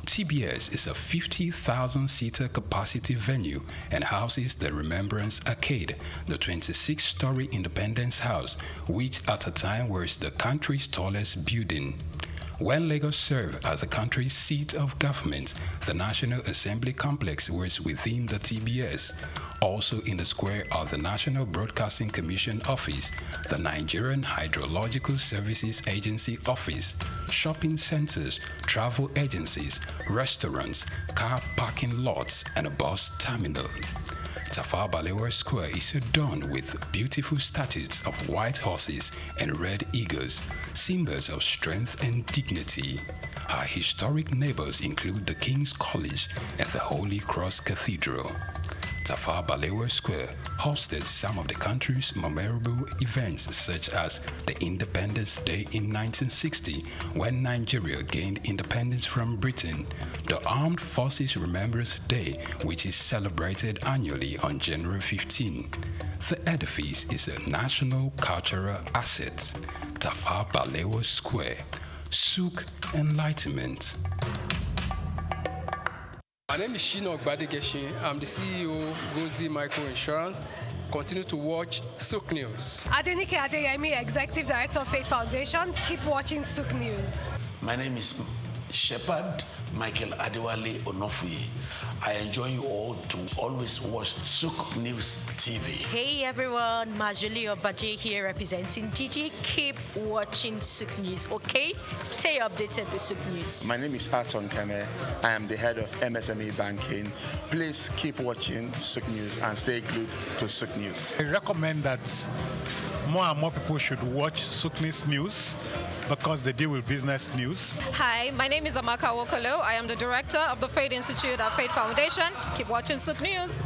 TBS is a 50,000-seater capacity venue and houses the Remembrance Arcade, the 26-story Independence House, which at a time was the country's tallest building. When Lagos served as the country's seat of government, the National Assembly Complex was within the TBS. Also in the square are the National Broadcasting Commission Office, the Nigerian Hydrological Services Agency Office, shopping centers, travel agencies, restaurants, car parking lots, and a bus terminal. Tafawa Balewa Square is adorned with beautiful statues of white horses and red eagles, symbols of strength and dignity. Our historic neighbors include the King's College and the Holy Cross Cathedral. Tafawa Balewa Square hosted some of the country's memorable events, such as the Independence Day in 1960, when Nigeria gained independence from Britain, the Armed Forces Remembrance Day, which is celebrated annually on January 15. The edifice is a national cultural asset. Tafawa Balewa Square. Souk Enlightenment. My name is Shino Ogbadegeshin. I'm the CEO of Gozi Micro Insurance. Continue to watch Souk News. Adenike Adeyemi, Executive Director of Faith Foundation. Keep watching Souk News. My name is Shepherd Michael Adewale Onofuye. I enjoy you all to always watch Souk News TV. Hey everyone, Majuli Obaje here representing Gigi. Keep watching Souk News, okay? Stay updated with Souk News. My name is Aton Kene. I am the head of MSME Banking. Please keep watching Souk News and stay glued to Souk News. I recommend that more and more people should watch Souk News because they deal with business news. Hi, my name is Amaka Wokolo. I am the director of the Faith Institute at Faith Foundation. Keep watching Souk News.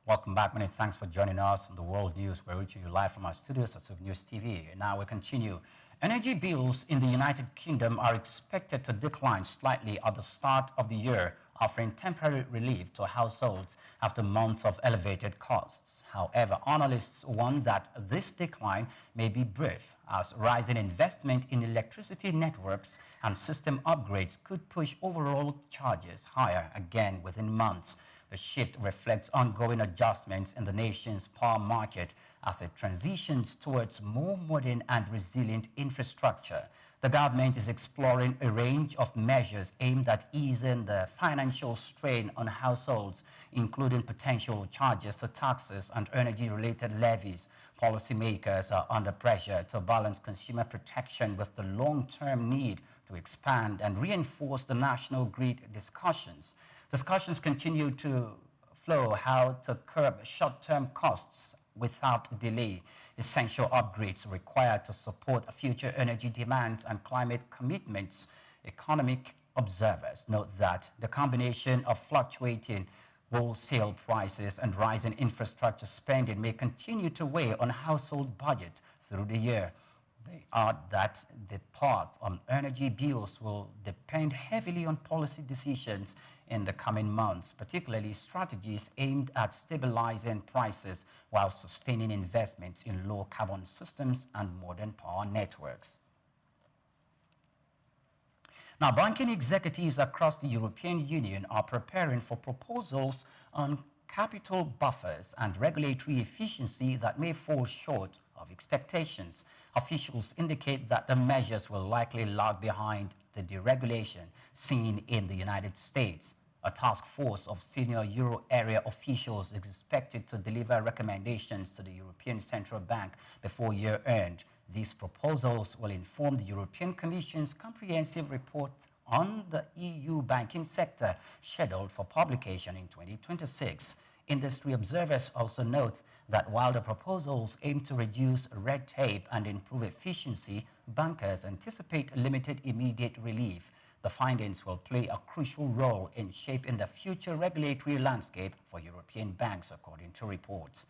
Welcome back. Many thanks for joining us on the World News. We're reaching you live from our studios at Souk News TV. Now we continue. Energy bills in the United Kingdom are expected to decline slightly at the start of the year, offering temporary relief to households after months of elevated costs. However, analysts warn that this decline may be brief, as rising investment in electricity networks and system upgrades could push overall charges higher again within months. The shift reflects ongoing adjustments in the nation's power market as it transitions towards more modern and resilient infrastructure. The government is exploring a range of measures aimed at easing the financial strain on households, including potential charges to taxes and energy-related levies. Policymakers are under pressure to balance consumer protection with the long-term need to expand and reinforce the national grid discussions. Discussions continue to flow how to curb short-term costs without delay. Essential upgrades required to support future energy demands and climate commitments. Economic observers note that the combination of fluctuating wholesale prices and rising infrastructure spending may continue to weigh on household budget through the year. They add that the path on energy bills will depend heavily on policy decisions in the coming months, particularly strategies aimed at stabilizing prices while sustaining investments in low-carbon systems and modern power networks. Now, banking executives across the European Union are preparing for proposals on capital buffers and regulatory efficiency that may fall short of expectations. Officials indicate that the measures will likely lag behind the deregulation seen in the United States. A task force of senior euro area officials is expected to deliver recommendations to the European Central Bank before year-end. These proposals will inform the European Commission's comprehensive report on the EU banking sector, scheduled for publication in 2026. Industry observers also note that while the proposals aim to reduce red tape and improve efficiency, bankers anticipate limited immediate relief. The findings will play a crucial role in shaping the future regulatory landscape for European banks, according to reports.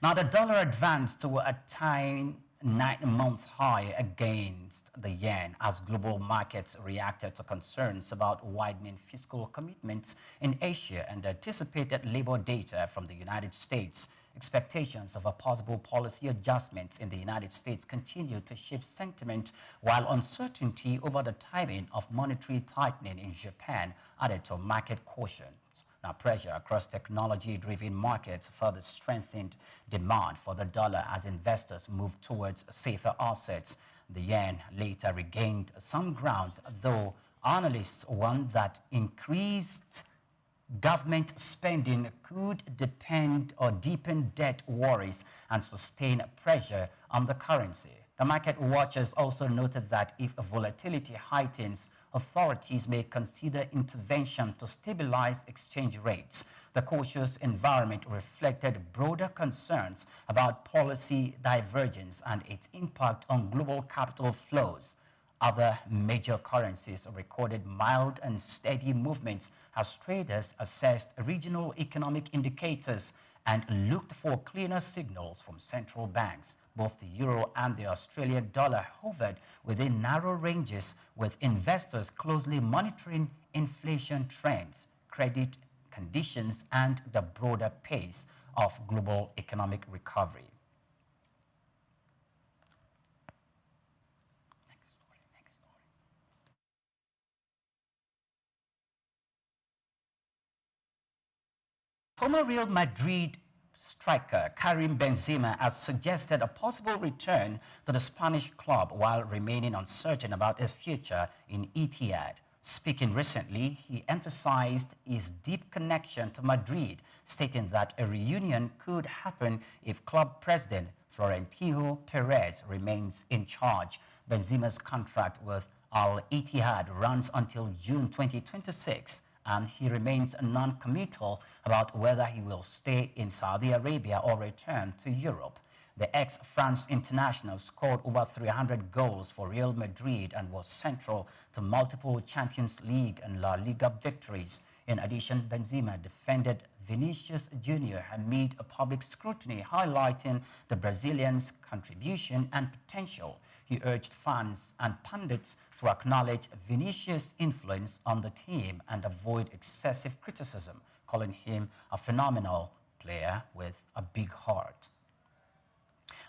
Now, the dollar advanced to a tiny 9-month high against the yen as global markets reacted to concerns about widening fiscal commitments in Asia and anticipated labor data from the United States. Expectations of a possible policy adjustments in the United States continue to shape sentiment, while uncertainty over the timing of monetary tightening in Japan added to market caution. Now, pressure across technology-driven markets further strengthened demand for the dollar as investors moved towards safer assets. The yen later regained some ground, though analysts warned that increased government spending could depend or deepen debt worries and sustain pressure on the currency. The market watchers also noted that if volatility heightens, authorities may consider intervention to stabilize exchange rates. The cautious environment reflected broader concerns about policy divergence and its impact on global capital flows. Other major currencies recorded mild and steady movements as traders assessed regional economic indicators and looked for cleaner signals from central banks. Both the euro and the Australian dollar hovered within narrow ranges, with investors closely monitoring inflation trends, credit conditions, and the broader pace of global economic recovery. Former Real Madrid striker Karim Benzema has suggested a possible return to the Spanish club while remaining uncertain about his future in Etihad. Speaking recently, he emphasized his deep connection to Madrid, stating that a reunion could happen if club president Florentino Perez remains in charge. Benzema's contract with Al Ittihad runs until June 2026. And he remains non-committal about whether he will stay in Saudi Arabia or return to Europe. The ex-France international scored over 300 goals for Real Madrid and was central to multiple Champions League and La Liga victories. In addition, Benzema defended Vinicius Jr. amid a public scrutiny, highlighting the Brazilian's contribution and potential. He urged fans and pundits to acknowledge Vinicius' influence on the team and avoid excessive criticism, calling him a phenomenal player with a big heart.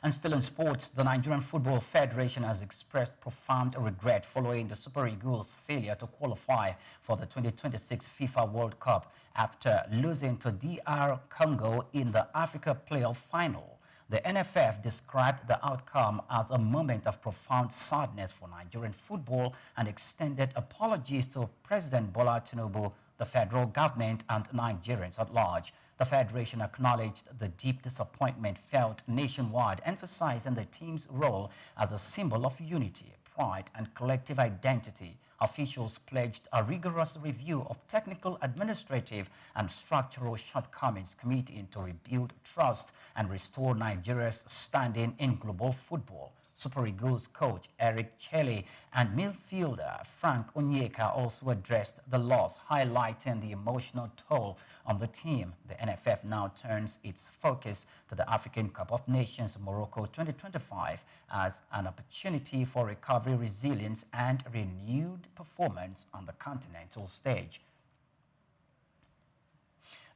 And still in sports, the Nigerian Football Federation has expressed profound regret following the Super Eagles' failure to qualify for the 2026 FIFA World Cup after losing to DR Congo in the Africa Playoff Final. The NFF described the outcome as a moment of profound sadness for Nigerian football and extended apologies to President Bola Tinubu, the federal government, and Nigerians at large. The federation acknowledged the deep disappointment felt nationwide, emphasizing the team's role as a symbol of unity, pride, and collective identity. Officials pledged a rigorous review of technical, administrative, and structural shortcomings committing to rebuild trust and restore Nigeria's standing in global football. Super Eagles coach Eric Chelle and midfielder Frank Onyeka also addressed the loss, highlighting the emotional toll on the team. The NFF now turns its focus to the African Cup of Nations Morocco 2025 as an opportunity for recovery, resilience, and renewed performance on the continental stage.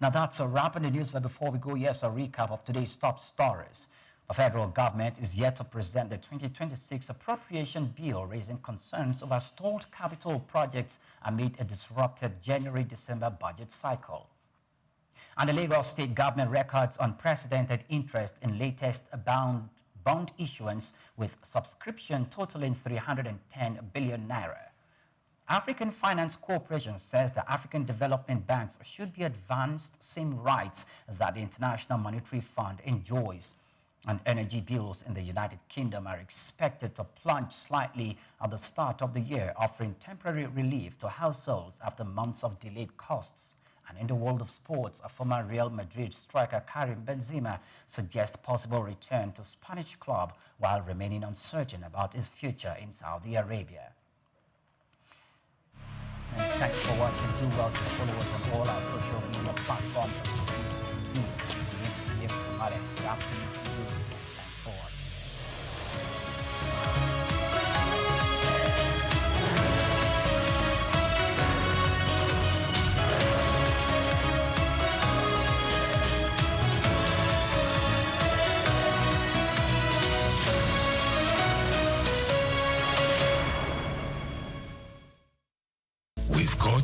Now that's a wrap in the news, but before we go, yes, a recap of today's top stories. The federal government is yet to present the 2026 appropriation bill, raising concerns over stalled capital projects amid a disrupted January-December budget cycle. And the Lagos state government records unprecedented interest in latest bond issuance with subscription totaling 310 billion naira. African Finance Corporation says the African development banks should be advanced same rights that the International Monetary Fund enjoys. And energy bills in the United Kingdom are expected to plunge slightly at the start of the year, offering temporary relief to households after months of delayed costs. And in the world of sports, a former Real Madrid striker Karim Benzema suggests possible return to Spanish club while remaining uncertain about his future in Saudi Arabia. And thanks for watching. Do well to follow us on all our social media platforms. Good afternoon.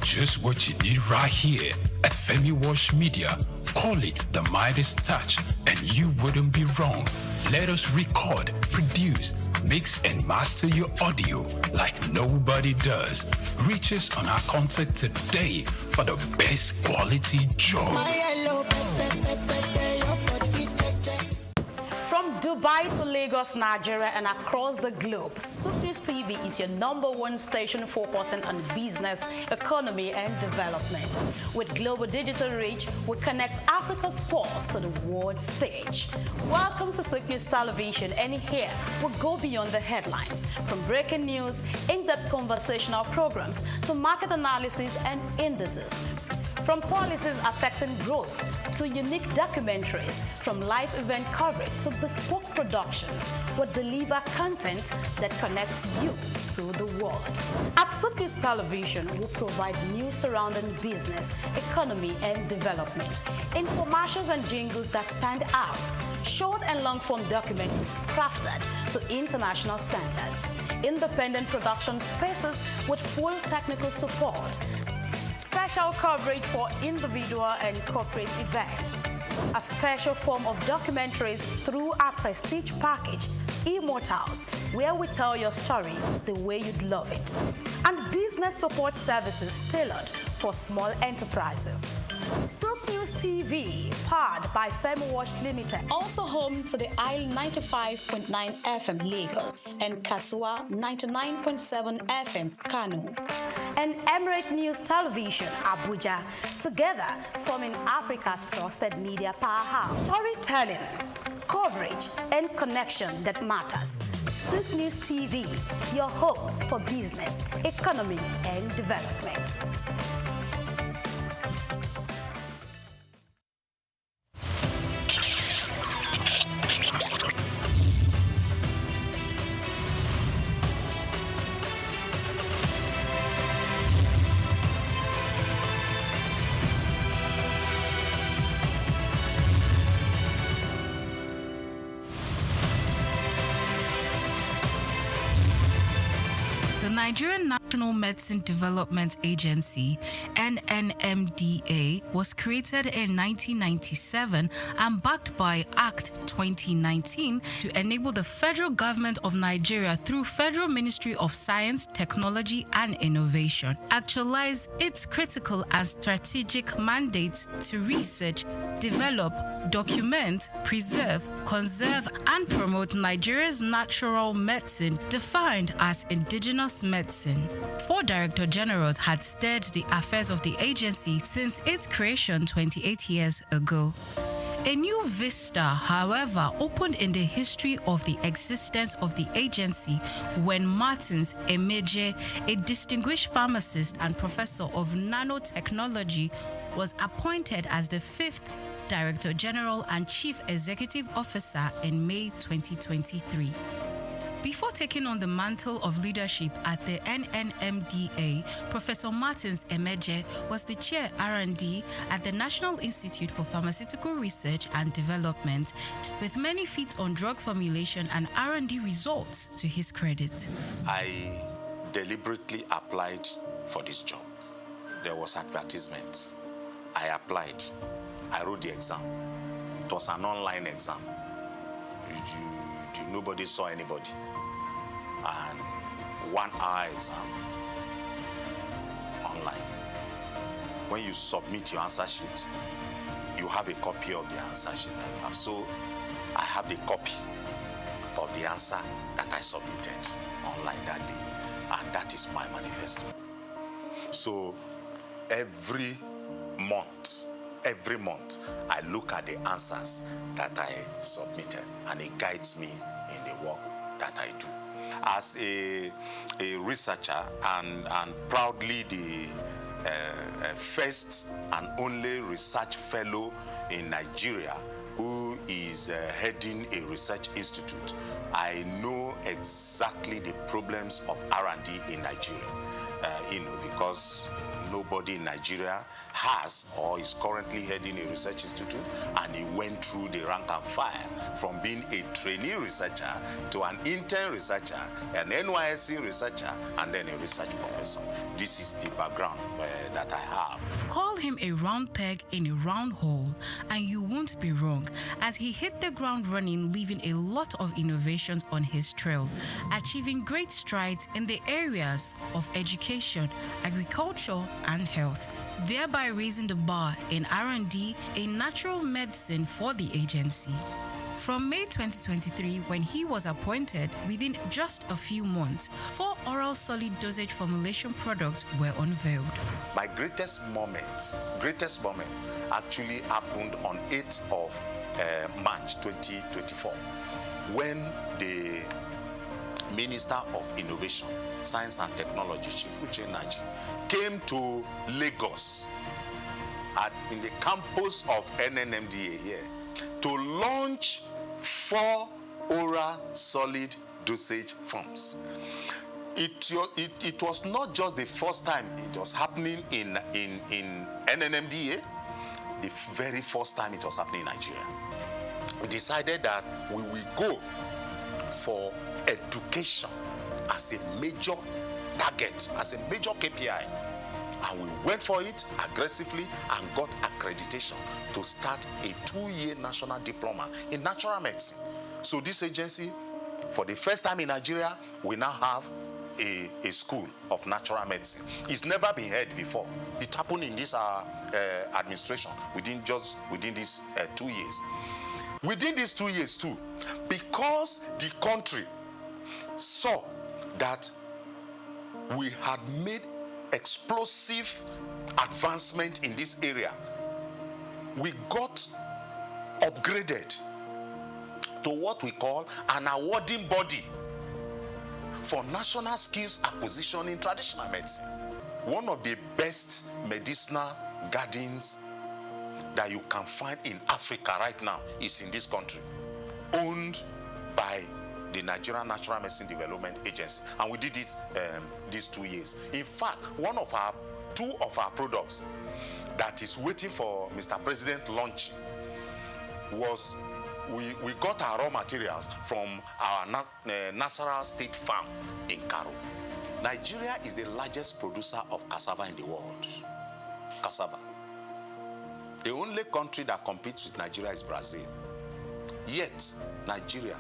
Just what you need right here at Femi Wash Media. Call it the Midas Touch and you wouldn't be wrong. Let us record, produce, mix and master your audio like nobody does. Reach us on our contact today for the best quality job. From Dubai to Lagos, Nigeria, and across the globe, SupNews TV is your #1 station focusing on business, economy, and development. With global digital reach, we connect Africa's pulse to the world stage. Welcome to SupNews Television, and here we go beyond the headlines. From breaking news, in-depth conversational programs, to market analysis and indices. From policies affecting growth to unique documentaries, from live event coverage to bespoke productions, we deliver content that connects you to the world. At SupNews Television, we provide news surrounding business, economy, and development, infomercials and jingles that stand out, short and long-form documentaries crafted to international standards, independent production spaces with full technical support, special coverage for individual and corporate events, a special form of documentaries through our prestige package, Immortals, where we tell your story the way you'd love it, and business support services tailored for small enterprises. SupNews TV, powered by Femi Wash Limited, also home to the Isle 95.9 FM Lagos and Kasua 99.7 FM Kano, and Emirate News Television Abuja, together forming Africa's trusted media powerhouse. Storytelling, coverage, and connection that matters. SupNews TV, your home for business, economy, and development. The Nigerian National National Medicine Development Agency, NNMDA, was created in 1997 and backed by Act 2019 to enable the federal government of Nigeria through Federal Ministry of Science, Technology and Innovation actualize its critical and strategic mandates to research, develop, document, preserve, conserve and promote Nigeria's natural medicine defined as indigenous medicine. 4 Director Generals had steered the affairs of the agency since its creation 28 years ago. A new vista, however, opened in the history of the existence of the agency when Martins Emeje, a distinguished pharmacist and professor of nanotechnology, was appointed as the 5th Director General and Chief Executive Officer in May 2023. Before taking on the mantle of leadership at the NNMDA, Professor Martins Emeje was the Chair R&D at the National Institute for Pharmaceutical Research and Development, with many feats on drug formulation and R&D results to his credit. I deliberately applied for this job. There was advertisement. I applied. I wrote the exam. It was an online exam. Nobody saw anybody. And 1 hour exam online. When you submit your answer sheet, you have a copy of the answer sheet that you have. So I have the copy of the answer that I submitted online that day. And that is my manifesto. So every month, I look at the answers that I submitted, and it guides me in the work that I do. As a researcher and proudly the first and only research fellow in Nigeria who is heading a research institute, I know exactly the problems of R&D in Nigeria, because nobody in Nigeria has or is currently heading a research institute, and he went through the rank and file from being a trainee researcher to an intern researcher, an NYSC researcher, and then a research professor. This is the background that I have. Call him a round peg in a round hole, and you won't be wrong, as he hit the ground running, leaving a lot of innovations on his trail, achieving great strides in the areas of education, agriculture, and health, thereby raising the bar in R&D in natural medicine for the agency. From May 2023, when he was appointed, within just a few months, 4 oral solid dosage formulation products were unveiled. My greatest moment actually happened on 8th of March 2024, when the Minister of Innovation, Science and Technology, Chief Uche Naji, came to Lagos in the campus of NNMDA here to launch 4 oral solid dosage forms. It was not just the first time it was happening in NNMDA, the very first time it was happening in Nigeria. We decided that we will go for education as a major target, as a major KPI. And we went for it aggressively and got accreditation to start a 2-year national diploma in natural medicine. So this agency, for the first time in Nigeria, we now have a school of natural medicine. It's never been heard before. It happened in this administration within these 2 years. Within these 2 years too, because the country saw that we had made explosive advancement in this area, we got upgraded to what we call an awarding body for national skills acquisition in traditional medicine. One of the best medicinal gardens that you can find in Africa right now is in this country, owned by the Nigerian Natural Medicine Development Agency, and we did this these 2 years. In fact, two of our products that is waiting for Mr. President launching was we got our raw materials from our Nasarawa State Farm in Karo. Nigeria is the largest producer of cassava in the world. Cassava. The only country that competes with Nigeria is Brazil. Yet, Nigeria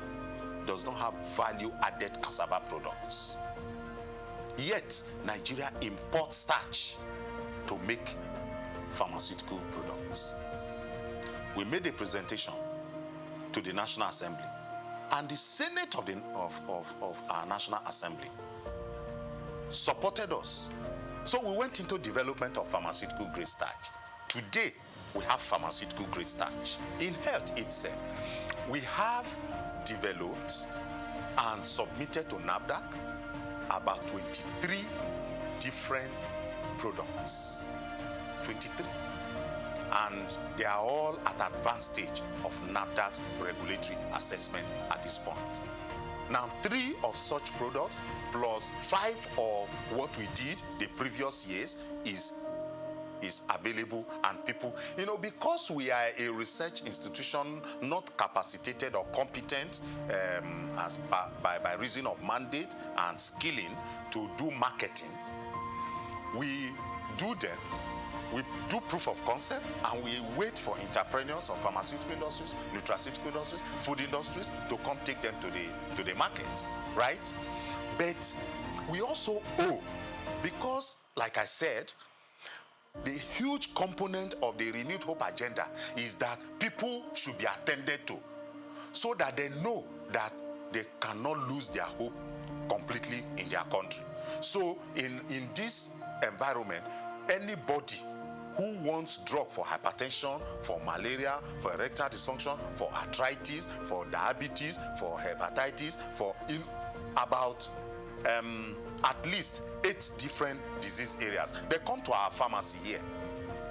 does not have value-added cassava products. Yet, Nigeria imports starch to make pharmaceutical products. We made a presentation to the National Assembly, and the Senate of our National Assembly supported us. So we went into development of pharmaceutical grade starch. Today, we have pharmaceutical grade starch. In health itself, we have developed and submitted to NAFDAC about 23 different products. 23. And they are all at advanced stage of NAFDAC's regulatory assessment at this point. Now, 3 of such products plus 5 of what we did the previous years is available, and people, because we are a research institution not capacitated or competent as by reason of mandate and skilling to do marketing, we do them. We do proof of concept, and we wait for entrepreneurs of pharmaceutical industries, nutraceutical industries, food industries to come take them to the market, right? But we also owe, because, like I said, the huge component of the Renewed Hope agenda is that people should be attended to, so that they know that they cannot lose their hope completely in their country. So in this environment, anybody who wants drug for hypertension, for malaria, for erectile dysfunction, for arthritis, for diabetes, for hepatitis, for about at least 8 different disease areas, they come to our pharmacy here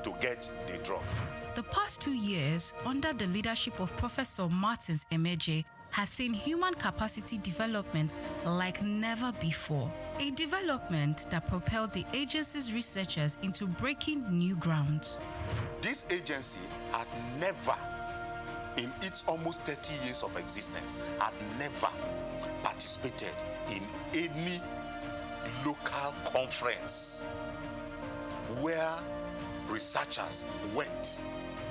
to get the drugs. The past 2 years, under the leadership of Professor Martins Emeje, has seen human capacity development like never before. A development that propelled the agency's researchers into breaking new ground. This agency had never, in its almost 30 years of existence, had never participated in any local conference where researchers went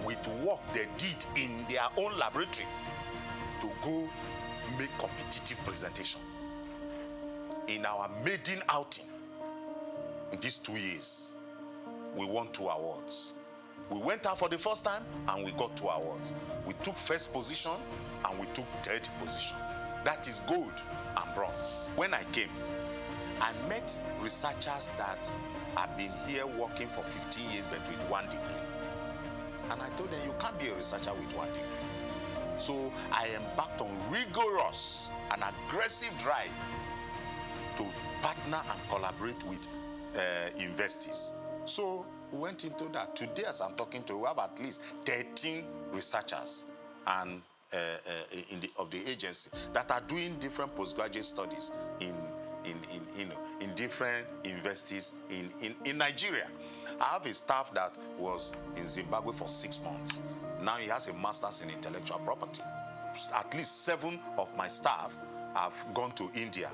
with work they did in their own laboratory to go make competitive presentation. In our maiden outing, in these 2 years, we won 2 awards. We went out for the first time and we got 2 awards. We took first position and we took third position. That is gold and bronze. When I came, I met researchers that have been here working for 15 years but with 1 degree. And I told them, you can't be a researcher with 1 degree. So I embarked on rigorous and aggressive drive to partner and collaborate with investors. So we went into that. Today, as I'm talking to you, we have at least 13 researchers and of the agency that are doing different postgraduate studies in different universities in Nigeria. I have a staff that was in Zimbabwe for 6 months. Now he has a master's in intellectual property. At least 7 of my staff have gone to India.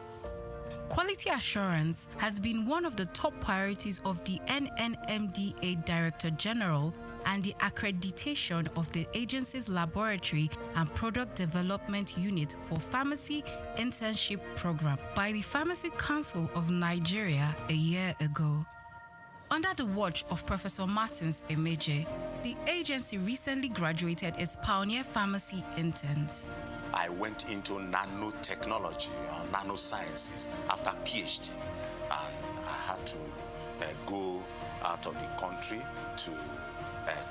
Quality assurance has been one of the top priorities of the NNMDA Director General and the accreditation of the agency's laboratory and product development unit for pharmacy internship program by the Pharmacy Council of Nigeria a year ago. Under the watch of Professor Martins Emeje, the agency recently graduated its pioneer pharmacy interns. I went into nanotechnology and nanosciences after PhD, and I had to go out of the country to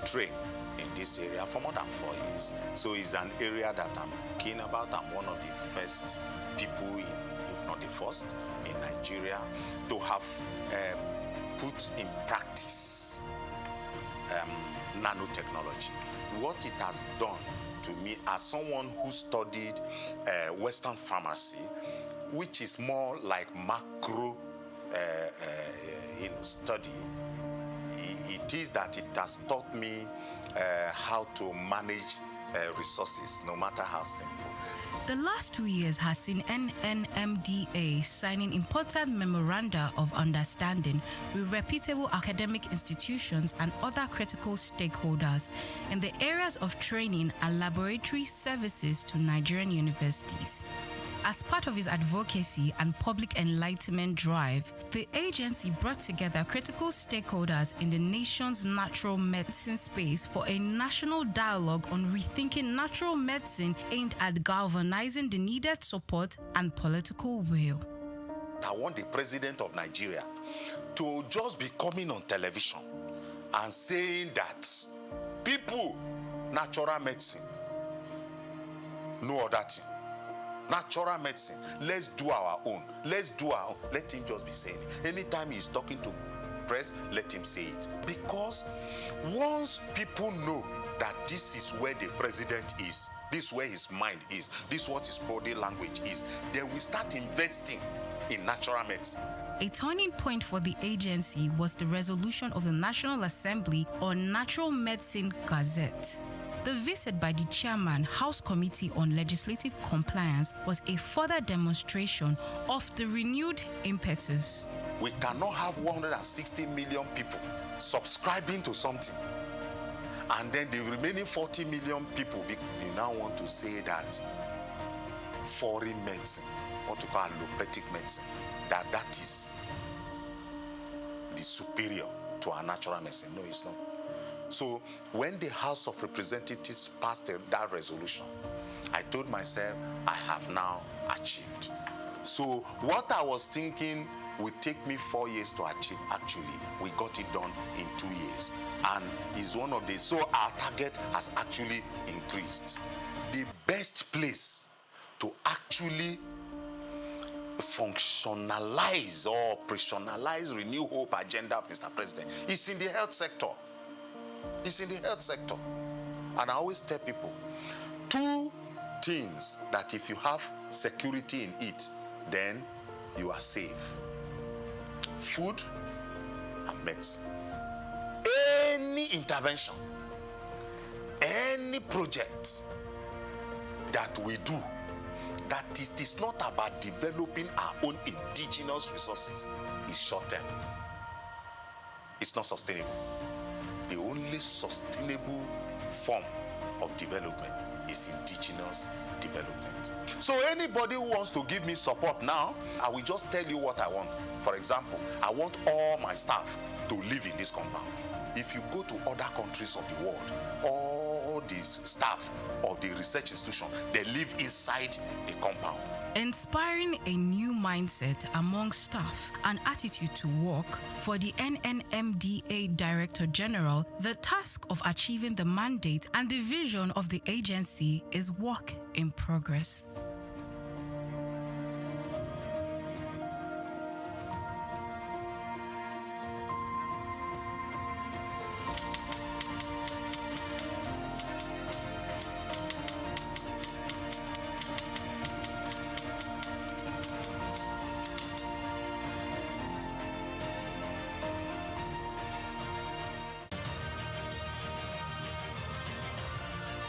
train in this area for more than 4 years. So it's an area that I'm keen about. I'm one of the first people, if not the first, in Nigeria to have put in practice nanotechnology. What it has done to me as someone who studied Western pharmacy, which is more like macro study, it is that it has taught me how to manage resources, no matter how simple. The last 2 years has seen NNMDA signing important memoranda of understanding with reputable academic institutions and other critical stakeholders in the areas of training and laboratory services to Nigerian universities. As part of its advocacy and public enlightenment drive, the agency brought together critical stakeholders in the nation's natural medicine space for a national dialogue on rethinking natural medicine aimed at galvanizing the needed support and political will. I want the president of Nigeria to just be coming on television and saying that people, natural medicine, no other thing. Natural medicine, let's do our own. Let's do our own. Let him just be saying it. Anytime he's talking to press, let him say it. Because once people know that this is where the president is, this is where his mind is, this is what his body language is, they will start investing in natural medicine. A turning point for the agency was the resolution of the National Assembly on Natural Medicine Gazette. The visit by the chairman, House Committee on Legislative Compliance, was a further demonstration of the renewed impetus. We cannot have 160 million people subscribing to something, and then the remaining 40 million people, we now want to say that foreign medicine, what we call allopathic medicine, that is the superior to our natural medicine. No, it's not. So when the House of Representatives passed that resolution, I told myself, I have now achieved. So what I was thinking would take me 4 years to achieve, actually, we got it done in 2 years. And it's one of the, so our target has actually increased. The best place to actually functionalize or operationalize Renew Hope agenda, Mr. President, is in the health sector. It's in the health sector. And I always tell people, 2 things that if you have security in it, then you are safe. Food and medicine. Any intervention, any project that we do, that it is not about developing our own indigenous resources, is short-term. It's not sustainable. The only sustainable form of development is indigenous development. So anybody who wants to give me support now, I will just tell you what I want. For example, I want all my staff to live in this compound. If you go to other countries of the world, all these staff of the research institution, they live inside the compound. Inspiring a new mindset among staff and attitude to work, for the NNMDA Director General, the task of achieving the mandate and the vision of the agency is work in progress.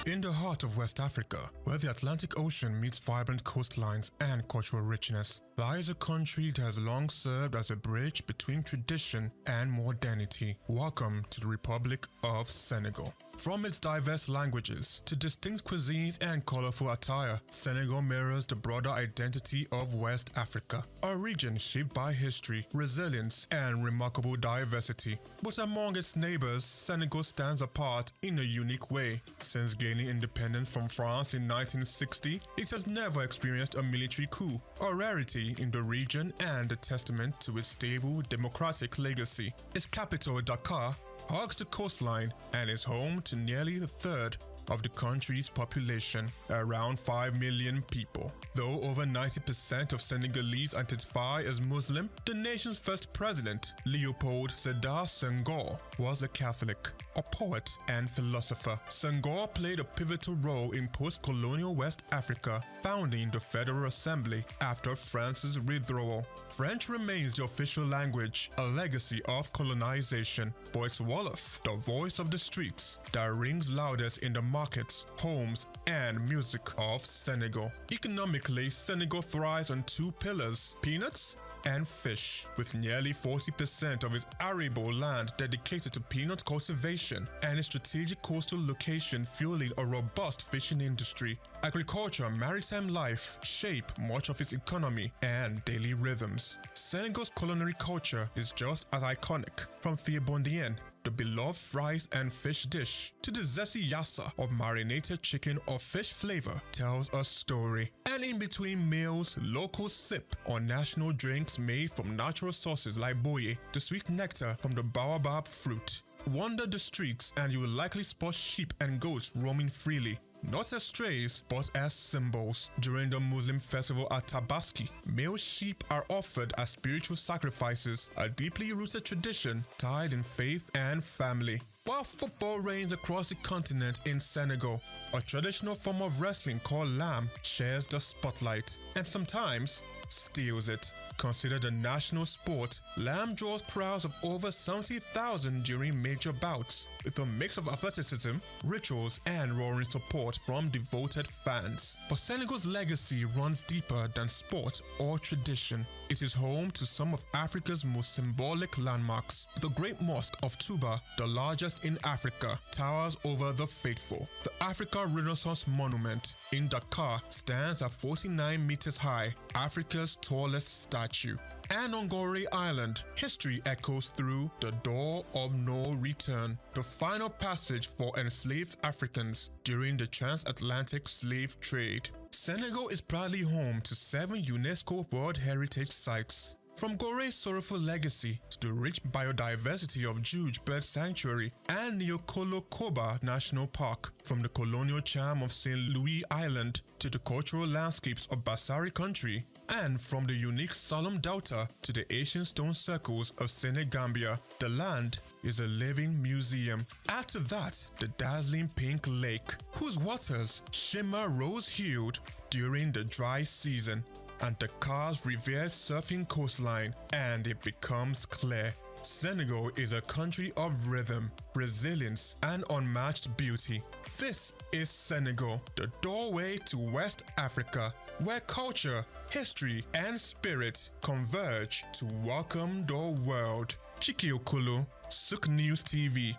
In the heart of West Africa, where the Atlantic Ocean meets vibrant coastlines and cultural richness, lies a country that has long served as a bridge between tradition and modernity. Welcome to the Republic of Senegal. From its diverse languages to distinct cuisines and colorful attire, Senegal mirrors the broader identity of West Africa, a region shaped by history, resilience, and remarkable diversity. But among its neighbors, Senegal stands apart in a unique way. Since gaining independence from France in 1960, it has never experienced a military coup, a rarity in the region and a testament to its stable democratic legacy. Its capital, Dakar, hugs the coastline and is home to nearly a third of the country's population, around 5 million people. Though over 90% of Senegalese identify as Muslim, the nation's first president, Leopold Sédar Senghor, was a Catholic. a poet and philosopher. Senghor played a pivotal role in post-colonial West Africa, founding the Federal Assembly after France's withdrawal. French remains the official language, a legacy of colonization, but it's Wolof, the voice of the streets, that rings loudest in the markets, homes, and music of Senegal. Economically, Senegal thrives on two pillars: peanuts and fish, with nearly 40% of its arable land dedicated to peanut cultivation and a strategic coastal location fueling a robust fishing industry. Agriculture and maritime life shape much of its economy and daily rhythms. Senegal's culinary culture is just as iconic, from Fiebondien, the beloved fries and fish dish, to the zesty yassa of marinated chicken or fish flavor tells a story. And in between meals, locals sip on national drinks made from natural sources like boye, the sweet nectar from the baobab fruit. Wander the streets and you will likely spot sheep and goats roaming freely, not as strays, but as symbols. During the Muslim festival at Tabaski, male sheep are offered as spiritual sacrifices, a deeply rooted tradition tied in faith and family. While football reigns across the continent in Senegal, a traditional form of wrestling called lamb shares the spotlight, and sometimes steals it. Considered a national sport, lamb draws crowds of over 70,000 during major bouts, with a mix of athleticism, rituals, and roaring support from devoted fans. But Senegal's legacy runs deeper than sport or tradition. It is home to some of Africa's most symbolic landmarks. The Great Mosque of Touba, the largest in Africa, towers over the faithful. The Africa Renaissance Monument in Dakar stands at 49 meters high, Africa's tallest statue. And on Gorée Island, history echoes through the door of no return, the final passage for enslaved Africans during the transatlantic slave trade. Senegal is proudly home to 7 UNESCO World Heritage Sites. From Gorée's sorrowful legacy to the rich biodiversity of Djoudj Bird Sanctuary and Niokolo Koba National Park, from the colonial charm of St. Louis Island to the cultural landscapes of Bassari Country, and from the unique Salom Delta to the ancient stone circles of Senegambia, the land is a living museum. Add to that the dazzling pink lake, whose waters shimmer rose-hued during the dry season, and Dakar's revered surfing coastline, and it becomes clear. Senegal is a country of rhythm, resilience, and unmatched beauty. This is Senegal, the doorway to West Africa, where culture, history, and spirit converge to welcome the world. Chiki Okolo, Sook News TV.